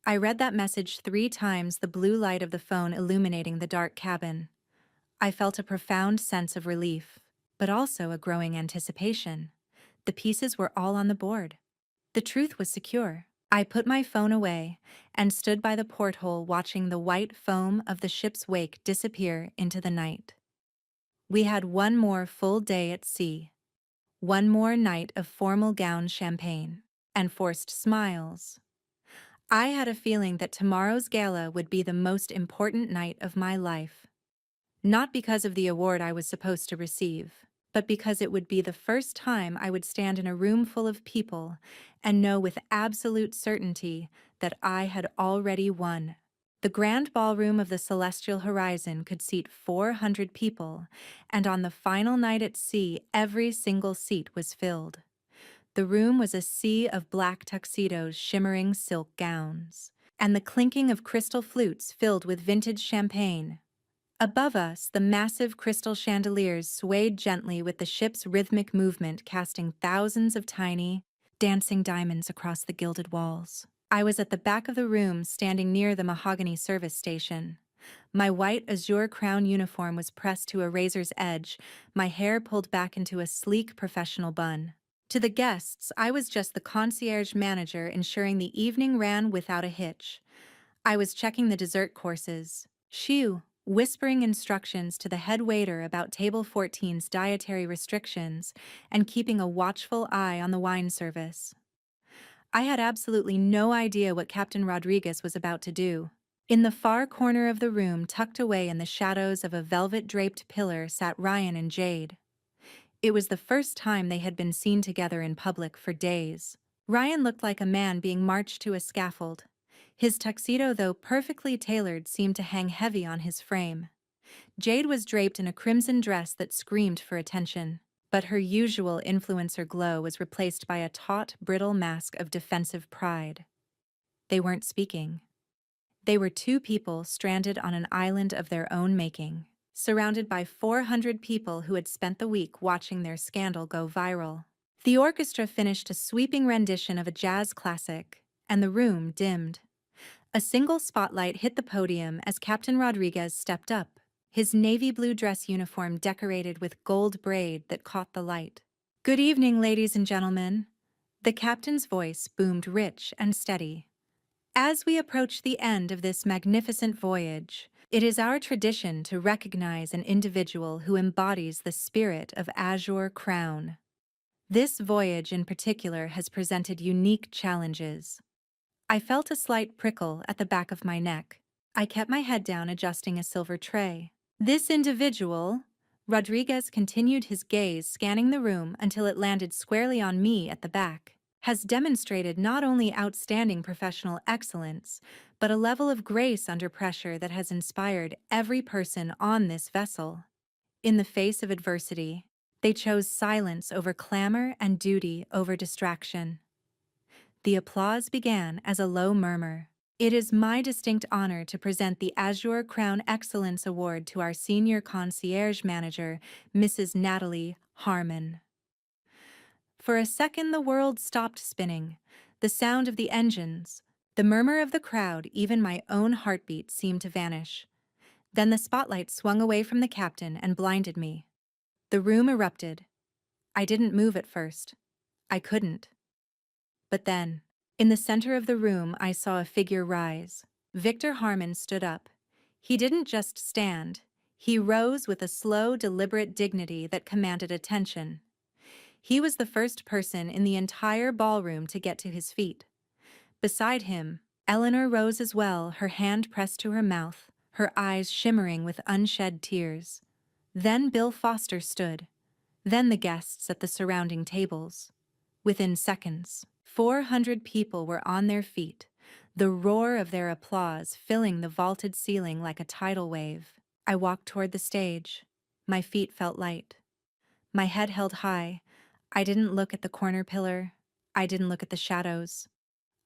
I read that message 3 times, the blue light of the phone illuminating the dark cabin. I felt a profound sense of relief, but also a growing anticipation. The pieces were all on the board. The truth was secure. I put my phone away and stood by the porthole watching the white foam of the ship's wake disappear into the night. We had one more full day at sea. One more night of formal gown champagne and forced smiles. I had a feeling that tomorrow's gala would be the most important night of my life. Not because of the award I was supposed to receive, but because it would be the first time I would stand in a room full of people and know with absolute certainty that I had already won. The grand ballroom of the Celestial Horizon could seat 400 people, and on the final night at sea, every single seat was filled. The room was a sea of black tuxedos, shimmering silk gowns, and the clinking of crystal flutes filled with vintage champagne. Above us, the massive crystal chandeliers swayed gently with the ship's rhythmic movement, casting thousands of tiny, dancing diamonds across the gilded walls. I was at the back of the room, standing near the mahogany service station. My white azure crown uniform was pressed to a razor's edge, my hair pulled back into a sleek professional bun. To the guests, I was just the concierge manager ensuring the evening ran without a hitch. I was checking the dessert courses, whispering instructions to the head waiter about Table 14's dietary restrictions, and keeping a watchful eye on the wine service. I had absolutely no idea what Captain Rodriguez was about to do. In the far corner of the room, tucked away in the shadows of a velvet-draped pillar, sat Ryan and Jade. It was the first time they had been seen together in public for days. Ryan looked like a man being marched to a scaffold. His tuxedo, though perfectly tailored, seemed to hang heavy on his frame. Jade was draped in a crimson dress that screamed for attention, but her usual influencer glow was replaced by a taut, brittle mask of defensive pride. They weren't speaking. They were two people stranded on an island of their own making, surrounded by 400 people who had spent the week watching their scandal go viral. The orchestra finished a sweeping rendition of a jazz classic, and the room dimmed. A single spotlight hit the podium as Captain Rodriguez stepped up, his navy blue dress uniform decorated with gold braid that caught the light. "Good evening, ladies and gentlemen." The captain's voice boomed rich and steady. "As we approach the end of this magnificent voyage, it is our tradition to recognize an individual who embodies the spirit of Azure Crown. This voyage in particular has presented unique challenges." I felt a slight prickle at the back of my neck. I kept my head down, adjusting a silver tray. "This individual," Rodriguez continued, his gaze scanning the room until it landed squarely on me at the back, "has demonstrated not only outstanding professional excellence, but a level of grace under pressure that has inspired every person on this vessel. In the face of adversity, they chose silence over clamor and duty over distraction." The applause began as a low murmur. "It is my distinct honor to present the Azure Crown Excellence Award to our senior concierge manager, Mrs. Natalie Harmon." For a second, the world stopped spinning. The sound of the engines, the murmur of the crowd, even my own heartbeat seemed to vanish. Then the spotlight swung away from the captain and blinded me. The room erupted. I didn't move at first. I couldn't. But then, in the center of the room, I saw a figure rise. Victor Harmon stood up. He didn't just stand. He rose with a slow, deliberate dignity that commanded attention. He was the first person in the entire ballroom to get to his feet. Beside him, Eleanor rose as well, her hand pressed to her mouth, her eyes shimmering with unshed tears. Then Bill Foster stood. Then the guests at the surrounding tables. Within seconds, 400 people were on their feet, the roar of their applause filling the vaulted ceiling like a tidal wave. I walked toward the stage. My feet felt light. My head held high. I didn't look at the corner pillar. I didn't look at the shadows.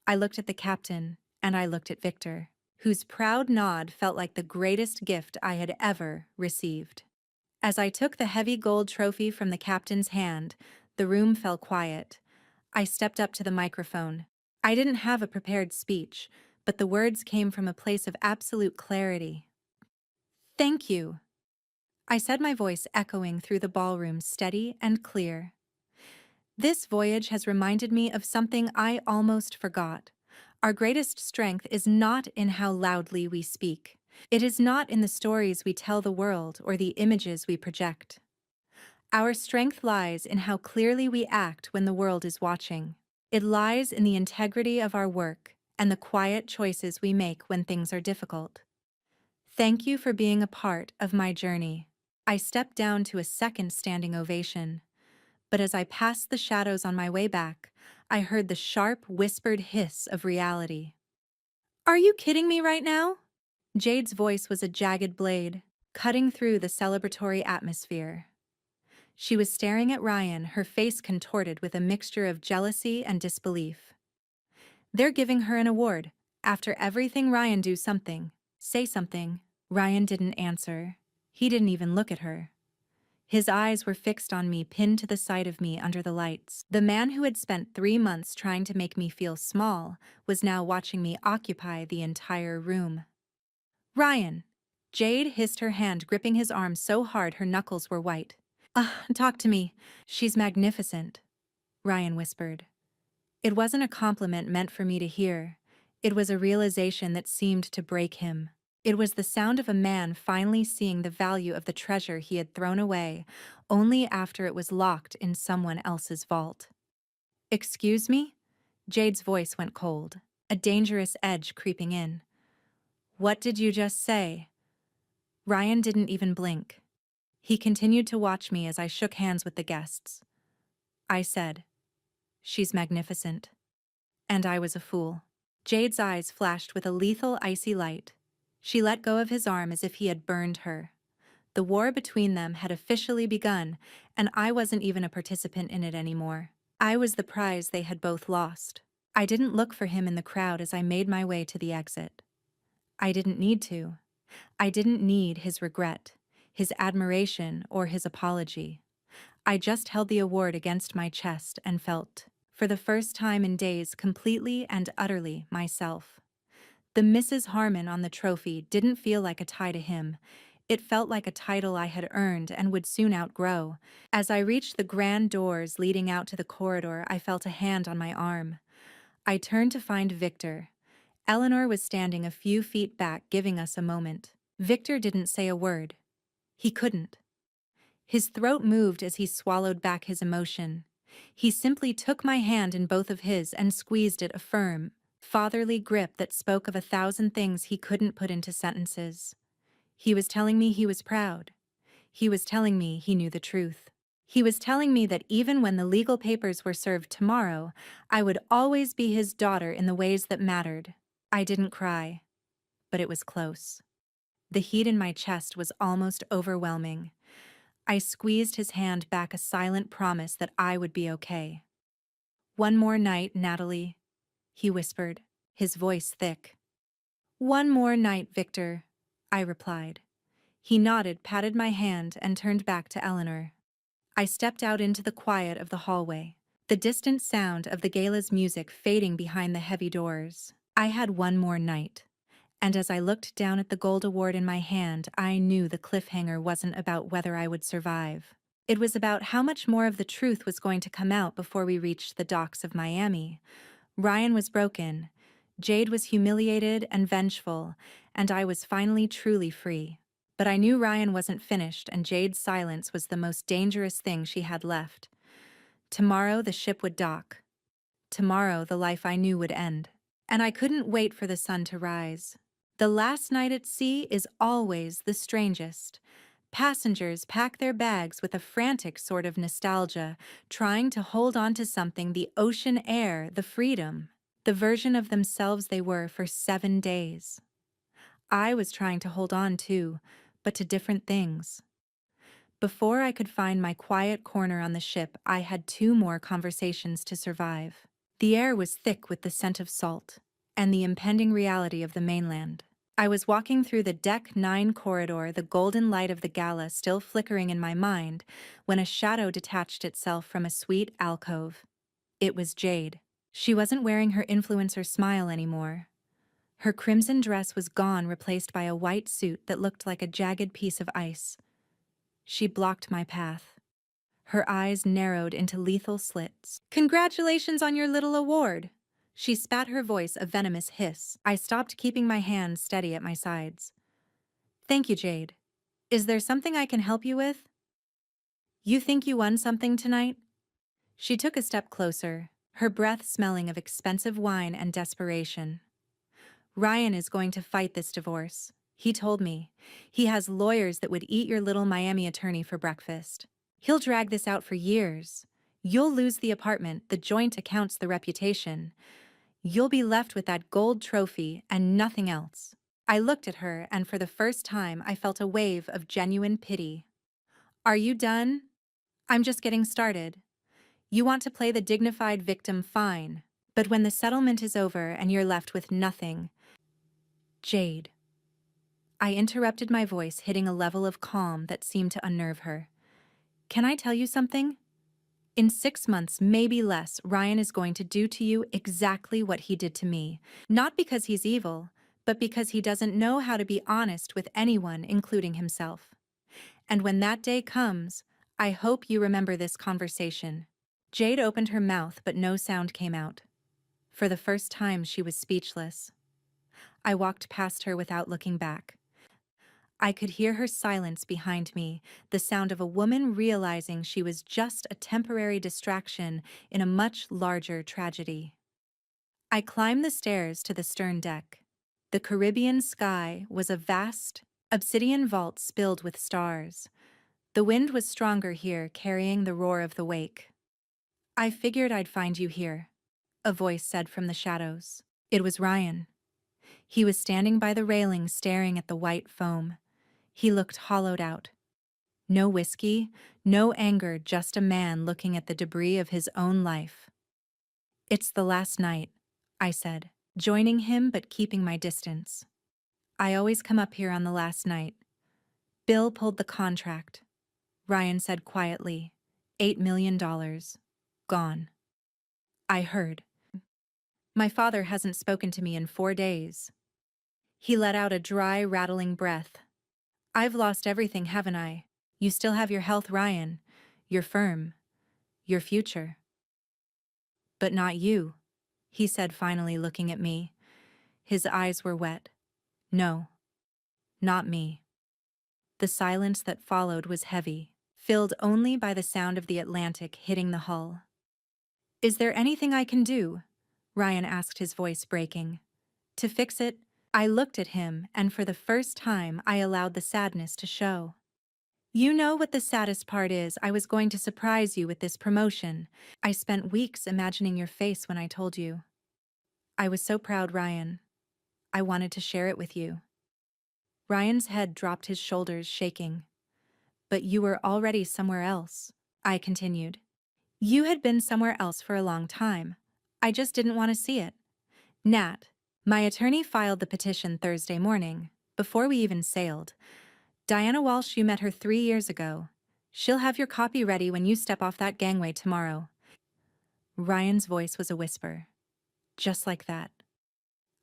I looked at the captain, and I looked at Victor, whose proud nod felt like the greatest gift I had ever received. As I took the heavy gold trophy from the captain's hand, the room fell quiet. I stepped up to the microphone. I didn't have a prepared speech, but the words came from a place of absolute clarity. "Thank you," I said, my voice echoing through the ballroom, steady and clear. "This voyage has reminded me of something I almost forgot. Our greatest strength is not in how loudly we speak. It is not in the stories we tell the world or the images we project. Our strength lies in how clearly we act when the world is watching. It lies in the integrity of our work and the quiet choices we make when things are difficult. Thank you for being a part of my journey." I stepped down to a second standing ovation. But as I passed the shadows on my way back, I heard the sharp, whispered hiss of reality. "Are you kidding me right now?" Jade's voice was a jagged blade, cutting through the celebratory atmosphere. She was staring at Ryan, her face contorted with a mixture of jealousy and disbelief. "They're giving her an award. After everything, Ryan, do something. Say something." Ryan didn't answer. He didn't even look at her. His eyes were fixed on me, pinned to the side of me under the lights. The man who had spent 3 months trying to make me feel small was now watching me occupy the entire room. "Ryan," Jade hissed, her hand gripping his arm so hard her knuckles were white. Talk to me. She's magnificent, Ryan whispered. It wasn't a compliment meant for me to hear. It was a realization that seemed to break him. It was the sound of a man finally seeing the value of the treasure he had thrown away, only after it was locked in someone else's vault. Excuse me? Jade's voice went cold, a dangerous edge creeping in. What did you just say? Ryan didn't even blink. He continued to watch me as I shook hands with the guests. I said, "She's magnificent." And I was a fool. Jade's eyes flashed with a lethal, icy light. She let go of his arm as if he had burned her. The war between them had officially begun, and I wasn't even a participant in it anymore. I was the prize they had both lost. I didn't look for him in the crowd as I made my way to the exit. I didn't need to. I didn't need his regret, his admiration, or his apology. I just held the award against my chest and felt, for the first time in days, completely and utterly myself. The Mrs. Harmon on the trophy didn't feel like a tie to him. It felt like a title I had earned and would soon outgrow. As I reached the grand doors leading out to the corridor, I felt a hand on my arm. I turned to find Victor. Eleanor was standing a few feet back, giving us a moment. Victor didn't say a word. He couldn't. His throat moved as he swallowed back his emotion. He simply took my hand in both of his and squeezed it, a firm, fatherly grip that spoke of 1,000 things he couldn't put into sentences. He was telling me he was proud. He was telling me he knew the truth. He was telling me that even when the legal papers were served tomorrow, I would always be his daughter in the ways that mattered. I didn't cry, but it was close. The heat in my chest was almost overwhelming. I squeezed his hand back, a silent promise that I would be okay. "One more night, Natalie," he whispered, his voice thick. "One more night, Victor," I replied. He nodded, patted my hand, and turned back to Eleanor. I stepped out into the quiet of the hallway, the distant sound of the gala's music fading behind the heavy doors. I had one more night. And as I looked down at the gold award in my hand, I knew the cliffhanger wasn't about whether I would survive. It was about how much more of the truth was going to come out before we reached the docks of Miami. Ryan was broken, Jade was humiliated and vengeful, and I was finally truly free. But I knew Ryan wasn't finished, and Jade's silence was the most dangerous thing she had left. Tomorrow the ship would dock. Tomorrow the life I knew would end. And I couldn't wait for the sun to rise. The last night at sea is always the strangest. Passengers pack their bags with a frantic sort of nostalgia, trying to hold on to something: the ocean air, the freedom, the version of themselves they were for 7 days. I was trying to hold on too, but to different things. Before I could find my quiet corner on the ship, I had 2 more conversations to survive. The air was thick with the scent of salt and the impending reality of the mainland. I was walking through the Deck 9 corridor, the golden light of the gala still flickering in my mind, when a shadow detached itself from a sweet alcove. It was Jade. She wasn't wearing her influencer smile anymore. Her crimson dress was gone, replaced by a white suit that looked like a jagged piece of ice. She blocked my path. Her eyes narrowed into lethal slits. "Congratulations on your little award!" She spat, her voice a venomous hiss. I stopped, keeping my hands steady at my sides. "Thank you, Jade. Is there something I can help you with?" "You think you won something tonight?" She took a step closer, her breath smelling of expensive wine and desperation. "Ryan is going to fight this divorce. He told me. He has lawyers that would eat your little Miami attorney for breakfast. He'll drag this out for years. You'll lose the apartment, the joint accounts, the reputation. You'll be left with that gold trophy and nothing else." I looked at her, and for the first time I felt a wave of genuine pity. "Are you done?" "I'm just getting started. You want to play the dignified victim, fine. But when the settlement is over and you're left with nothing..." "Jade." I interrupted, my voice hitting a level of calm that seemed to unnerve her. "Can I tell you something? In 6 months, maybe less, Ryan is going to do to you exactly what he did to me. Not because he's evil, but because he doesn't know how to be honest with anyone, including himself. And when that day comes, I hope you remember this conversation. Jade opened her mouth, but no sound came out. For the first time, she was speechless. I walked past her without looking back. I could hear her silence behind me, the sound of a woman realizing she was just a temporary distraction in a much larger tragedy. I climbed the stairs to the stern deck. The Caribbean sky was a vast, obsidian vault spilled with stars. The wind was stronger here, carrying the roar of the wake. "I figured I'd find you here," a voice said from the shadows. It was Ryan. He was standing by the railing staring at the white foam. He looked hollowed out. No whiskey, no anger, just a man looking at the debris of his own life. "It's the last night," I said, joining him but keeping my distance. "I always come up here on the last night. Bill pulled the contract," Ryan said quietly. $8 million. Gone. I heard. "My father hasn't spoken to me in 4 days." He let out a dry, rattling breath. "I've lost everything, haven't I? You still have your health, Ryan. Your firm. Your future." "But not you," he said, finally looking at me. His eyes were wet. "No. Not me." The silence that followed was heavy, filled only by the sound of the Atlantic hitting the hull. "Is there anything I can do?" Ryan asked, his voice breaking. "To fix it?" I looked at him, and for the first time I allowed the sadness to show. "You know what the saddest part is? I was going to surprise you with this promotion. I spent weeks imagining your face when I told you. I was so proud, Ryan. I wanted to share it with you." Ryan's head dropped, his shoulders shaking. "But you were already somewhere else," I continued. "You had been somewhere else for a long time. I just didn't want to see it. Nat, my attorney, filed the petition Thursday morning, before we even sailed. Diana Walsh, you met her 3 years ago. She'll have your copy ready when you step off that gangway tomorrow." Ryan's voice was a whisper. Just like that.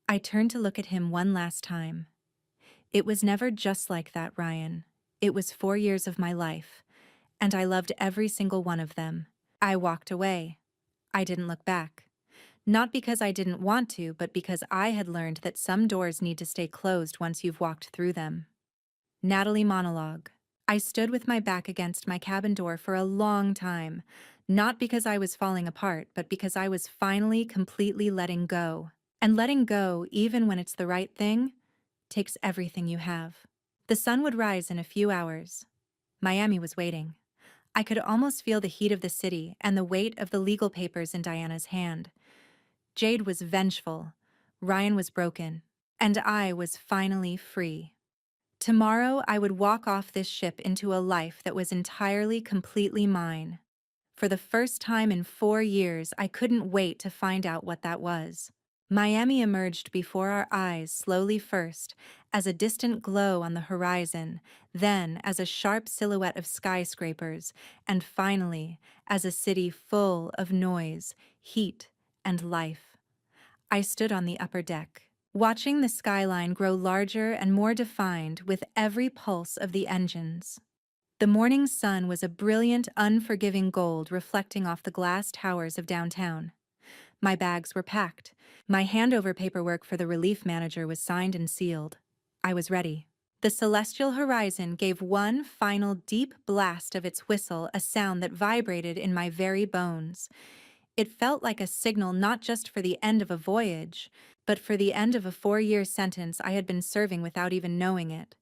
I turned to look at him one last time. "It was never just like that, Ryan. It was 4 years of my life, and I loved every single one of them." I walked away. I didn't look back. Not because I didn't want to, but because I had learned that some doors need to stay closed once you've walked through them. Natalie monologue. I stood with my back against my cabin door for a long time, not because I was falling apart, but because I was finally completely letting go. And letting go, even when it's the right thing, takes everything you have. The sun would rise in a few hours. Miami was waiting. I could almost feel the heat of the city and the weight of the legal papers in Diana's hand. Jade was vengeful, Ryan was broken, and I was finally free. Tomorrow I would walk off this ship into a life that was entirely, completely mine. For the first time in 4 years, I couldn't wait to find out what that was. Miami emerged before our eyes, slowly first, as a distant glow on the horizon, then as a sharp silhouette of skyscrapers, and finally as a city full of noise, heat, and life. I stood on the upper deck, watching the skyline grow larger and more defined with every pulse of the engines. The morning sun was a brilliant, unforgiving gold reflecting off the glass towers of downtown. My bags were packed. My handover paperwork for the relief manager was signed and sealed. I was ready. The celestial horizon gave one final deep blast of its whistle, a sound that vibrated in my very bones. It felt like a signal not just for the end of a voyage, but for the end of a 4-year sentence I had been serving without even knowing it.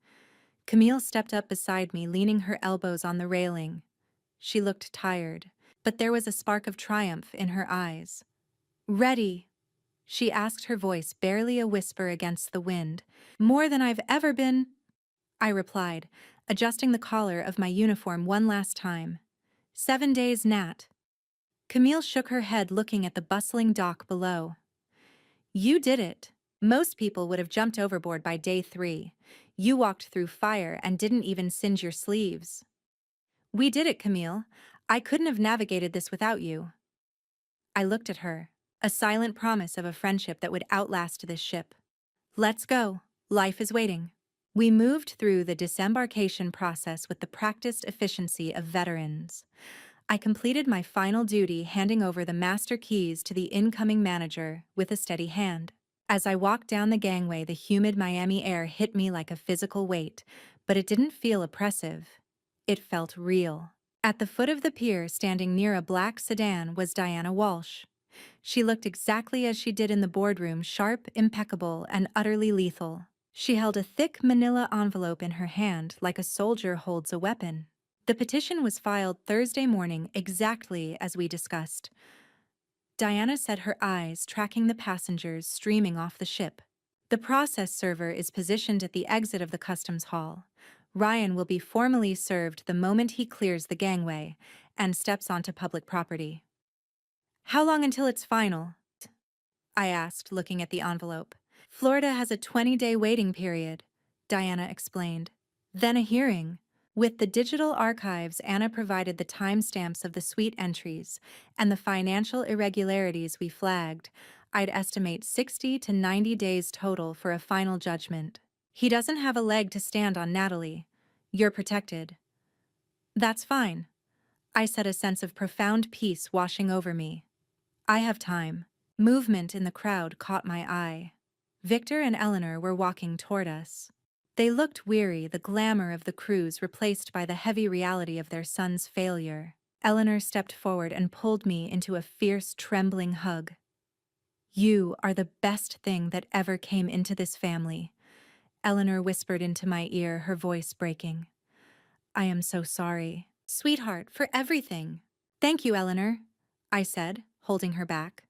Camille stepped up beside me, leaning her elbows on the railing. She looked tired, but there was a spark of triumph in her eyes. "Ready?" she asked, her voice barely a whisper against the wind. "More than I've ever been," I replied, adjusting the collar of my uniform one last time. 7 days, Nat." Camille shook her head, looking at the bustling dock below. "You did it. Most people would have jumped overboard by day 3. You walked through fire and didn't even singe your sleeves." "We did it, Camille. I couldn't have navigated this without you." I looked at her, a silent promise of a friendship that would outlast this ship. Let's go. Life is waiting. We moved through the disembarkation process with the practiced efficiency of veterans. I completed my final duty, handing over the master keys to the incoming manager with a steady hand. As I walked down the gangway, the humid Miami air hit me like a physical weight, but it didn't feel oppressive. It felt real. At the foot of the pier, standing near a black sedan, was Diana Walsh. She looked exactly as she did in the boardroom, sharp, impeccable, and utterly lethal. She held a thick manila envelope in her hand like a soldier holds a weapon. The petition was filed Thursday morning, exactly as we discussed. Diana said, her eyes tracking the passengers streaming off the ship. The process server is positioned at the exit of the customs hall. Ryan will be formally served the moment he clears the gangway and steps onto public property. How long until it's final? I asked, looking at the envelope. Florida has a 20-day waiting period, Diana explained. Then a hearing. With the digital archives, Anna provided the timestamps of the suite entries and the financial irregularities we flagged. I'd estimate 60 to 90 days total for a final judgment. He doesn't have a leg to stand on, Natalie. You're protected. That's fine, I said, a sense of profound peace washing over me. I have time. Movement in the crowd caught my eye. Victor and Eleanor were walking toward us. They looked weary, the glamour of the cruise replaced by the heavy reality of their son's failure. Eleanor stepped forward and pulled me into a fierce, trembling hug. You are the best thing that ever came into this family, Eleanor whispered into my ear, her voice breaking. I am so sorry, sweetheart, for everything. Thank you, Eleanor, I said, holding her back.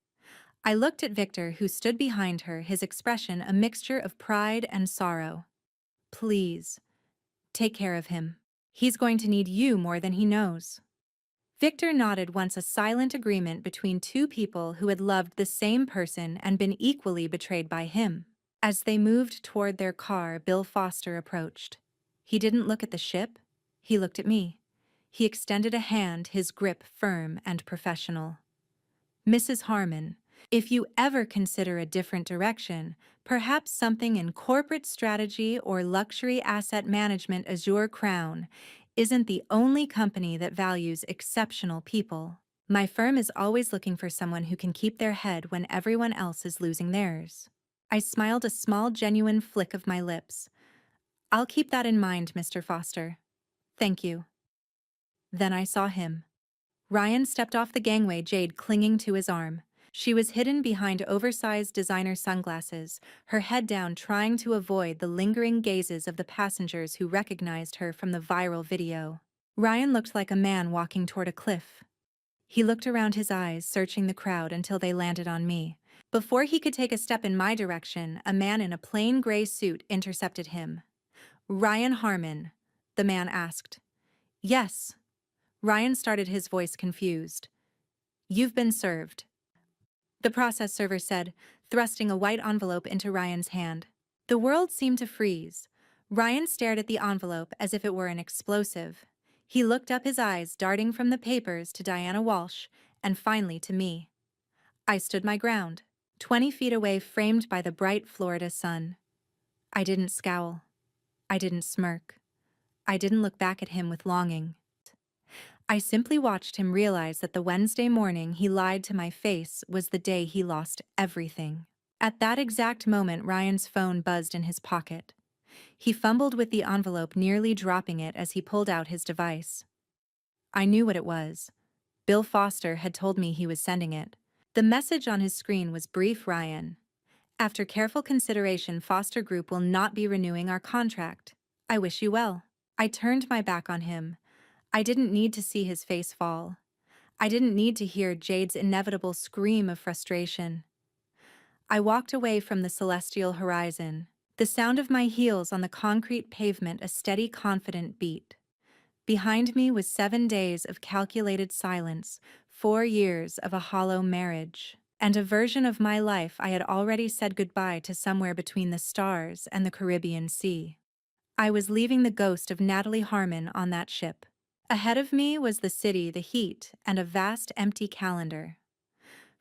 I looked at Victor, who stood behind her, his expression a mixture of pride and sorrow. Please, take care of him. He's going to need you more than he knows. Victor nodded, once a silent agreement between two people who had loved the same person and been equally betrayed by him. As they moved toward their car, Bill Foster approached. He didn't look at the ship, he looked at me. He extended a hand, his grip firm and professional. Mrs. Harmon, if you ever consider a different direction, perhaps something in corporate strategy or luxury asset management as your crown, isn't the only company that values exceptional people. My firm is always looking for someone who can keep their head when everyone else is losing theirs. I smiled, a small, genuine flick of my lips. I'll keep that in mind, Mr. Foster. Thank you. Then I saw him. Ryan stepped off the gangway, Jade clinging to his arm. She was hidden behind oversized designer sunglasses, her head down, trying to avoid the lingering gazes of the passengers who recognized her from the viral video. Ryan looked like a man walking toward a cliff. He looked around, his eyes searching the crowd until they landed on me. Before he could take a step in my direction, a man in a plain gray suit intercepted him. Ryan Harmon, the man asked. Yes. Ryan started, his voice confused. You've been served, the process server said, thrusting a white envelope into Ryan's hand. The world seemed to freeze. Ryan stared at the envelope as if it were an explosive. He looked up, his eyes darting from the papers to Diana Walsh, and finally to me. I stood my ground, 20 feet away, framed by the bright Florida sun. I didn't scowl. I didn't smirk. I didn't look back at him with longing. I simply watched him realize that the Wednesday morning he lied to my face was the day he lost everything. At that exact moment, Ryan's phone buzzed in his pocket. He fumbled with the envelope, nearly dropping it as he pulled out his device. I knew what it was. Bill Foster had told me he was sending it. The message on his screen was brief: Ryan, after careful consideration, Foster Group will not be renewing our contract. I wish you well. I turned my back on him. I didn't need to see his face fall. I didn't need to hear Jade's inevitable scream of frustration. I walked away from the celestial horizon, the sound of my heels on the concrete pavement a steady, confident beat. Behind me was 7 days of calculated silence, 4 years of a hollow marriage, and a version of my life I had already said goodbye to somewhere between the stars and the Caribbean Sea. I was leaving the ghost of Natalie Harmon on that ship. Ahead of me was the city, the heat, and a vast empty calendar.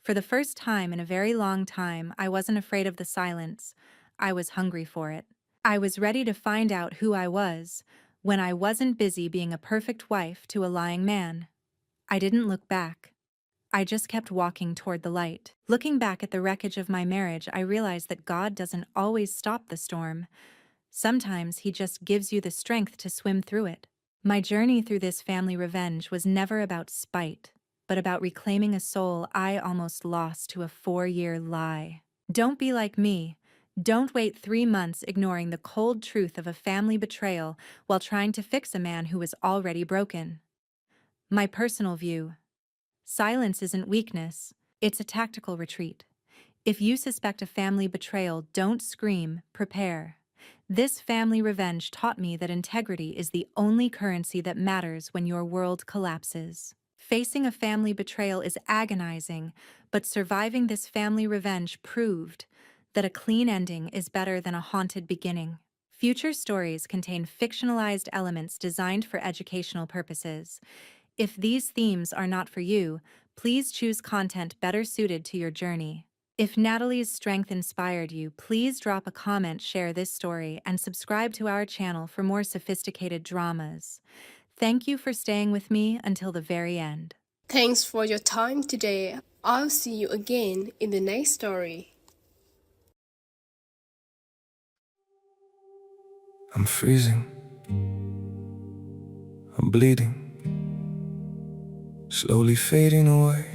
For the first time in a very long time, I wasn't afraid of the silence. I was hungry for it. I was ready to find out who I was, when I wasn't busy being a perfect wife to a lying man. I didn't look back. I just kept walking toward the light. Looking back at the wreckage of my marriage, I realized that God doesn't always stop the storm. Sometimes He just gives you the strength to swim through it. My journey through this family revenge was never about spite, but about reclaiming a soul I almost lost to a 4-year lie. Don't be like me. Don't wait 3 months ignoring the cold truth of a family betrayal while trying to fix a man who was already broken. My personal view: silence isn't weakness, it's a tactical retreat. If you suspect a family betrayal, don't scream, prepare. This family revenge taught me that integrity is the only currency that matters when your world collapses. Facing a family betrayal is agonizing, but surviving this family revenge proved that a clean ending is better than a haunted beginning. Future stories contain fictionalized elements designed for educational purposes. If these themes are not for you, please choose content better suited to your journey. If Natalie's strength inspired you, please drop a comment, share this story, and subscribe to our channel for more sophisticated dramas. Thank you for staying with me until the very end. Thanks for your time today. I'll see you again in the next story. I'm freezing. I'm bleeding. Slowly fading away.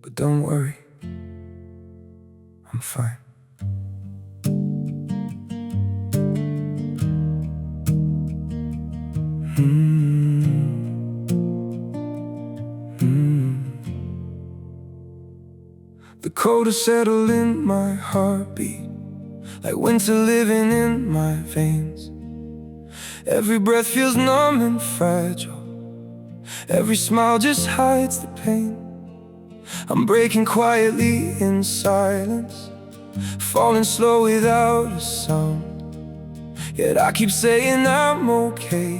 But don't worry, I'm fine. The cold has settled in my heartbeat, like winter living in my veins. Every breath feels numb and fragile. Every smile just hides the pain. I'm breaking quietly in silence, falling slow without a sound. Yet I keep saying I'm okay,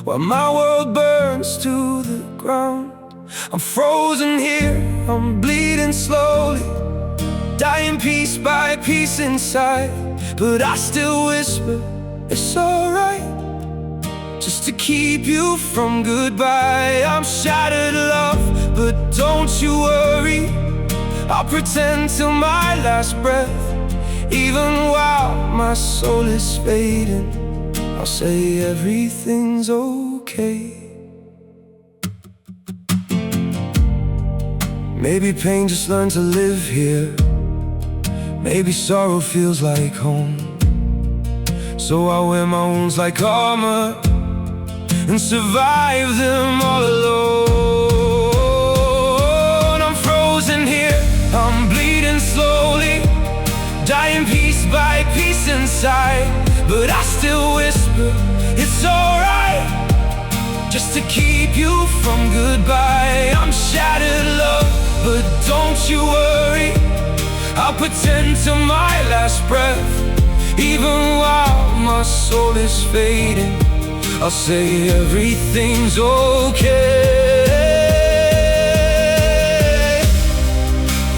while my world burns to the ground. I'm frozen here, I'm bleeding slowly, dying piece by piece inside. But I still whisper, it's alright, just to keep you from goodbye. I'm shattered, love, but don't you worry, I'll pretend till my last breath. Even while my soul is fading, I'll say everything's okay. Maybe pain just learned to live here. Maybe sorrow feels like home. So I wear my wounds like armor and survive them all alone. I'm frozen here, I'm bleeding slowly, dying piece by piece inside. But I still whisper, it's alright, just to keep you from goodbye. I'm shattered, love, but don't you worry, I'll pretend till my last breath. Even while my soul is fading, I'll say everything's okay.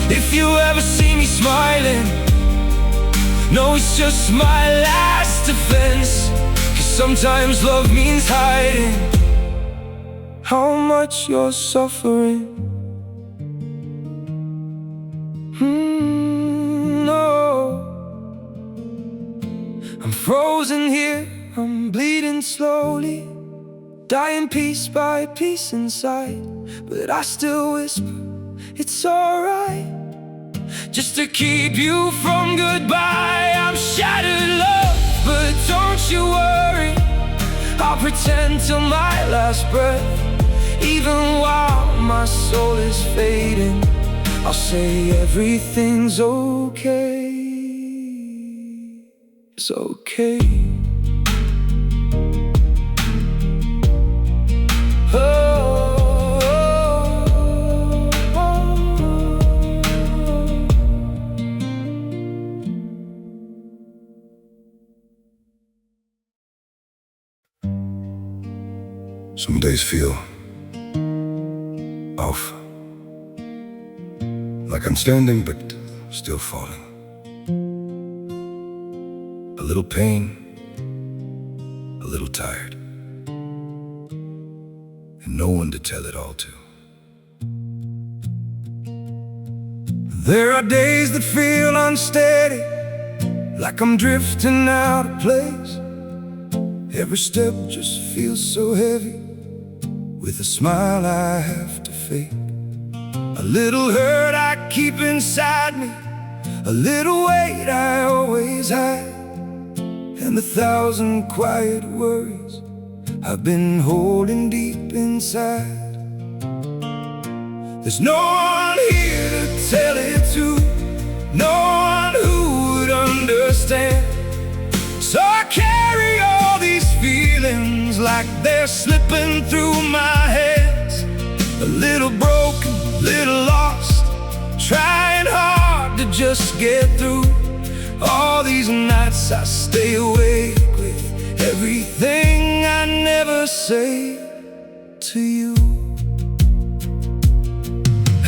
If you ever see me smiling, no, it's just my last defense. 'Cause sometimes love means hiding how much you're suffering. No, I'm frozen here, I'm bleeding slowly, dying piece by piece inside. But I still whisper, it's alright, just to keep you from goodbye. I'm shattered, love, but don't you worry, I'll pretend till my last breath. Even while my soul is fading, I'll say everything's okay. It's okay. Some days feel off, like I'm standing but still falling. little pain, a little tired, and no one to tell it all to. There are days that feel unsteady, like I'm drifting out of place. Every step just feels so heavy, with a smile I have to fake. A little hurt I keep inside me, a little weight I always hide, and 1,000 quiet worries I've been holding deep inside. There's no one here to tell it to, no one who would understand. So I carry all these feelings like they're slipping through my hands. A little broken, little lost, trying hard to just get through. All these nights I stay awake with everything I never say to you.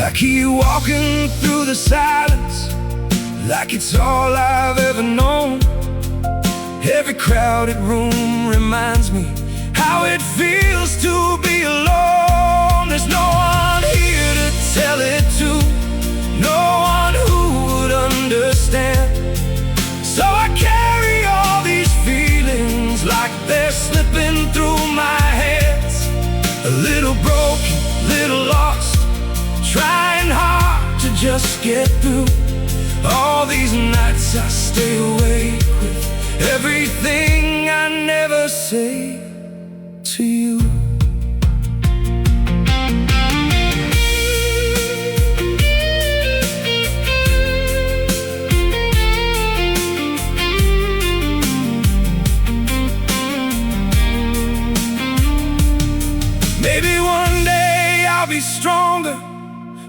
I keep walking through the silence like it's all I've ever known. Every crowded room reminds me how it feels to be alone. There's no one here to tell it to, no one who would understand. So I carry all these feelings like they're slipping through my hands. A little broken, little lost, trying hard to just get through. All these nights I stay awake with everything I never say to you. Maybe one day I'll be stronger,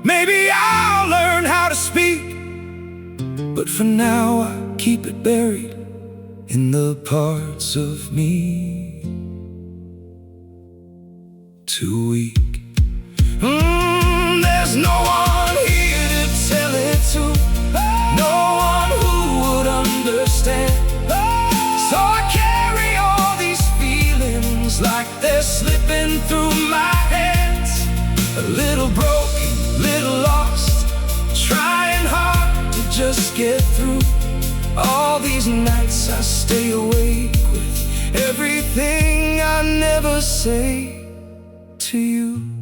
maybe I'll learn how to speak, but for now I keep it buried in the parts of me too weak. There's no one here to tell it to, no one who would understand. So I carry all these feelings like they're slipping through my hands. A little broken, little lost, trying hard to just get through. All these nights I stay awake with everything I never say to you.